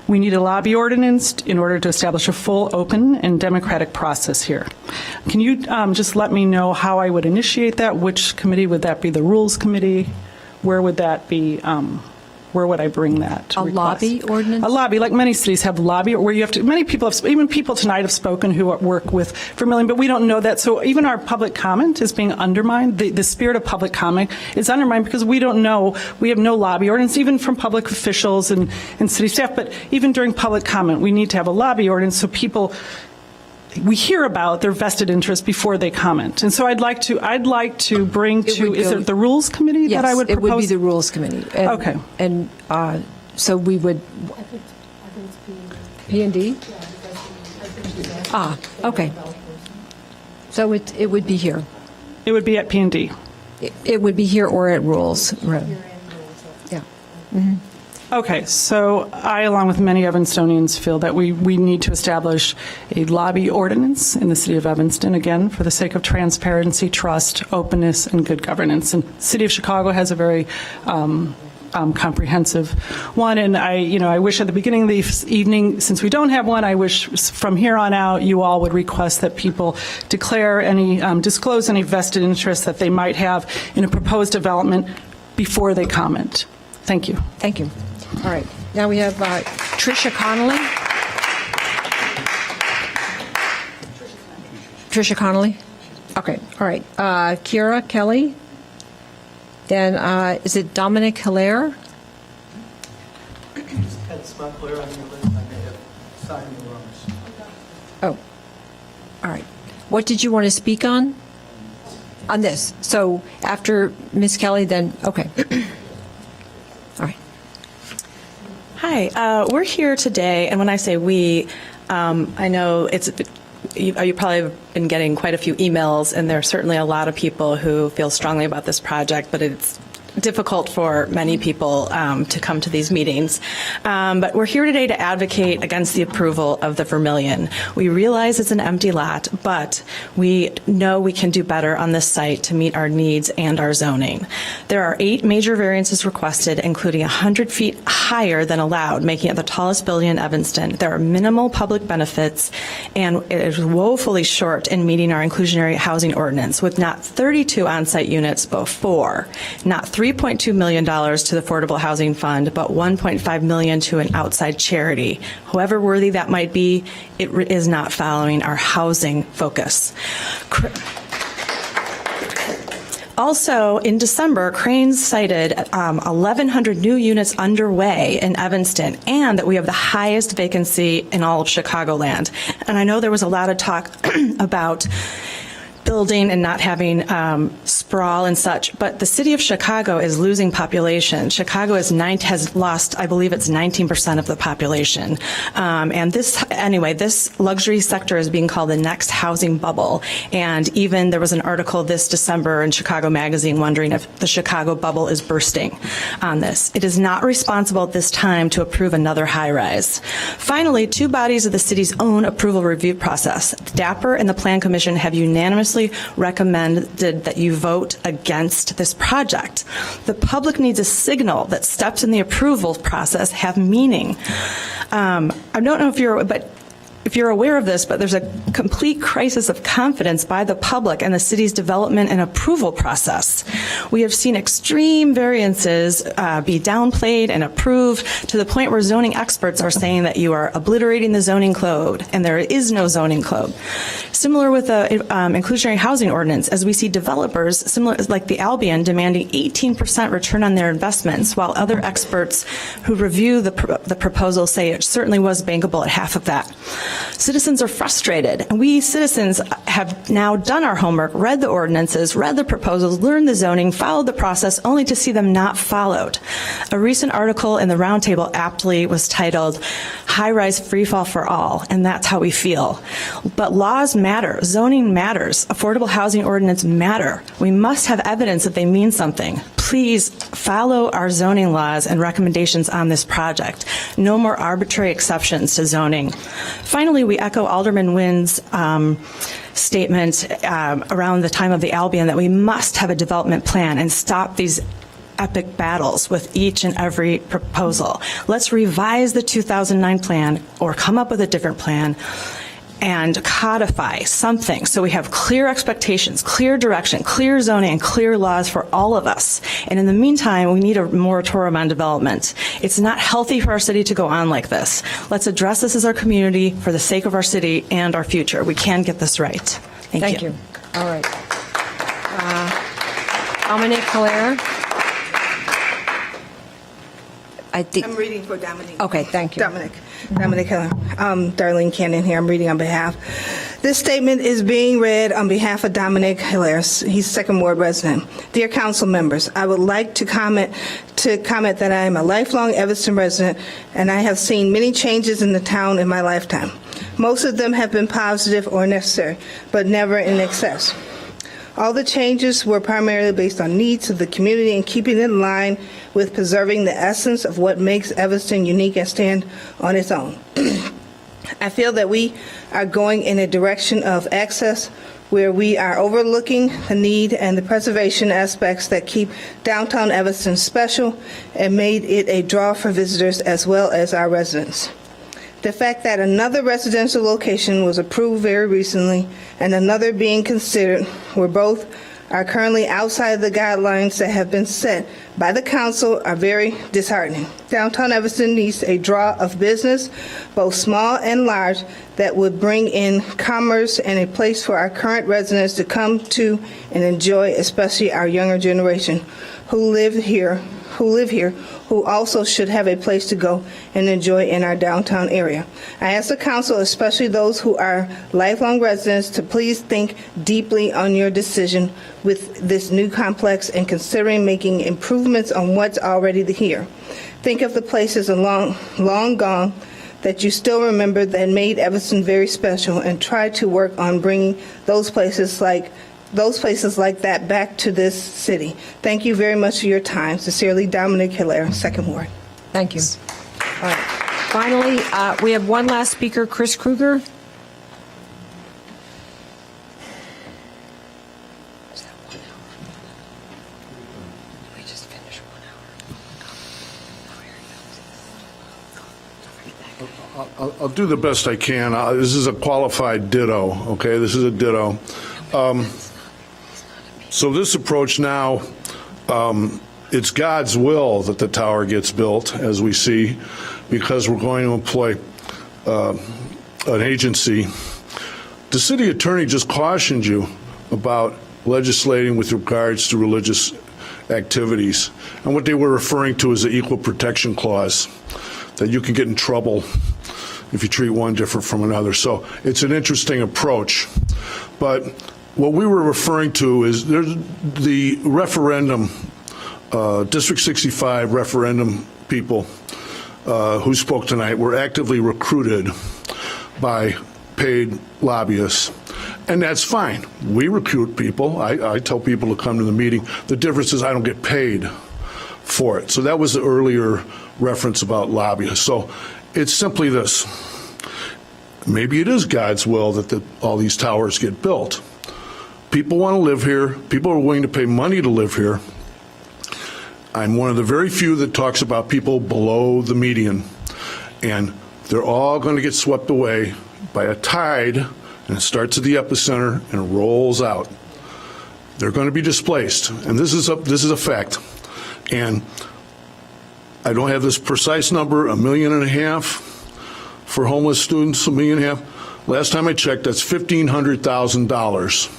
We need a lobby ordinance in order to establish a full, open, and democratic process here. Can you just let me know how I would initiate that? Which committee would that be? The Rules Committee? Where would that be? Where would I bring that request? Lobby ordinance? A lobby, like many cities have lobby, where you have to, many people have, even people tonight have spoken who work with Vermilion, but we don't know that. So even our public comment is being undermined. The spirit of public comment is undermined because we don't know, we have no lobby ordinance, even from public officials and city staff, but even during public comment, we need to have a lobby ordinance so we hear about their vested interest before they comment. And so I'd like to bring to, is it the Rules Committee that I would propose? Yes, it would be the Rules Committee. Okay. And so we would, P&D? Okay. So it would be here. It would be at P&D. It would be here or at Rules. Right. Yeah. Mm-hmm. Okay, so I, along with many Evanstonians, feel that we need to establish a lobby ordinance in the city of Evanston, again, for the sake of transparency, trust, openness, and good governance. And the city of Chicago has a very comprehensive one, and I wish at the beginning of the evening, since we don't have one, I wish from here on out you all would request that people disclose any vested interest that they might have in a proposed development before they comment. Thank you. Thank you. All right. Now we have Tricia Connolly. Tricia Connolly? Okay. All right. Kira Kelly. Then is it Dominic Hilaire? It's not clear on your list. I may have signed the wrongs. Oh. All right. What did you want to speak on? On this. So after Ms. Kelly, then, okay. All right. Hi, we're here today, and when I say we, I know you probably have been getting quite a few emails, and there are certainly a lot of people who feel strongly about this project, but it's difficult for many people to come to these meetings. But we're here today to advocate against the approval of the Vermilion. We realize it's an empty lot, but we know we can do better on this site to meet our needs and our zoning. There are 8 major variances requested, including 100 feet higher than allowed, making it the tallest building in Evanston. There are minimal public benefits, and it is woefully short in meeting our inclusionary housing ordinance, with not 32 on-site units, but 4, not $3.2 million to the Affordable Housing Fund, but $1.5 million to an outside charity. However worthy that might be, it is not following our housing focus. Also, in December, Cranes cited 1,100 new units underway in Evanston, and that we have the highest vacancy in all of Chicagoland. And I know there was a lot of talk about building and not having sprawl and such. But the city of Chicago is losing population. Chicago has lost, I believe it's 19% of the population. And this luxury sector is being called the next housing bubble. And even there was an article this December in Chicago Magazine wondering if the Chicago bubble is bursting on this. It is not responsible at this time to approve another high-rise. Finally, two bodies of the city's own approval review process, DAPR and the Plan Commission, have unanimously recommended that you vote against this project. The public needs a signal that steps in the approval process have meaning. I don't know if you're aware of this, but there's a complete crisis of confidence by the public in the city's development and approval process. We have seen extreme variances be downplayed and approved to the point where zoning experts are saying that you are obliterating the zoning code, and there is no zoning code. Similar with the inclusionary housing ordinance, as we see developers, similar like the Albion, demanding 18% return on their investments, while other experts who review the proposal say it certainly was bankable at half of that. Citizens are frustrated, and we citizens have now done our homework, read the ordinances, read the proposals, learned the zoning, followed the process, only to see them not followed. A recent article in the Roundtable aptly was titled, "High-Rise Freefall for All," and that's how we feel. But laws matter, zoning matters, affordable housing ordinance matter. We must have evidence that they mean something. Please follow our zoning laws and recommendations on this project. No more arbitrary exceptions to zoning. Finally, we echo Alderman Wynn's statement around the time of the Albion that we must have a development plan and stop these epic battles with each and every proposal. Let's revise the 2009 plan or come up with a different plan and codify something so we have clear expectations, clear direction, clear zoning, and clear laws for all of us. And in the meantime, we need a moratorium on development. It's not healthy for our city to go on like this. Let's address this as our community for the sake of our city and our future. We can get this right. Thank you. All right. Dominic Hilaire. I'm reading for Dominic. Okay, thank you. Dominic Hilaire. Darlene Cannon here. I'm reading on behalf. This statement is being read on behalf of Dominic Hilaire. He's second ward resident. Dear council members, I would like to comment that I am a lifelong Evanston resident, and I have seen many changes in the town in my lifetime. Most of them have been positive or necessary, but never in excess. All the changes were primarily based on needs of the community and keeping in line with preserving the essence of what makes Evanston unique and stand on its own. I feel that we are going in a direction of excess where we are overlooking the need and the preservation aspects that keep downtown Evanston special and made it a draw for visitors as well as our residents. The fact that another residential location was approved very recently and another being considered, where both are currently outside the guidelines that have been set by the council, are very disheartening. Downtown Evanston needs a draw of business, both small and large, that would bring in commerce and a place for our current residents to come to and enjoy, especially our younger generation who live here, who also should have a place to go and enjoy in our downtown area. I ask the council, especially those who are lifelong residents, to please think deeply on your decision with this new complex and considering making improvements on what's already here. Think of the places long gone that you still remember that made Evanston very special, and try to work on bringing those places like that back to this city. Thank you very much for your time. Sincerely, Dominic Hilaire, second ward. Thank you. All right. Finally, we have one last speaker, Chris Kruger. I'll do the best I can. This is a qualified ditto, okay? This is a ditto. So this approach now, it's God's will that the tower gets built, as we see, because we're going to employ an agency. The city attorney just cautioned you about legislating with regards to religious activities. And what they were referring to is the Equal Protection Clause, that you can get in trouble if you treat one different from another. So it's an interesting approach. But what we were referring to is there's the referendum, District 65 referendum people who spoke tonight were actively recruited by paid lobbyists. And that's fine. We recruit people. I tell people to come to the meeting. The difference is I don't get paid for it. So that was the earlier reference about lobbyists. So it's simply this. Maybe it is God's will that all these towers get built. People want to live here. People are willing to pay money to live here. I'm one of the very few that talks about people below the median. And they're all going to get swept away by a tide, and it starts at the epicenter and rolls out. They're going to be displaced, and this is a fact. And I don't have this precise number, $1.5 million for homeless students, $1.5 million. Last time I checked, that's $1,500,000.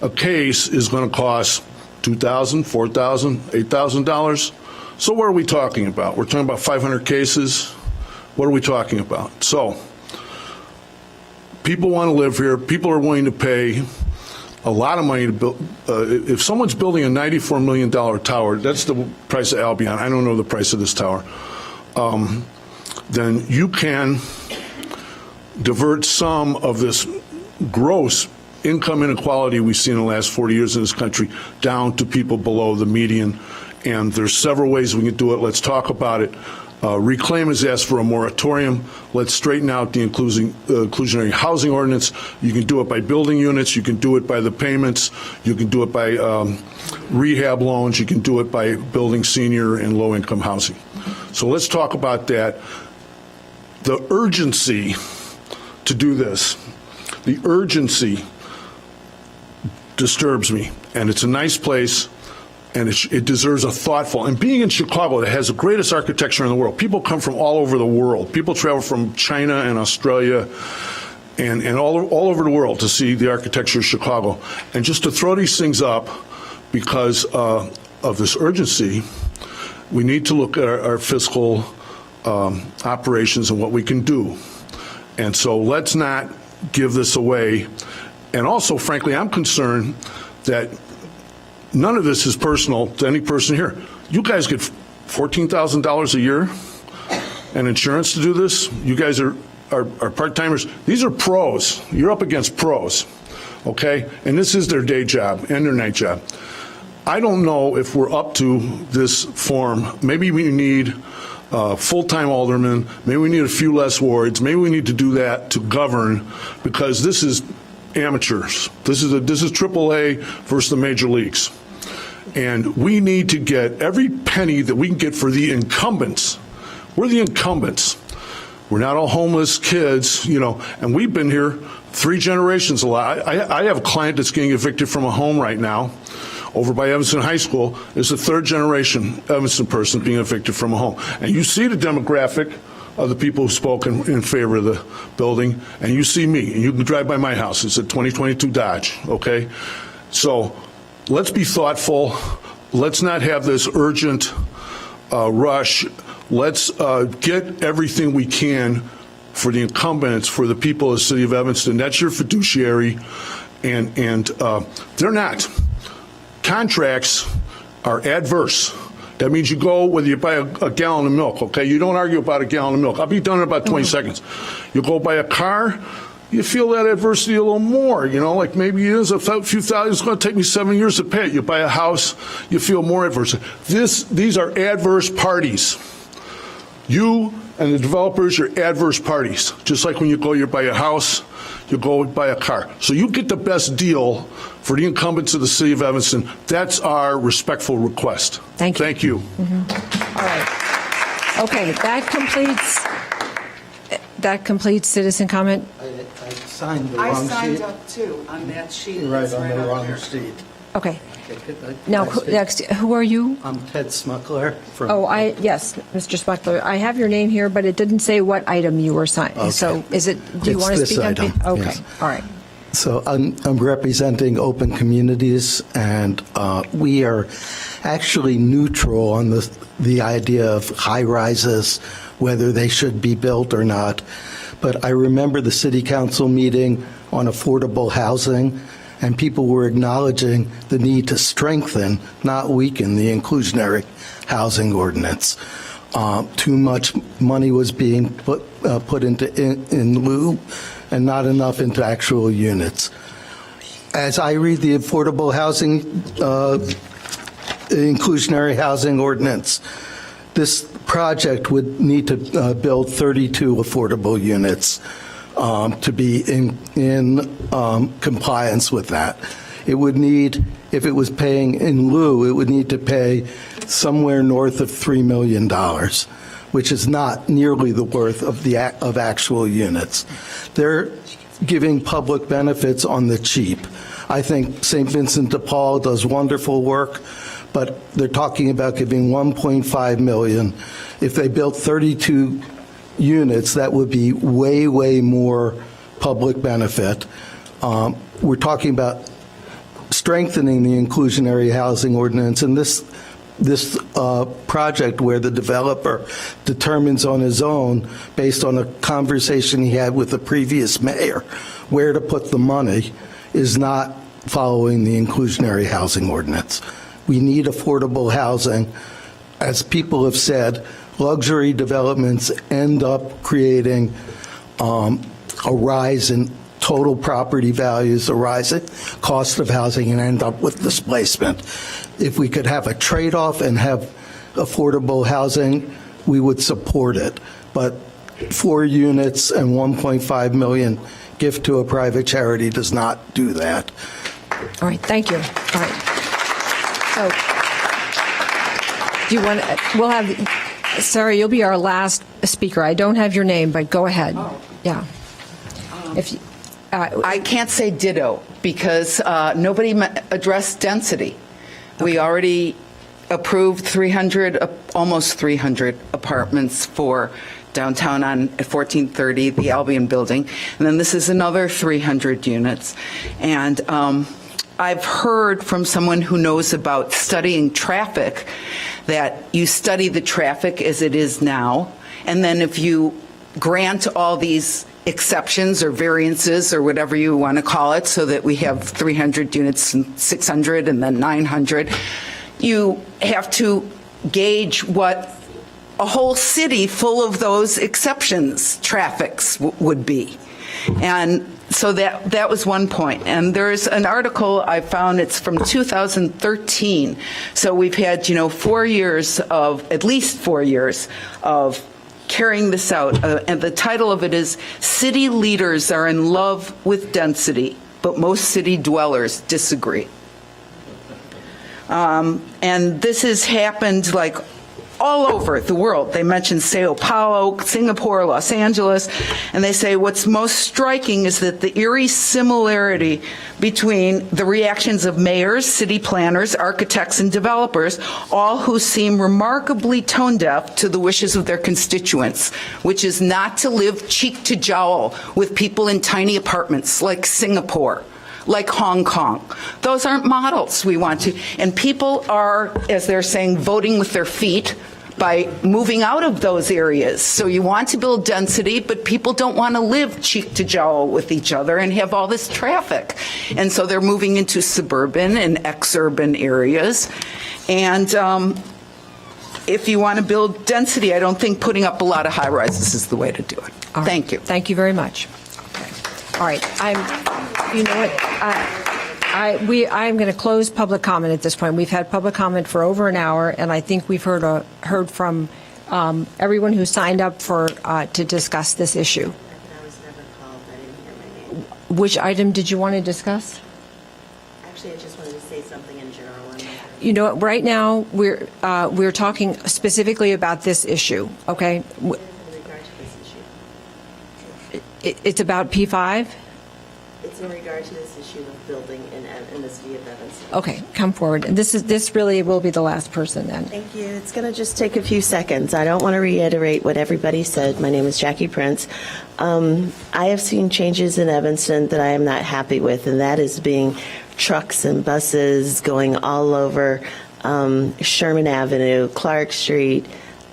A case is going to cost $2,000, $4,000, $8,000. So what are we talking about? We're talking about 500 cases. What are we talking about? So people want to live here. People are willing to pay a lot of money to build. If someone's building a $94 million tower, that's the price of Albion. I don't know the price of this tower. Then you can divert some of this gross income inequality we've seen in the last 40 years in this country down to people below the median. And there's several ways we can do it. Let's talk about it. Reclaim has asked for a moratorium. Let's straighten out the inclusionary housing ordinance. You can do it by building units. You can do it by the payments. You can do it by rehab loans. You can do it by building senior and low-income housing. So let's talk about that. The urgency to do this, the urgency disturbs me. And it's a nice place. And it deserves a thoughtful, and being in Chicago that has the greatest architecture in the world, people come from all over the world. People travel from China and Australia and all over the world to see the architecture of Chicago. And just to throw these things up because of this urgency, we need to look at our fiscal operations and what we can do. And so let's not give this away. And also, frankly, I'm concerned that none of this is personal to any person here. You guys get $14,000 a year and insurance to do this. You guys are part-timers. These are pros. You're up against pros, okay? And this is their day job and their night job. I don't know if we're up to this form. Maybe we need full-time aldermen. Maybe we need a few less wards. Maybe we need to do that to govern, because this is amateurs. This is AAA versus the major leagues. And we need to get every penny that we can get for the incumbents. We're the incumbents. We're not all homeless kids, and we've been here 3 generations a lot. I have a client that's getting evicted from a home right now over by Evanston High School. It's a 3rd generation Evanston person being evicted from a home. And you see the demographic of the people who spoke in favor of the building, and you see me, and you can drive by my house. It's a 2022 Dodge, okay? So let's be thoughtful. Let's not have this urgent rush. Let's get everything we can for the incumbents, for the people of the city of Evanston. That's your fiduciary, and they're not. Contracts are adverse. That means you go, whether you buy a gallon of milk, okay? You don't argue about a gallon of milk. I'll be done in about 20 seconds. You go buy a car, you feel that adversity a little more, like maybe it is a few thousand, it's going to take me 7 years to pay it. You buy a house, you feel more adversity. These are adverse parties. You and the developers are adverse parties. Just like when you buy a house, you go buy a car. So you get the best deal for the incumbents of the city of Evanston. That's our respectful request. Thank you. Thank you. Mm-hmm. All right. Okay, that completes citizen comment. I signed the wrong sheet. I signed up too on that sheet. You're right, It's on the up wrong there. sheet. Okay. Okay, Now, next, who are you? I'm Ted Smuckler from. Yes, Mr. Smuckler. I have your name here, but it didn't say what item you were signing. Okay. So do you want to It's speak this on? item, Okay, yes. all right. So I'm representing Open Communities, and we are actually neutral on the idea of high rises, whether they should be built or not. But I remember the city council meeting on affordable housing, and people were acknowledging the need to strengthen, not weaken, the inclusionary housing ordinance. Too much money was being put into in lieu, and not enough into actual units. As I read the affordable housing, inclusionary housing ordinance, this project would need to build 32 affordable units to be in compliance with that. It would need, if it was paying in lieu, it would need to pay somewhere north of $3 million, which is not nearly the worth of actual units. They're giving public benefits on the cheap. I think St. Vincent de Paul does wonderful work, but they're talking about giving $1.5 million. If they built 32 units, that would be way, way more public benefit. We're talking about strengthening the inclusionary housing ordinance, and this project where the developer determines on his own, based on a conversation he had with the previous mayor, where to put the money, is not following the inclusionary housing ordinance. We need affordable housing. As people have said, luxury developments end up creating a rise in total property values, a rise in cost of housing, and end up with displacement. If we could have a trade-off and have affordable housing, we would support it. But 4 units and $1.5 million gift to a private charity does not do that. All right, thank you. All right. So, do you want? We'll have. Sarah, you'll be our last speaker. I don't have your name, but go ahead. Oh. Yeah. If you, I can't say ditto because nobody addressed density. Okay. We already approved 300, almost 300 apartments for downtown on 1430, the Albion building, and then this is another 300 units. And I've heard from someone who knows about studying traffic that you study the traffic as it is now, and then if you grant all these exceptions or variances or whatever you want to call it, so that we have 300 units and 600 and then 900, you have to gauge what a whole city full of those exceptions traffics would be. And so that was one point. And there's an article I found, it's from 2013. So we've had, 4 years of, at least 4 years of carrying this out. And the title of it is, City Leaders Are in Love with Density, but Most City Dwellers Disagree. And this has happened like all over the world. They mention Sao Paulo, Singapore, Los Angeles, and they say what's most striking is that the eerie similarity between the reactions of mayors, city planners, architects, and developers, all who seem remarkably tone deaf to the wishes of their constituents, which is not to live cheek to jowl with people in tiny apartments like Singapore, like Hong Kong. Those aren't models we want to. And people are, as they're saying, voting with their feet by moving out of those areas. So you want to build density, but people don't want to live cheek to jowl with each other and have all this traffic. And so they're moving into suburban and exurban areas. And if you want to build density, I don't think putting up a lot of high rises is the way to do it. Thank you. Thank you very much. All right, you know what, I'm going to close public comment at this point. We've had public comment for over an hour, and I think we've heard from everyone who signed up to discuss this issue. I was never called. I didn't hear my name. Which item did you want to discuss? Actually, I just wanted to say something in general. You know, right now we're talking specifically about this issue. Okay. In regard to this issue. It's about P5? It's in regard to this issue of building in the city of Evanston. Okay, come forward. And this really will be the last person then. Thank you. It's going to just take a few seconds. I don't want to reiterate what everybody said. My name is Jackie Prince. I have seen changes in Evanston that I am not happy with, and that is being trucks and buses going all over Sherman Avenue, Clark Street,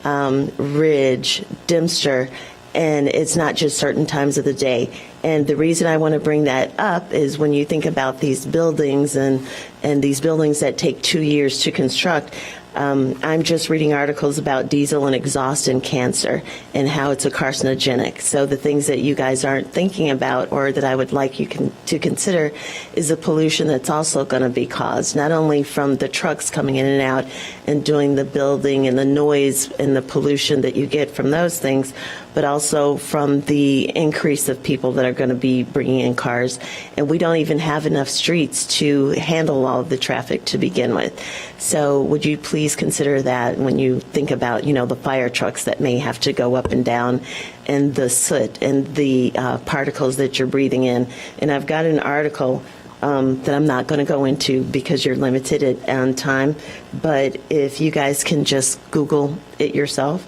Ridge, Dempster, and it's not just certain times of the day. And the reason I want to bring that up is when you think about these buildings and these buildings that take 2 years to construct, I'm just reading articles about diesel and exhaust and cancer and how it's a carcinogenic. So the things that you guys aren't thinking about or that I would like you to consider is the pollution that's also going to be caused, not only from the trucks coming in and out and doing the building and the noise and the pollution that you get from those things, but also from the increase of people that are going to be bringing in cars. And we don't even have enough streets to handle all of the traffic to begin with. So would you please consider that when you think about, the fire trucks that may have to go up and down and the soot and the particles that you're breathing in. And I've got an article that I'm not going to go into because you're limited on time, but if you guys can just Google it yourself,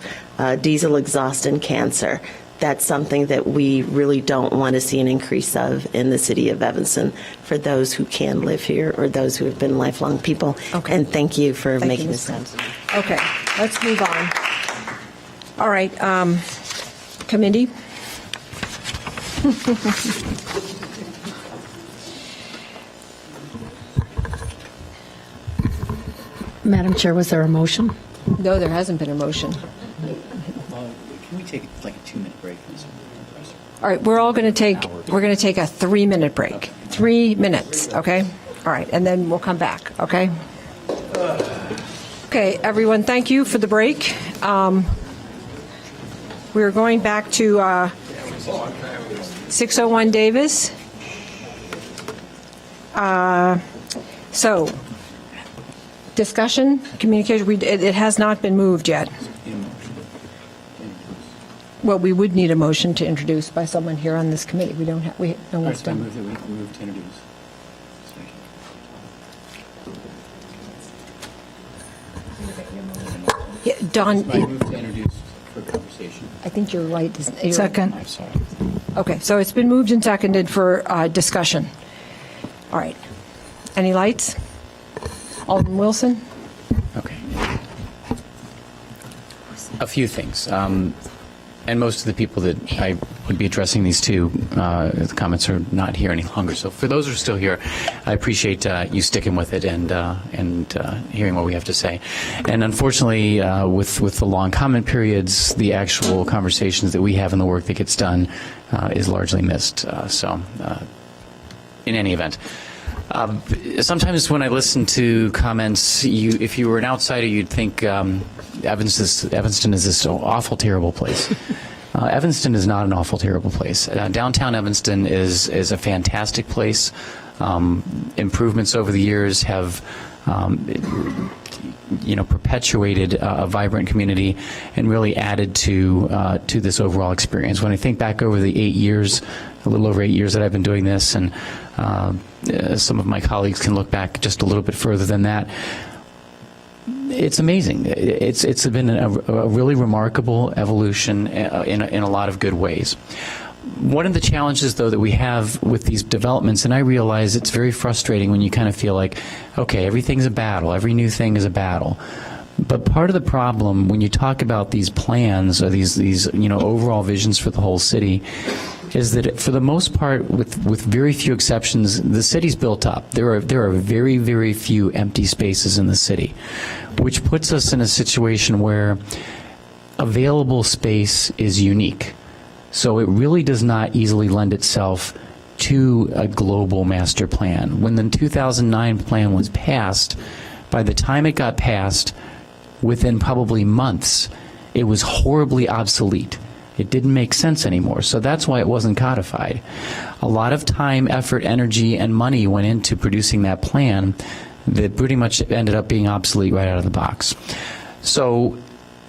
diesel exhaust and cancer. That's something that we really don't want to see an increase of in the city of Evanston for those who can live here or those who have been lifelong people. Okay. And thank you for making this sense. Okay, let's move on. All right, committee. Madam Chair, was there a motion? No, there hasn't been a motion. Can we take like a 2-minute break? All right, we're going to take a 3-minute break. 3 minutes, okay? All right, and then we'll come back, okay? Okay, everyone, thank you for the break. We're going back to 601 Davis. So, discussion, communication, it has not been moved yet. Well, we would need a motion to introduce by someone here on this committee. We don't have, no one's done. I move to introduce. Yeah, Don. I move to introduce for conversation. I think you're right. Second. I'm sorry. Okay, so it's been moved and seconded for discussion. All right. Any lights? Alderman Wilson? Okay. A few things. And most of the people that I would be addressing these to, the comments are not here any longer. So for those who are still here, I appreciate you sticking with it and hearing what we have to say. And unfortunately, with the long comment periods, the actual conversations that we have and the work that gets done is largely missed. In any event. Sometimes when I listen to comments, if you were an outsider, you'd think Evanston is this awful, terrible place. Evanston is not an awful, terrible place. Downtown Evanston is a fantastic place. Improvements over the years have perpetuated a vibrant community and really added to this overall experience. When I think back over the 8 years, a little over 8 years that I've been doing this, and some of my colleagues can look back just a little bit further than that, it's amazing. It's been a really remarkable evolution in a lot of good ways. One of the challenges, though, that we have with these developments, and I realize it's very frustrating when you kind of feel like, okay, everything's a battle, every new thing is a battle. But part of the problem when you talk about these plans or these overall visions for the whole city is that for the most part, with very few exceptions, the city's built up. There are very, very few empty spaces in the city, which puts us in a situation where available space is unique. So it really does not easily lend itself to a global master plan. When the 2009 plan was passed, by the time it got passed, within probably months, it was horribly obsolete. It didn't make sense anymore, so that's why it wasn't codified. A lot of time, effort, energy, and money went into producing that plan that pretty much ended up being obsolete right out of the box. So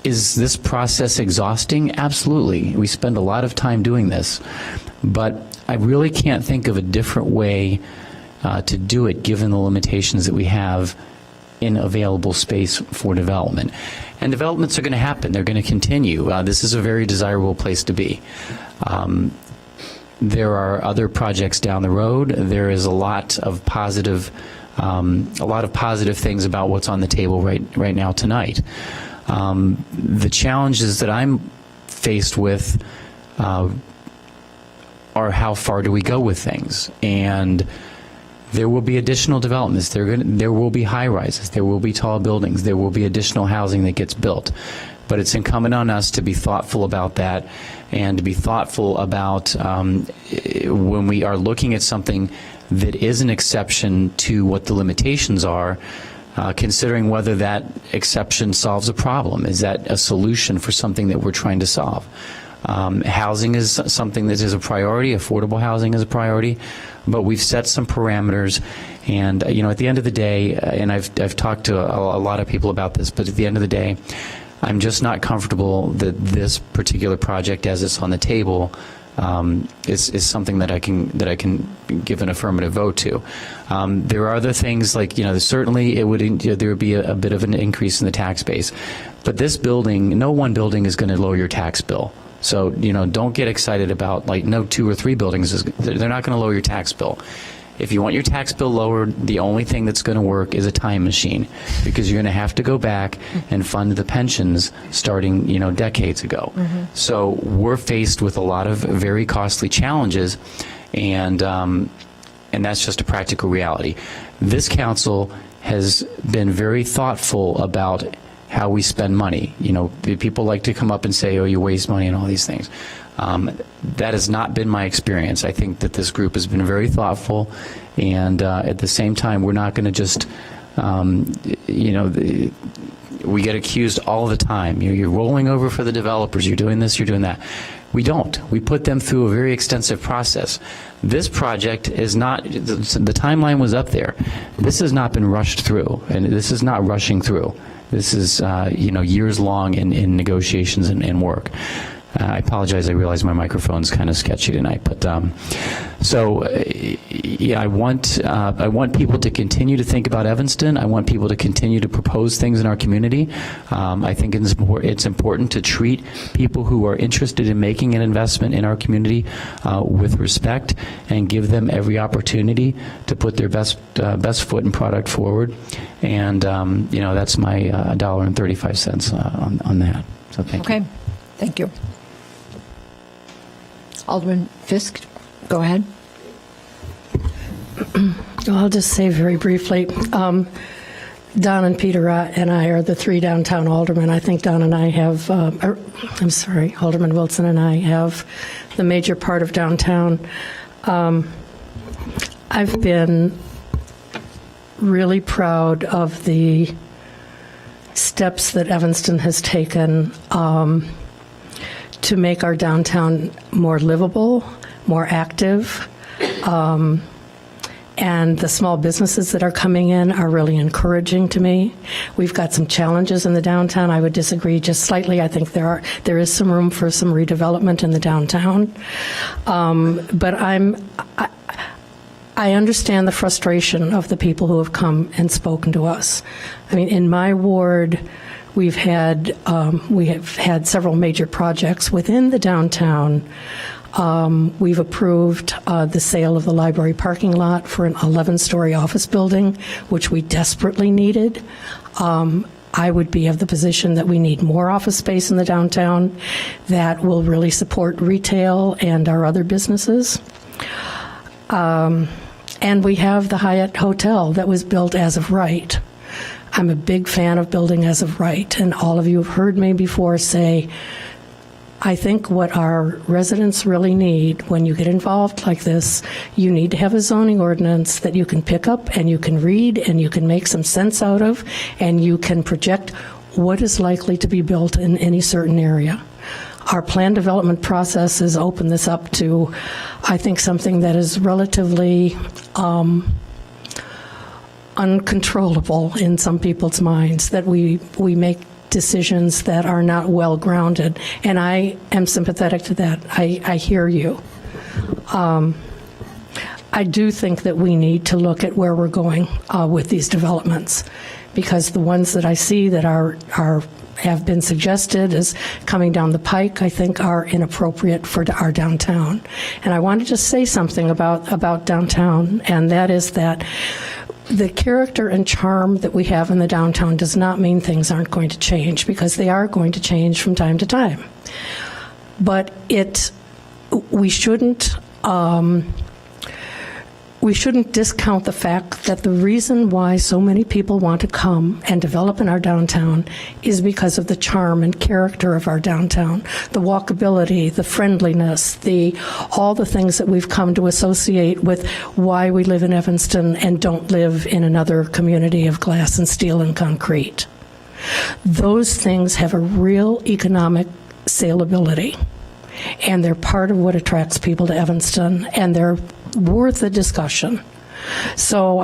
is this process exhausting? Absolutely. We spend a lot of time doing this, but I really can't think of a different way to do it given the limitations that we have in available space for development. And developments are going to happen. They're going to continue. This is a very desirable place to be. There are other projects down the road. There is a lot of positive things about what's on the table right now tonight. The challenges that I'm faced with are how far do we go with things? And there will be additional developments. There will be high rises. There will be tall buildings. There will be additional housing that gets built. But it's incumbent on us to be thoughtful about that, and to be thoughtful about when we are looking at something that is an exception to what the limitations are, considering whether that exception solves a problem. Is that a solution for something that we're trying to solve? Housing is something that is a priority. Affordable housing is a priority. But we've set some parameters, and at the end of the day, and I've talked to a lot of people about this, but at the end of the day, I'm just not comfortable that this particular project, as it's on the table, is something that I can give an affirmative vote to. There are other things like certainly there would be a bit of an increase in the tax base, but this building, no one building is going to lower your tax bill. So don't get excited about no 2 or 3 buildings. They're not going to lower your tax bill. If you want your tax bill lowered, the only thing that's going to work is a time machine, because you're going to have to go back and fund the pensions starting, decades ago. So we're faced with a lot of very costly challenges, and that's just a practical reality. This council has been very thoughtful about how we spend money. People like to come up and say, "Oh, you waste money," and all these things. That has not been my experience. I think that this group has been very thoughtful, and at the same time, we're not going to just, we get accused all the time. You're rolling over for the developers. You're doing this. You're doing that. We don't. We put them through a very extensive process. This project is not, the timeline was up there. This has not been rushed through, and this is not rushing through. This is, years long in negotiations and work. I apologize. I realize my microphone's kind of sketchy tonight, but I want people to continue to think about Evanston. I want people to continue to propose things in our community. I think it's important to treat people who are interested in making an investment in our community with respect, and give them every opportunity to put their best foot and product forward. And that's my $1.35 on that. So thank you. Okay, thank you. Alderman Fisk, go ahead. I'll just say very briefly, Don and Peter and I are the 3 downtown aldermen. I think Don and I have, Alderman Wilson and I have the major part of downtown. I've been really proud of the steps that Evanston has taken to make our downtown more livable, more active, and the small businesses that are coming in are really encouraging to me. We've got some challenges in the downtown. I would disagree just slightly. I think there is some room for some redevelopment in the downtown, but I understand the frustration of the people who have come and spoken to us. I mean, in my ward, we have had several major projects within the downtown. We've approved the sale of the library parking lot for an 11-story office building, which we desperately needed. I would be of the position that we need more office space in the downtown that will really support retail and our other businesses. And we have the Hyatt Hotel that was built as of right. I'm a big fan of building as of right, and all of you have heard me before say, I think what our residents really need when you get involved like this, you need to have a zoning ordinance that you can pick up and you can read and you can make some sense out of, and you can project what is likely to be built in any certain area. Our plan development processes open this up to, I think, something that is relatively uncontrollable in some people's minds, that we make decisions that are not well grounded, and I am sympathetic to that. I hear you. I do think that we need to look at where we're going with these developments, because the ones that I see that have been suggested as coming down the pike, I think are inappropriate for our downtown. And I want to just say something about downtown, and that is that the character and charm that we have in the downtown does not mean things aren't going to change, because they are going to change from time to time. But we shouldn't we shouldn't discount the fact that the reason why so many people want to come and develop in our downtown is because of the charm and character of our downtown, the walkability, the friendliness, all the things that we've come to associate with why we live in Evanston and don't live in another community of glass and steel and concrete. Those things have a real economic saleability, and they're part of what attracts people to Evanston, and they're worth a discussion. So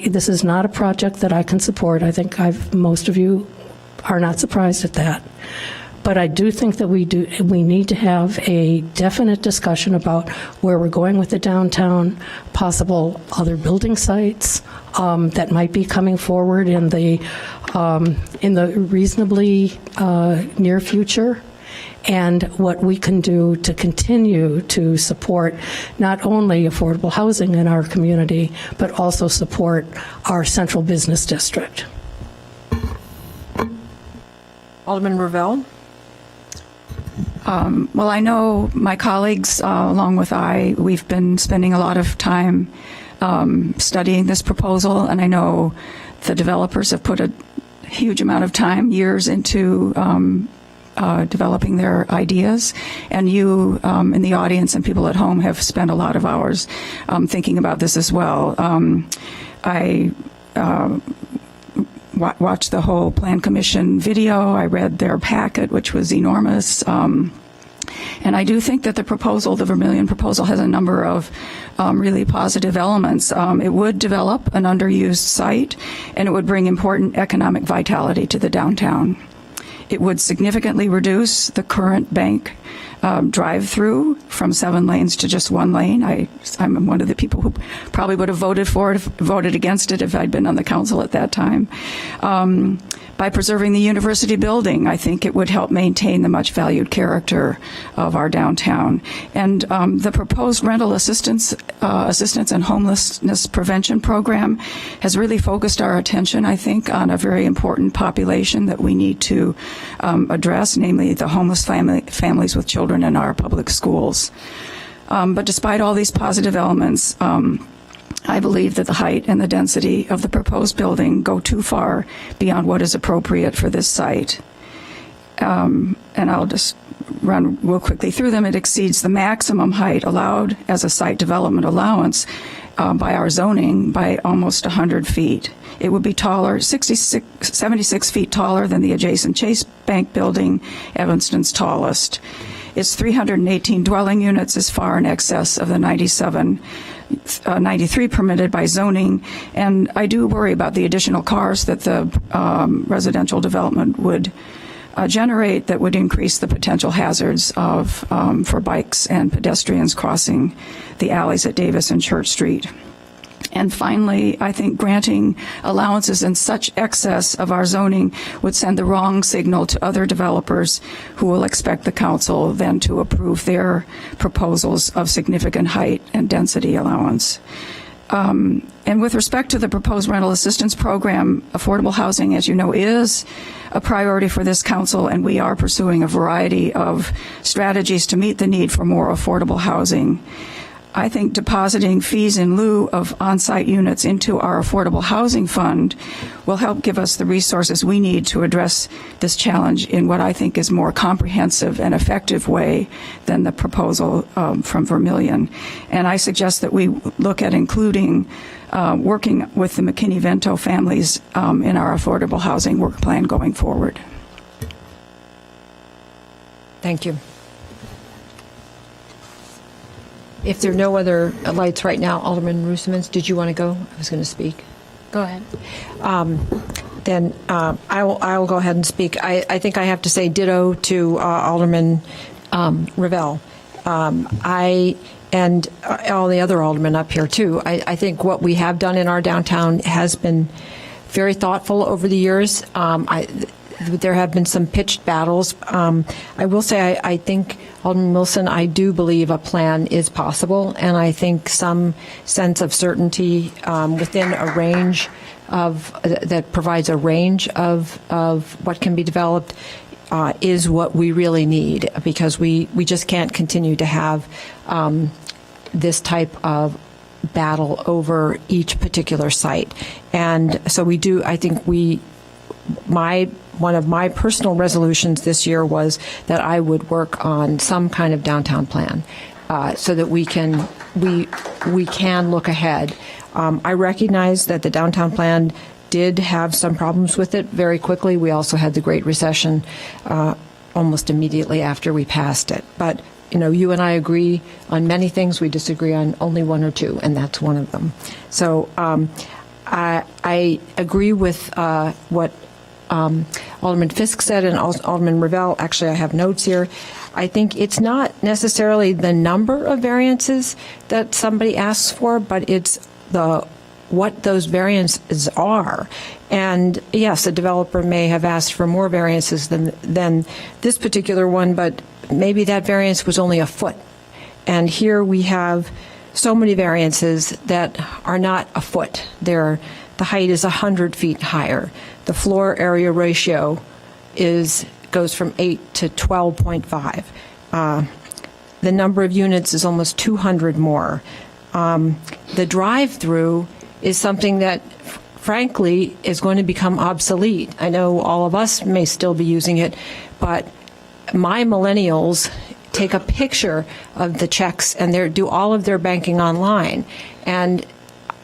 this is not a project that I can support. I think most of you are not surprised at that. But I do think that we need to have a definite discussion about where we're going with the downtown, possible other building sites that might be coming forward in the reasonably near future, and what we can do to continue to support not only affordable housing in our community, but also support our central business district. Alderman Ravel. Well, I know my colleagues, along with we've been spending a lot of time studying this proposal, and I know the developers have put a huge amount of time, years into developing their ideas, and you in the audience and people at home have spent a lot of hours thinking about this as well. I watched the whole Plan Commission video. I read their packet, which was enormous. And I do think that the Vermilion proposal, has a number of really positive elements. It would develop an underused site, and it would bring important economic vitality to the downtown. It would significantly reduce the current bank drive-through from 7 lanes to just 1 lane. I'm one of the people who probably would have voted against it if I'd been on the council at that time. By preserving the university building, I think it would help maintain the much valued character of our downtown. And the proposed rental assistance and homelessness prevention program has really focused our attention, I think, on a very important population that we need to address, namely the homeless families with children in our public schools. But despite all these positive elements, I believe that the height and the density of the proposed building go too far beyond what is appropriate for this site. And I'll just run real quickly through them. It exceeds the maximum height allowed as a site development allowance by our zoning by almost 100 feet. It would be taller, 76 feet taller than the adjacent Chase Bank building, Evanston's tallest. Its 318 dwelling units is far in excess of the 93 permitted by zoning, and I do worry about the additional cars that the residential development would generate that would increase the potential hazards for bikes and pedestrians crossing the alleys at Davis and Church Street. And finally, I think granting allowances in such excess of our zoning would send the wrong signal to other developers who will expect the council then to approve their proposals of significant height and density allowance. And with respect to the proposed rental assistance program, affordable housing, as you know, is a priority for this council, and we are pursuing a variety of strategies to meet the need for more affordable housing. I think depositing fees in lieu of on-site units into our affordable housing fund will help give us the resources we need to address this challenge in what I think is more comprehensive and effective way than the proposal from Vermilion. And I suggest that we look at including working with the McKinney-Vento families in our affordable housing work plan going forward. Thank you. If there are no other lights right now, Alderman Roosevelt, did you want to go? I was going to speak. Go ahead. Then I will go ahead and speak. I think I have to say ditto to Alderman Ravel. And all the other aldermen up here, too. I think what we have done in our downtown has been very thoughtful over the years. There have been some pitched battles. I will say I think, Alderman Wilson, I do believe a plan is possible, and I think some sense of certainty within a range that provides a range of what can be developed is what we really need, because we just can't continue to have this type of battle over each particular site. And so we do, I think one of my personal resolutions this year was that I would work on some kind of downtown plan so that we can look ahead. I recognize that the downtown plan did have some problems with it very quickly. We also had the Great Recession almost immediately after we passed it. But you and I agree on many things. We disagree on only one or two, and that's one of them. So I agree with what Alderman Fisk said and Alderman Revelle. Actually, I have notes here. I think it's not necessarily the number of variances that somebody asks for, but it's what those variances are. And yes, a developer may have asked for more variances than this particular one, but maybe that variance was only a foot. And here we have so many variances that are not a foot. The height is 100 feet higher. The floor area ratio goes from 8 to 12.5. The number of units is almost 200 more. The drive-through is something that, frankly, is going to become obsolete. I know all of us may still be using it, but my millennials take a picture of the checks and do all of their banking online. And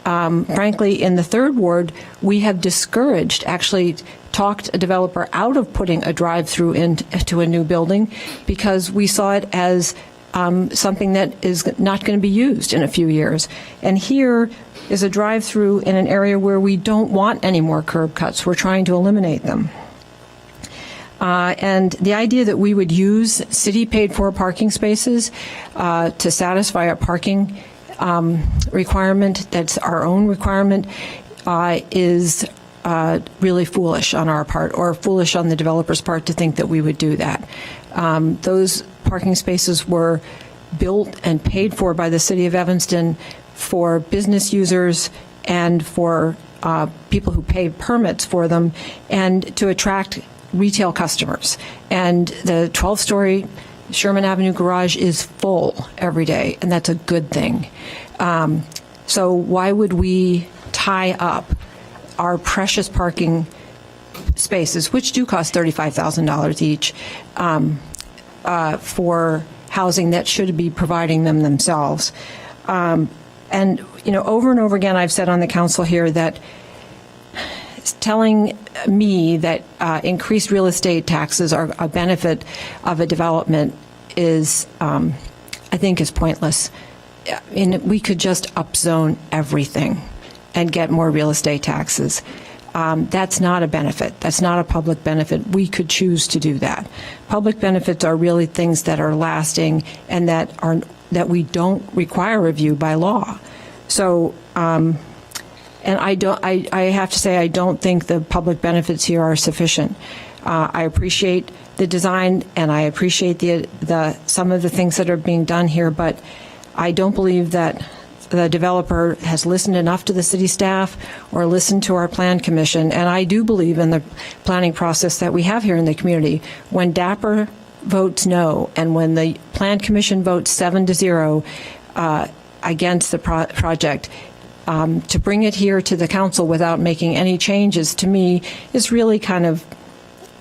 frankly, in the Third Ward, we have discouraged, actually talked a developer out of putting a drive-through into a new building because we saw it as something that is not going to be used in a few years. And here is a drive-through in an area where we don't want any more curb cuts. We're trying to eliminate them. And the idea that we would use city-paid-for parking spaces to satisfy a parking requirement that's our own requirement is really foolish on our part, or foolish on the developer's part to think that we would do that. Those parking spaces were built and paid for by the City of Evanston for business users and for people who pay permits for them, and to attract retail customers. And the 12-story Sherman Avenue garage is full every day, and that's a good thing. So why would we tie up our precious parking spaces, which do cost $35,000 each, for housing that should be providing them themselves? And, over and over again, I've said on the council here that telling me that increased real estate taxes are a benefit of a development is, I think, is pointless. We could just upzone everything and get more real estate taxes. That's not a benefit. That's not a public benefit. We could choose to do that. Public benefits are really things that are lasting and that we don't require review by law. So, and I have to say, I don't think the public benefits here are sufficient. I appreciate the design and I appreciate some of the things that are being done here, but I don't believe that the developer has listened enough to the city staff or listened to our plan commission. And I do believe in the planning process that we have here in the community. When DAPR votes no, and when the plan commission votes 7-0 against the project, to bring it here to the council without making any changes, to me, is really kind of,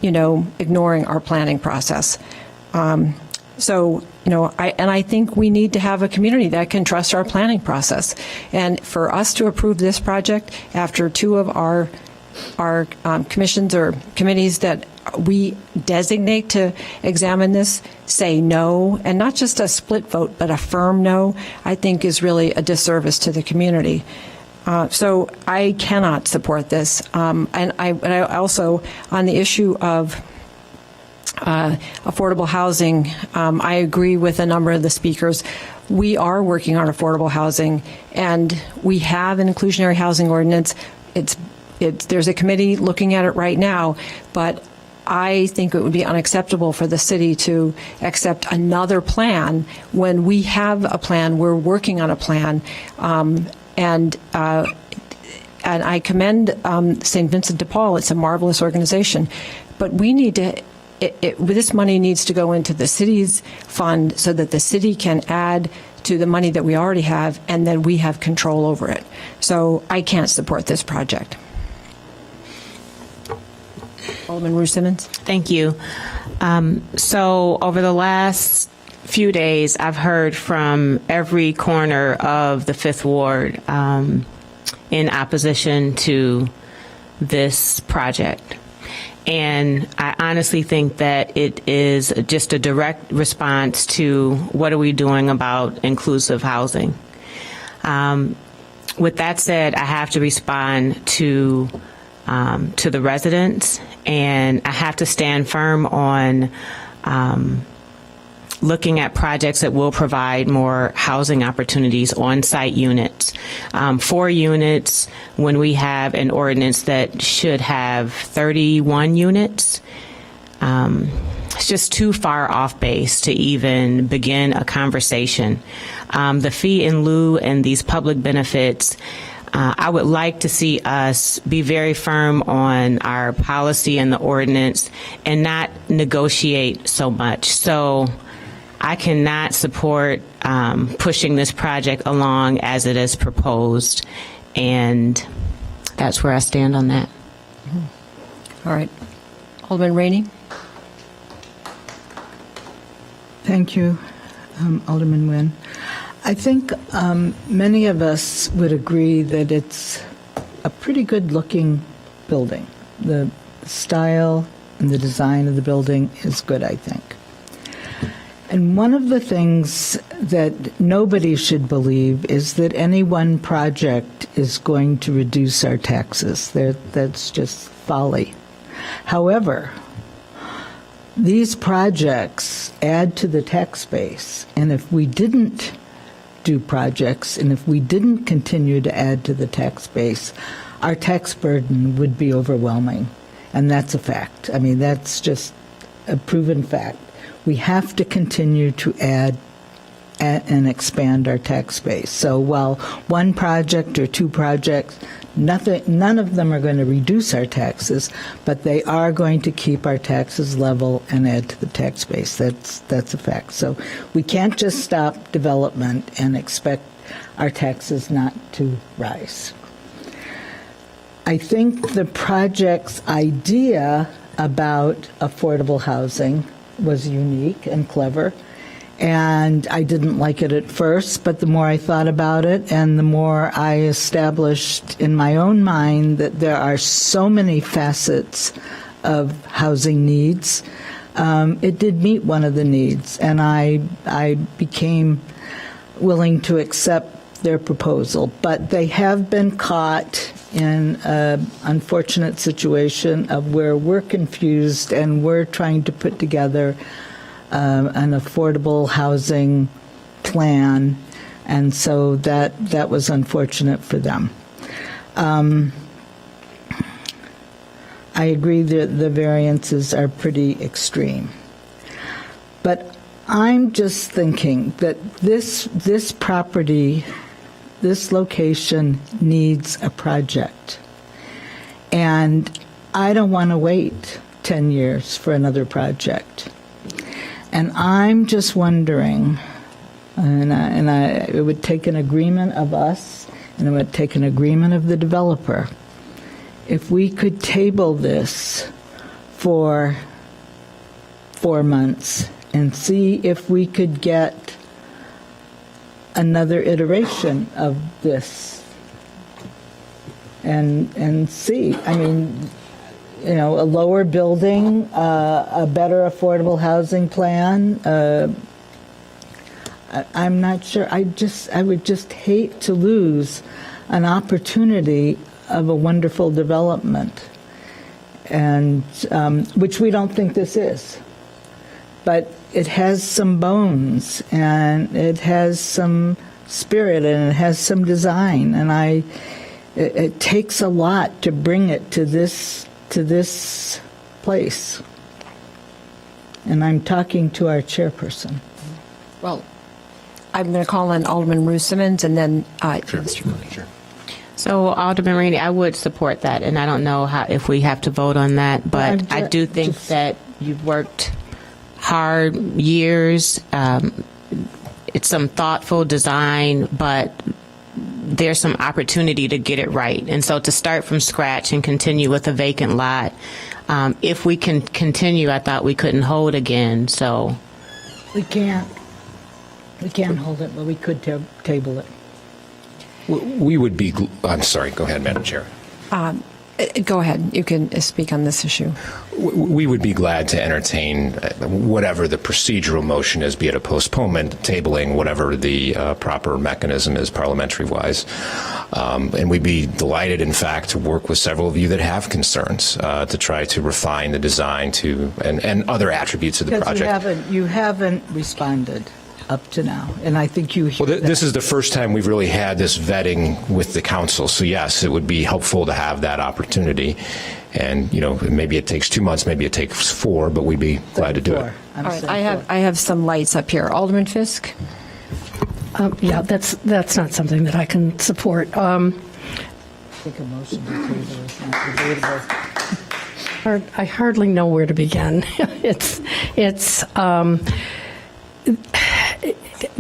ignoring our planning process. I think we need to have a community that can trust our planning process. And for us to approve this project after two of our commissions or committees that we designate to examine this say no, and not just a split vote, but a firm no, I think is really a disservice to the community. So I cannot support this. And I also, on the issue of affordable housing, I agree with a number of the speakers. We are working on affordable housing, and we have an inclusionary housing ordinance. There's a committee looking at it right now, but I think it would be unacceptable for the city to accept another plan when we have a plan. We're working on a plan, and I commend St. Vincent de Paul. It's a marvelous organization, but we need to. This money needs to go into the city's fund so that the city can add to the money that we already have, and then we have control over it. So I can't support this project. Alderman Ruth Simmons. Thank you. So over the last few days, I've heard from every corner of the Fifth Ward in opposition to this project. And I honestly think that it is just a direct response to what are we doing about inclusive housing. With that said, I have to respond to the residents, and I have to stand firm on looking at projects that will provide more housing opportunities, on-site units. 4 units when we have an ordinance that should have 31 units. It's just too far off base to even begin a conversation. The fee in lieu and these public benefits, I would like to see us be very firm on our policy and the ordinance and not negotiate so much. So I cannot support pushing this project along as it is proposed, and that's where I stand on that. All right. Alderman Rainey. Thank you, Alderman Nguyen. I think many of us would agree that it's a pretty good-looking building. The style and the design of the building is good, I think. And one of the things that nobody should believe is that any one project is going to reduce our taxes. That's just folly. However, these projects add to the tax base, and if we didn't do projects, and if we didn't continue to add to the tax base, our tax burden would be overwhelming. And that's a fact. I mean, that's just a proven fact. We have to continue to add and expand our tax base. So while one project or 2 projects, none of them are going to reduce our taxes, but they are going to keep our taxes level and add to the tax base. That's a fact. So we can't just stop development and expect our taxes not to rise. I think the project's idea about affordable housing was unique and clever, and I didn't like it at first, but the more I thought about it and the more I established in my own mind that there are so many facets of housing needs, it did meet one of the needs, and I became willing to accept their proposal. But they have been caught in an unfortunate situation of where we're confused and we're trying to put together an affordable housing plan, and so that was unfortunate for them. I agree that the variances are pretty extreme, but I'm just thinking that this property, this location needs a project, and I don't want to wait 10 years for another project. And I'm just wondering, it would take an agreement of us, and it would take an agreement of the developer, if we could table this for 4 months and see if we could get another iteration of this and see. I mean, you know, a lower building, a better affordable housing plan. I'm not sure. I would just hate to lose an opportunity of a wonderful development, and which we don't think this is. But it has some bones, and it has some spirit, and it has some design, and it takes a lot to bring it to this place. And I'm talking to our chairperson. Well, I'm going to call on Alderman Ruth Simmons, and then Mr. Cooke. Sure. So, Alderman Rainey, I would support that, and I don't know if we have to vote on that, but I do think that you've worked hard years. it's some thoughtful design, but there's some opportunity to get it right. And so to start from scratch and continue with a vacant lot, if we can continue, I thought we couldn't hold again. So We can't hold it, but we could table it. We would be, I'm sorry, go ahead, Madam Chair. Go ahead. You can speak on this issue. We would be glad to entertain whatever the procedural motion is, be it a postponement, tabling, whatever the proper mechanism is parliamentary-wise. And we'd be delighted, in fact, to work with several of you that have concerns to try to refine the design and other attributes of the project. Because you haven't responded up to now, and I think you hear Well, this is the first time we've really had this vetting with the council, so yes, it would be helpful to have that opportunity. And, maybe it takes 2 months, maybe it takes 4, but we'd be glad to do it. All right, I have some lights up here. Alderman Fisk? Yeah, that's not something that I can support. I think a motion to table is not debatable. I hardly know where to begin. It's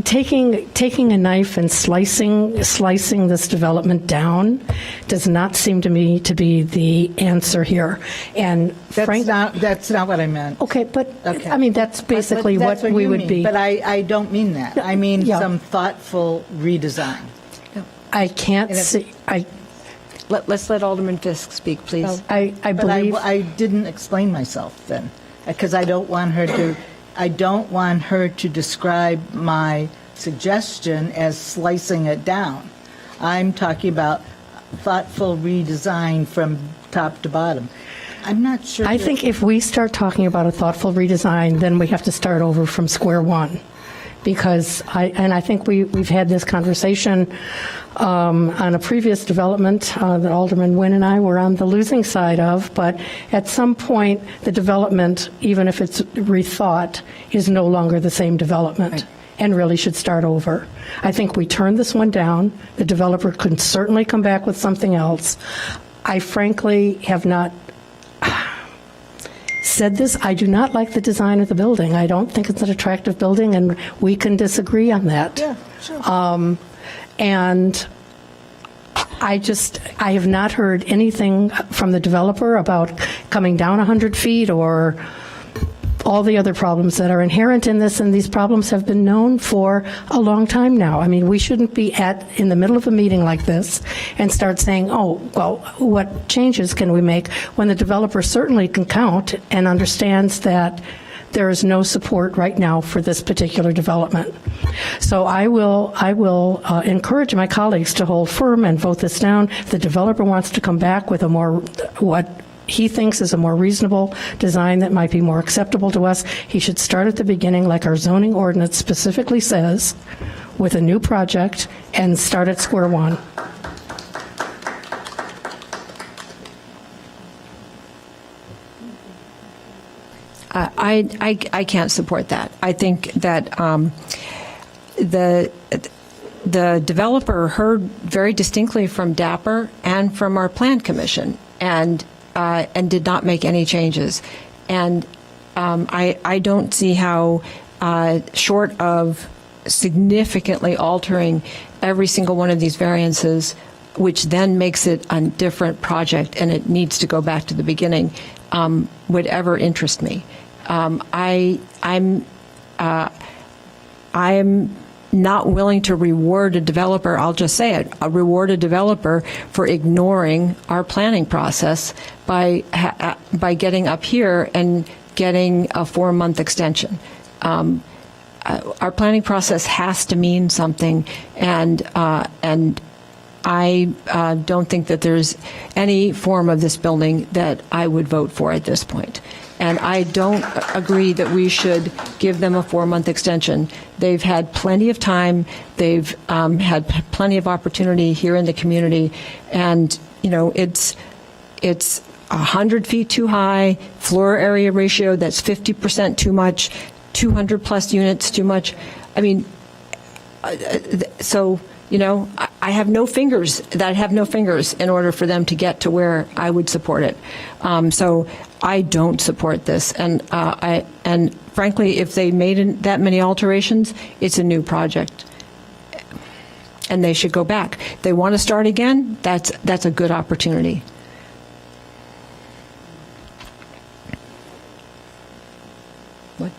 taking a knife and slicing this development down does not seem to me to be the answer here. And that's not what I meant. Okay, but Okay. I mean that's basically That's what we you would mean, be. But I don't mean that. I mean Yeah. some thoughtful redesign. I can't see. Let's let Alderman Fisk speak, please. I believe I didn't explain myself then, because I don't want her to describe my suggestion as slicing it down. I'm talking about thoughtful redesign from top to bottom. I'm not sure. I think if we start talking about a thoughtful redesign, then we have to start over from square one. Because I think we've had this conversation on a previous development that Alderman Nguyen and I were on the losing side of, but at some point the development, even if it's rethought, is no longer the same development and really should start over. I think we turned this one down. The developer could certainly come back with something else. I frankly have not said this. I do not like the design of the building. I don't think it's an attractive building, and we can disagree on that. Yeah, sure. And I have not heard anything from the developer about coming down 100 feet or all the other problems that are inherent in this, and these problems have been known for a long time now. I mean, we shouldn't be in the middle of a meeting like this and start saying, oh, well, what changes can we make, when the developer certainly can count and understands that there is no support right now for this particular development. So I will encourage my colleagues to hold firm and vote this down. If the developer wants to come back with what he thinks is a more reasonable design that might be more acceptable to us, he should start at the beginning, like our zoning ordinance specifically says, with a new project and start at square one. I can't support that. I think that the developer heard very distinctly from DAPR and from our Plan Commission, and did not make any changes. And I don't see how, short of significantly altering every single one of these variances, which then makes it a different project and it needs to go back to the beginning, would ever interest me. I'm not willing to reward a developer, I'll just say it, reward a developer for ignoring our planning process by getting up here and getting a 4-month extension. Our planning process has to mean something, and I don't think that there's any form of this building that I would vote for at this point. And I don't agree that we should give them a 4-month extension. They've had plenty of time. They've had plenty of opportunity here in the community. And, it's 100 feet too high, floor area ratio that's 50% too much, 200 plus units too much. I mean, so, I have no fingers in order for them to get to where I would support it. So I don't support this, and frankly, if they made that many alterations, it's a new project, and they should go back. They want to start again. That's a good opportunity. What?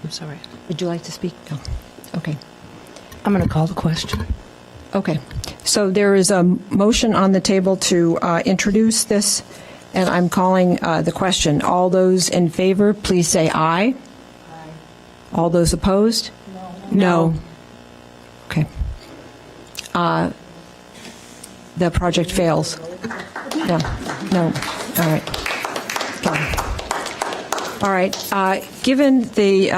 I'm sorry. Would you like to speak? No. Okay. I'm going to call the question. Okay. So there is a motion on the table to introduce this, and I'm calling the question. All those in favor, please say aye. Aye. All those opposed? No. Okay. The project fails. No. No. All right. Okay. All right. Given the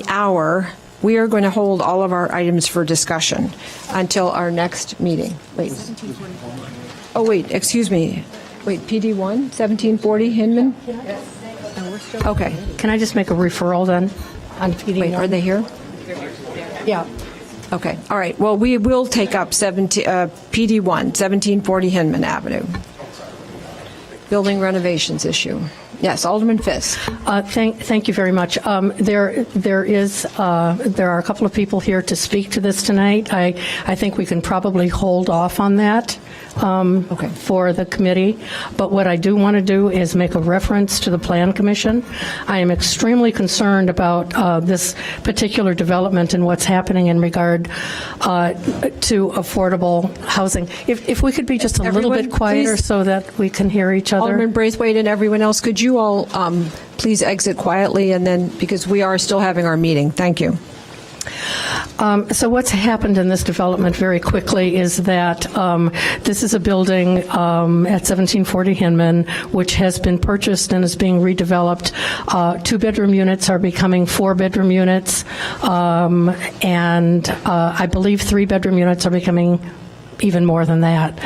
hour, we are going to hold all of our items for discussion until our next meeting. Wait. Oh, wait, excuse me. Wait, PD1, 1740 Hinman? Yes. Okay. Can I just make a referral then on PD1? Wait, are they here? Yeah. Okay, all right. Well, we will take up PD1, 1740 Hinman Avenue. Building renovations issue. Yes, Alderman Fisk. Thank you very much. There are a couple of people here to speak to this tonight. I think we can probably hold off on that for the committee. But what I do want to do is make a reference to the Plan Commission. I am extremely concerned about this particular development and what's happening in regard to affordable housing. If we could be just a little bit quieter please. So that we can hear each other. Alderman Braithwaite and everyone else, could you all please exit quietly, and then, because we are still having our meeting. Thank you. So what's happened in this development very quickly is that this is a building at 1740 Hinman, which has been purchased and is being redeveloped. 2-bedroom units are becoming 4-bedroom units, and I believe 3-bedroom units are becoming even more than that.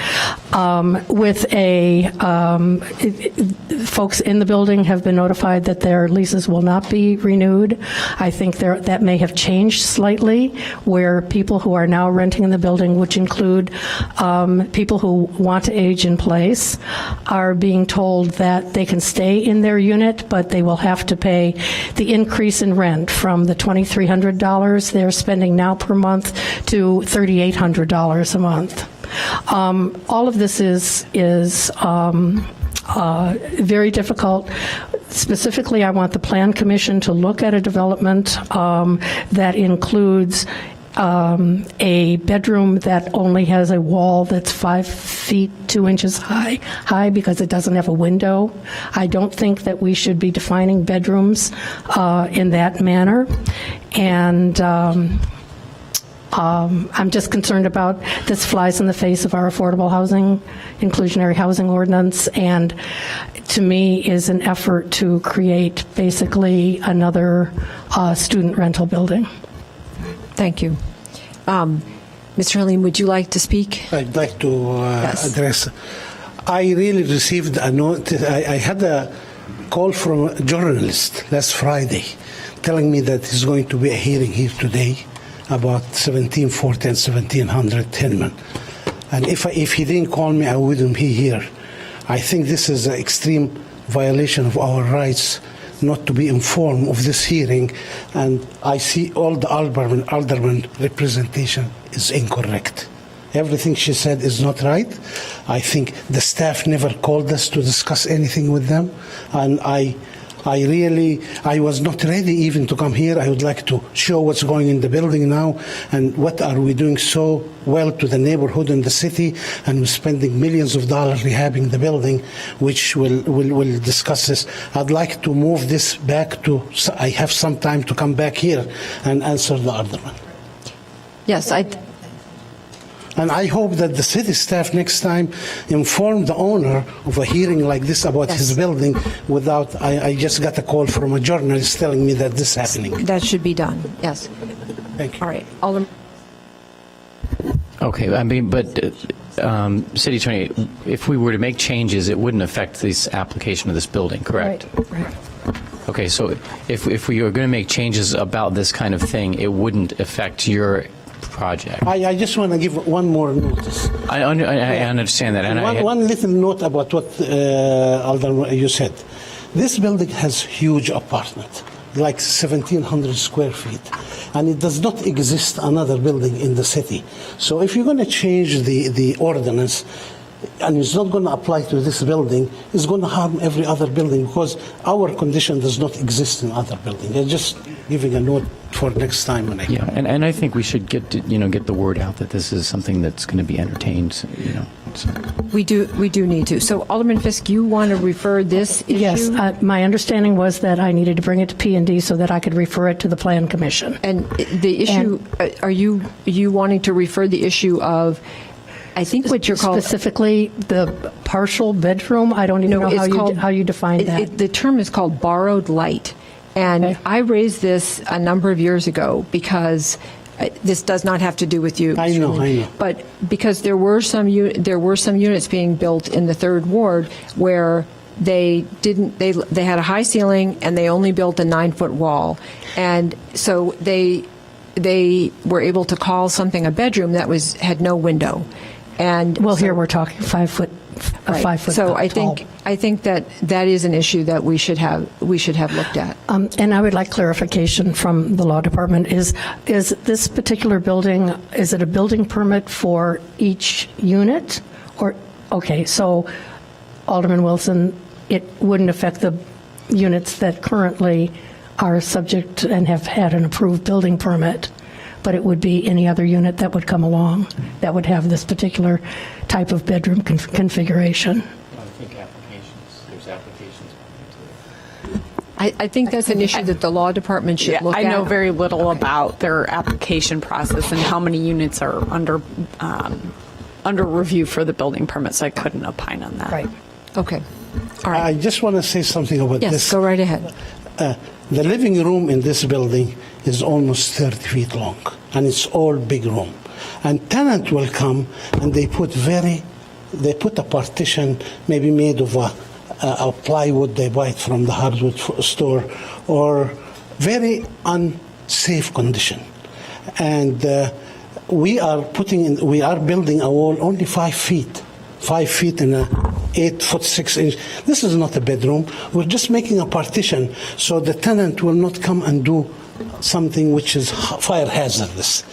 Folks in the building have been notified that their leases will not be renewed. I think that may have changed slightly, where people who are now renting in the building, which include people who want to age in place, are being told that they can stay in their unit, but they will have to pay the increase in rent from the $2,300 they're spending now per month to $3,800 a month. All of this is very difficult. Specifically, I want the Plan Commission to look at a development that includes a bedroom that only has a wall that's 5 feet 2 inches high because it doesn't have a window. I don't think that we should be defining bedrooms in that manner. And I'm just concerned about this flies in the face of our affordable housing, inclusionary housing ordinance, and to me is an effort to create basically another student rental building. Thank you. Mr. Halim, would you like to speak? I'd like to address. I really received a note. I had a call from a journalist last Friday telling me that there's going to be a hearing here today about 1740 and 1700 Hinman. And if he didn't call me, I wouldn't be here. I think this is an extreme violation of our rights not to be informed of this hearing, and I see all the alderman representation is incorrect. Everything she said is not right. I think the staff never called us to discuss anything with them, and I was not ready even to come here. I would like to show what's going in the building now and what are we doing so well to the neighborhood and the city, and we're spending millions of dollars rehabbing the building, which we'll discuss this. I'd like to move this back to, I have some time to come back here and answer the alderman. Yes, and I hope that the city staff next time inform the owner of a hearing like this about his building without, I just got a call from a journalist telling me that this is happening. That should be done, yes. Thank you. All right, Alderman. Okay, I mean, but City Attorney, if we were to make changes, it wouldn't affect this application of this building, correct? Right. Okay, so if we are going to make changes about this kind of thing, it wouldn't affect your project. I just want to give one more notice. I understand that. And one little note about what Alderman, you said. This building has huge apartment, like 1,700 square feet, and it does not exist another building in the city. So if you're going to change the ordinance, and it's not going to apply to this building, it's going to harm every other building because our condition does not exist in other buildings. I'm just giving a note for next time. Yeah, and I think we should get the word out that this is something that's going to be entertained. So. We do need to. So Alderman Fisk, you want to refer this issue? Yes, my understanding was that I needed to bring it to P&D so that I could refer it to the Plan Commission. And the issue, are you wanting to refer the issue of, I think what you're calling specifically the partial bedroom? I don't even know how you define that. The term is called borrowed light. And I raised this a number of years ago because this does not have to do with you. I know. But because there were some units being built in the Third Ward where they had a high ceiling and they only built a 9-foot wall, and so they were able to call something a bedroom that had no window. And here we're talking 5 foot. So I think that is an issue that we should have looked at. And I would like clarification from the law department. Is this particular building, is it a building permit for each unit? So Alderman Wilson, it wouldn't affect the units that currently are subject and have had an approved building permit, but it would be any other unit that would come along that would have this particular type of bedroom configuration. I think there's applications. I think that's an issue that the law department should look at. I know very little about their application process and how many units are under review for the building permit, so I couldn't opine on that. Right. Okay. All right. I just want to say something about this. Yes, go right ahead. The living room in this building is almost 30 feet long, and it's all big room. And tenant will come, and they put a partition, maybe made of a plywood they buy it from the hardwood store, or very unsafe condition. And we are building a wall only 5 feet. 5 feet and 8 foot 6 inch. This is not a bedroom. We're just making a partition so the tenant will not come and do something which is fire hazardous.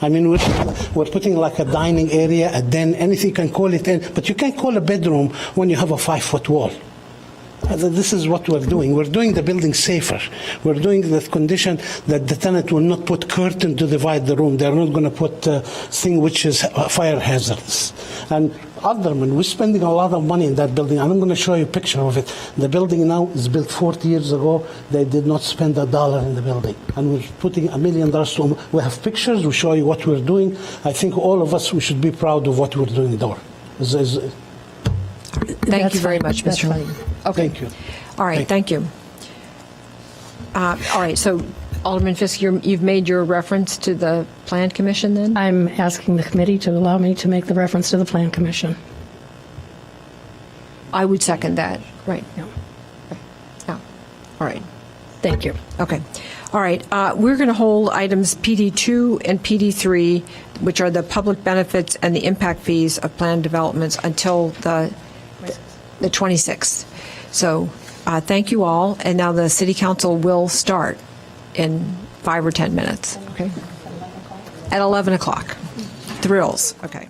I mean, we're putting like a dining area, a den, anything you can call it in, but you can't call a bedroom when you have a 5-foot wall. This is what we're doing. We're doing the building safer. We're doing the condition that the tenant will not put curtain to divide the room. They're not going to put thing which is fire hazardous. And Alderman, we're spending a lot of money in that building, and I'm going to show you a picture of it. The building now is built 40 years ago. They did not spend $1 in the building, and we're putting $1 million to. We have pictures. We show you what we're doing. I think all of us, we should be proud of what we're doing there. Thank you very much, Mr. Lane. Okay. Thank you. All right, thank you. All right, so Alderman Fisk, you've made your reference to the Plan Commission then? I'm asking the committee to allow me to make the reference to the Plan Commission. I would second that. Right. Yeah. Yeah. All right. Thank you. Okay. All right. We're going to hold items PD2 and PD3, which are the public benefits and the impact fees of planned developments, until the 26th. So thank you all. And now the City Council will start in 5 or 10 minutes. Okay. At 11 o'clock. Thrills. Okay.